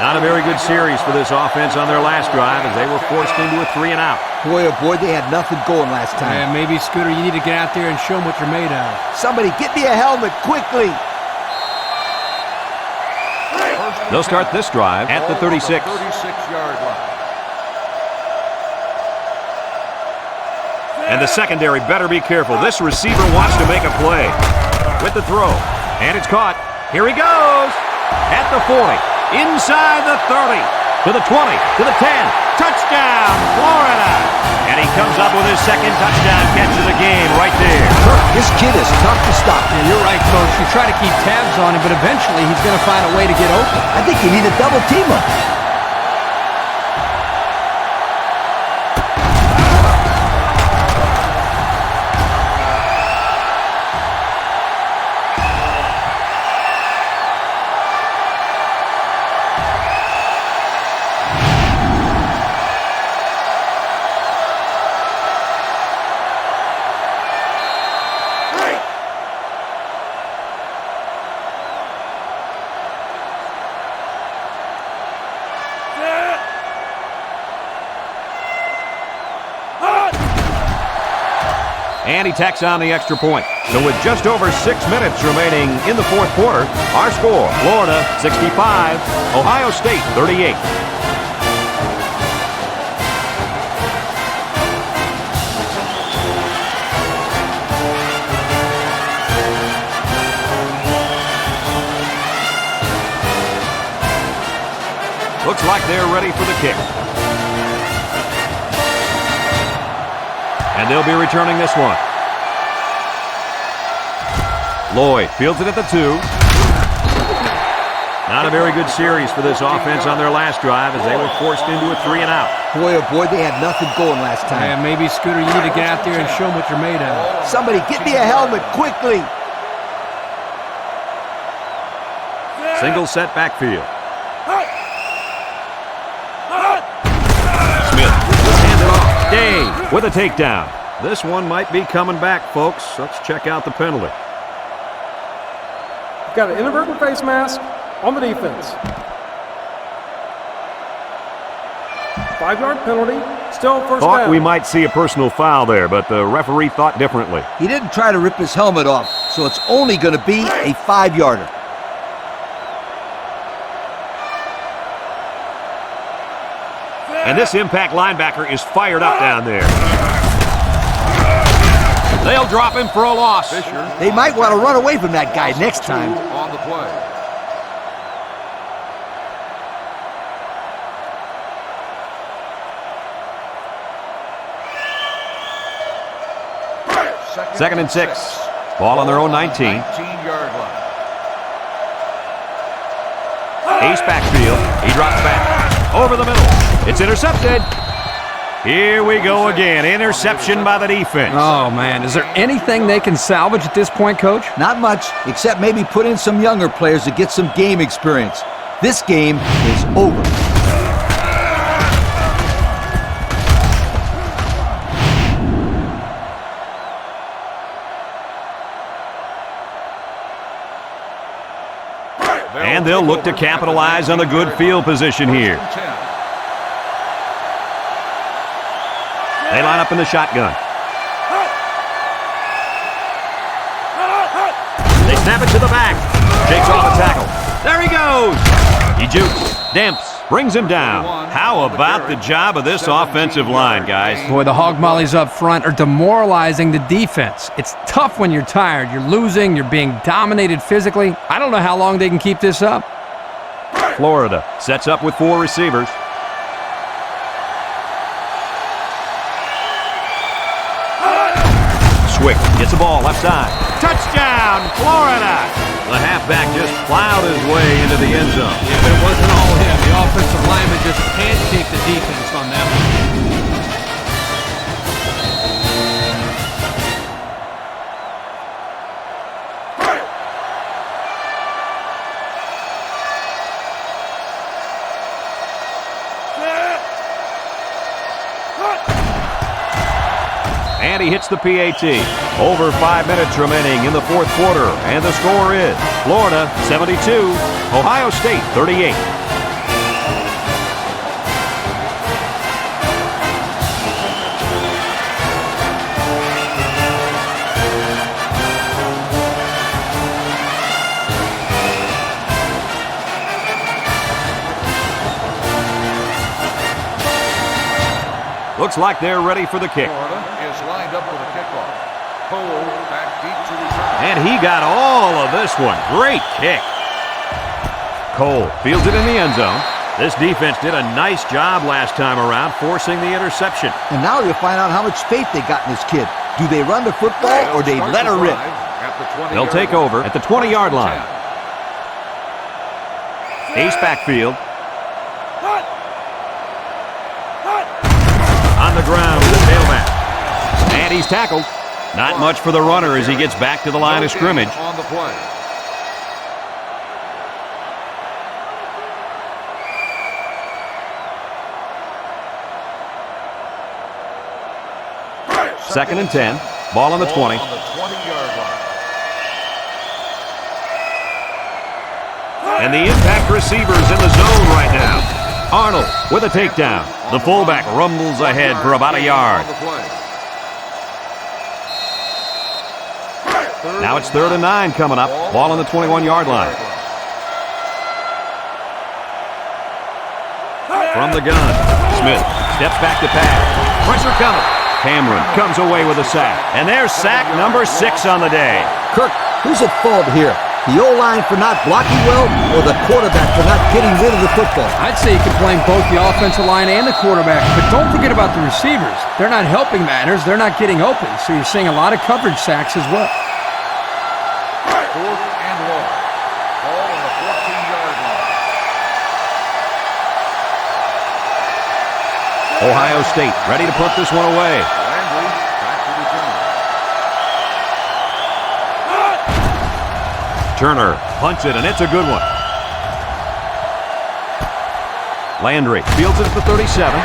Not a very good series for this offense on their last drive as they were forced into a 3-and-out. Boy, oh boy, they had nothing going last time. Yeah, maybe, Scooter, you need to get out there and show them what you're made of. Somebody get me a helmet quickly. They'll start this drive at the 36. 36-yard line. And the secondary better be careful. This receiver wants to make a play. With the throw. And it's caught. Here he goes. At the 40. Inside the 30. To the 20. To the 10. Touchdown, Florida. And he comes up with his second touchdown catch of the game right there. This kid is tough to stop. Yeah, you're right, Coach. You try to keep tabs on him, but eventually he's going to find a way to get open. I think you need a double team him. And he tacks on the extra point. So with just over 6 minutes remaining in the fourth quarter, our score, Florida 65, Ohio State 38. Looks like they're ready for the kick. And they'll be returning this one. Lloyd fields it at the 2. Not a very good series for this offense on their last drive as they were forced into a 3-and-out. Boy, oh boy, they had nothing going last time. Yeah, maybe, Scooter, you need to get out there and show them what you're made of. Somebody get me a helmet quickly. Single set backfield. Smith will hand it off. Dave with a takedown. This one might be coming back, folks. Let's check out the penalty. Got an inadvertent face mask on the defense. 5-yard penalty. Still first down. Thought we might see a personal foul there, but the referee thought differently. He didn't try to rip his helmet off, so it's only going to be a 5-yarder. And this impact linebacker is fired up down there. They'll drop him for a loss. They might want to run away from that guy next time. On the play. Second and 6. Ball on their own 19. 19-yard line. Ace backfield. He drops back. Over the middle. It's intercepted. Here we go again. Interception by the defense. Oh, man. Is there anything they can salvage at this point, Coach? Not much, except maybe put in some younger players to get some game experience. This game is over. And they'll look to capitalize on the good field position here. They line up in the shotgun. They snap it to the back. Shakes off a tackle. There he goes. He jukes, damps, brings him down. How about the job of this offensive line, guys? Boy, the hog mollies up front are demoralizing the defense. It's tough when you're tired. You're losing. You're being dominated physically. I don't know how long they can keep this up. Florida sets up with 4 receivers. Swick gets the ball left side. Touchdown, Florida! The halfback just plowed his way into the end zone. Yeah, but it wasn't all him. The offensive lineman just pancaked the defense on that one. And he hits the PAT. Over 5 minutes remaining in the fourth quarter. And the score is Florida 72, Ohio State 38. Looks like they're ready for the kick. Florida is lined up for the kickoff. Cole back deep to return. And he got all of this one. Great kick. Cole fields it in the end zone. This defense did a nice job last time around, forcing the interception. And now you'll find out how much faith they got in this kid. Do they run the football or they let her rip? They'll take over at the 20-yard line. Ace backfield. On the ground with a tailback. And he's tackled. Not much for the runner as he gets back to the line of scrimmage. On the play. Second and 10. Ball on the 20. On the 20-yard line. And the impact receivers in the zone right now. Arnold with a takedown. The fullback rumbles ahead for about a yard. Now it's 3rd and 9 coming up. Ball on the 21-yard line. From the gun, Smith steps back to pass. Pressure coming. Cameron comes away with a sack. And there's sack number 6 on the day. Kirk, who's at fault here? The O-line for not blocking well or the quarterback for not getting rid of the football? I'd say you can blame both the offensive line and the quarterback, but don't forget about the receivers. They're not helping matters. They're not getting open, so you're seeing a lot of coverage sacks as well. 4th and long. Ball on the 14-yard line. Ohio State ready to put this one away. Landry back to return. Turner punts it, and it's a good one. Landry fields it at the 37.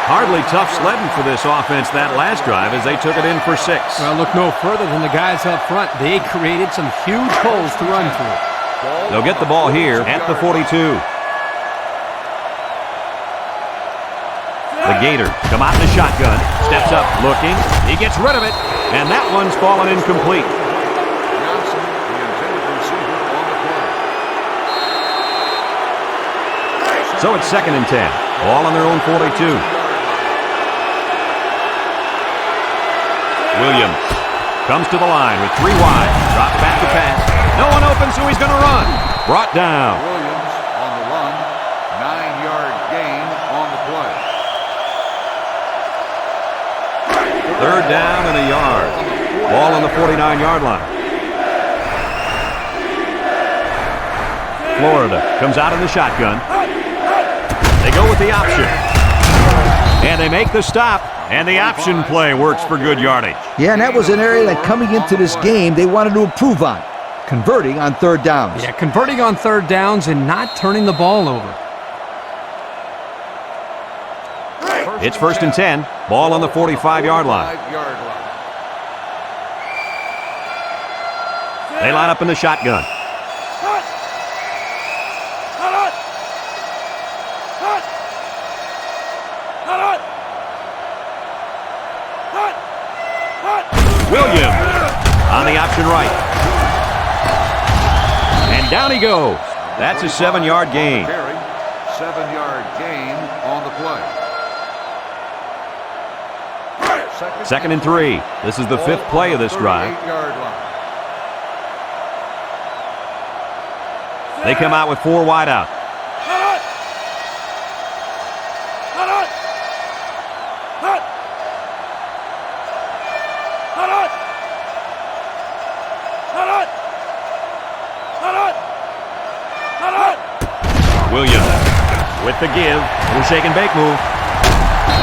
Hardly tough sledding for this offense that last drive as they took it in for 6. Well, look no further than the guys up front. They created some huge holes to run through. They'll get the ball here at the 42. The Gators come out in the shotgun. Steps up, looking. He gets rid of it, and that one's fallen incomplete. Johnson, the intended receiver, on the play. So it's 2nd and 10. Ball on their own 42. Williams comes to the line with 3 wide. Drops back to pass. No one open, so he's going to run. Brought down. Williams on the run. 9-yard gain on the play. 3rd down and a yard. Ball on the 49-yard line. Florida comes out in the shotgun. They go with the option. And they make the stop. And the option play works for good yardage. Yeah, and that was an area that coming into this game they wanted to improve on. Converting on 3rd downs. Yeah, converting on 3rd downs and not turning the ball over. It's 1st and 10. Ball on the 45-yard line. They line up in the shotgun. Williams on the option right. And down he goes. That's a 7-yard gain. 7-yard gain on the play. 2nd and 3. This is the 5th play of this drive. They come out with 4 wide out. Williams with the give. Little shake and bake move.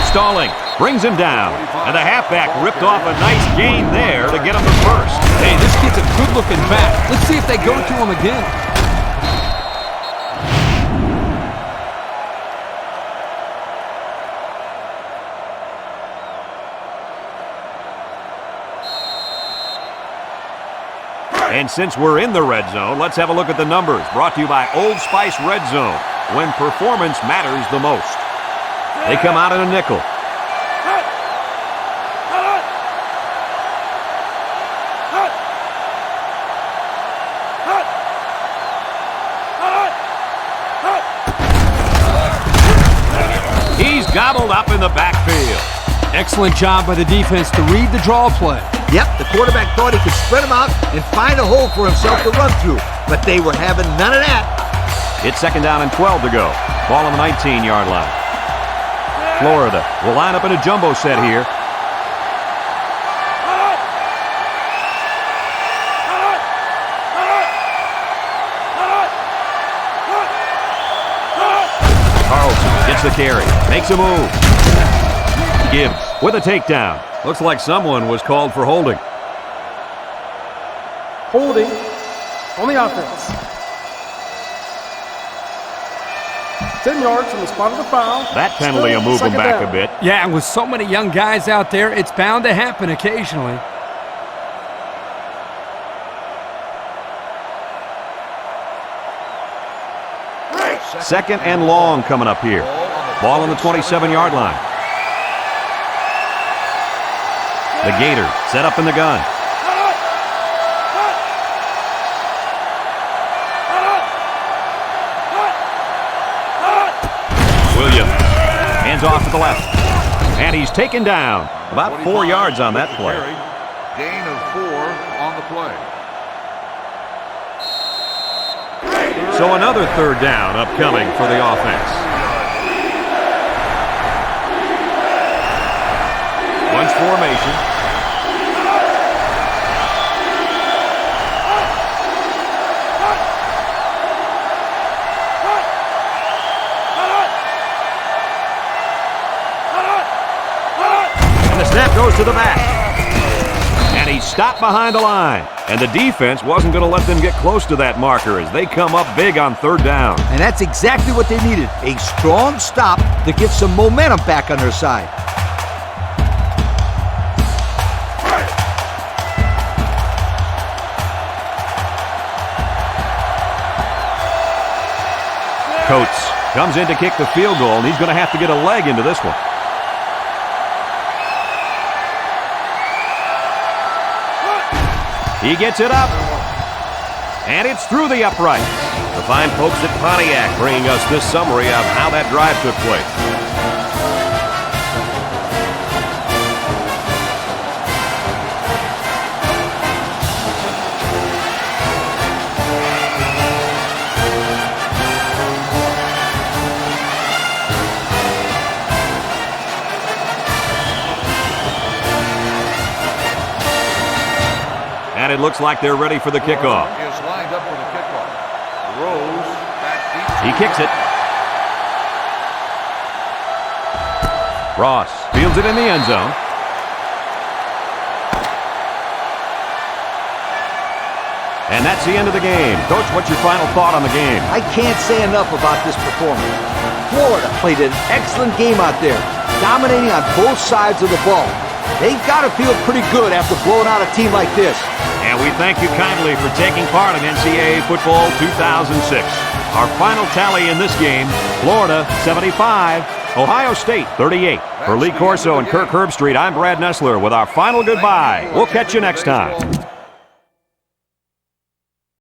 Stalling. Brings him down. And the halfback ripped off a nice gain there to get him the first. Hey, this kid's a good-looking back. Let's see if they go to him again. And since we're in the red zone, let's have a look at the numbers. Brought to you by Old Spice Red Zone, when performance matters the most. They come out in a nickel. He's gobbled up in the backfield. Excellent job by the defense to read the draw play. Yep, the quarterback thought he could spread them out and find a hole for himself to run through, but they were having none of that. It's 2nd down and 12 to go. Ball on the 19-yard line. Florida will line up in a jumbo set here. Carlson gets the carry, makes a move. Gibbs with a takedown. Looks like someone was called for holding. Holding on the offense. 10 yards from the spot of the foul. That penalty will move them back a bit. Yeah, and with so many young guys out there, it's bound to happen occasionally. Second and long coming up here. Ball on the 27-yard line. The Gators set up in the gun. Williams hands off to the left. And he's taken down. About 4 yards on that play. Gain of 4 on the play. So another 3rd down upcoming for the offense. Bunch formation. And the snap goes to the back. And he's stopped behind the line. And the defense wasn't going to let them get close to that marker as they come up big on 3rd down. And that's exactly what they needed, a strong stop to get some momentum back on their side. Coates comes in to kick the field goal, and he's going to have to get a leg into this one. He gets it up, and it's through the upright. The fine folks at Pontiac bringing us this summary of how that drive took place. And it looks like they're ready for the kickoff. Is lined up for the kickoff. Rose back deep. He kicks it. Ross fields it in the end zone. And that's the end of the game. Coach, what's your final thought on the game? I can't say enough about this performance. Florida played an excellent game out there, dominating on both sides of the ball. They've got to feel pretty good after blowing out a team like this. And we thank you kindly for taking part in NCAA Football 2006. Our final tally in this game, Florida 75, Ohio State 38. For Lee Corso and Kirk Herbstreit, I'm Brad Nessler with our final goodbye. We'll catch you next time.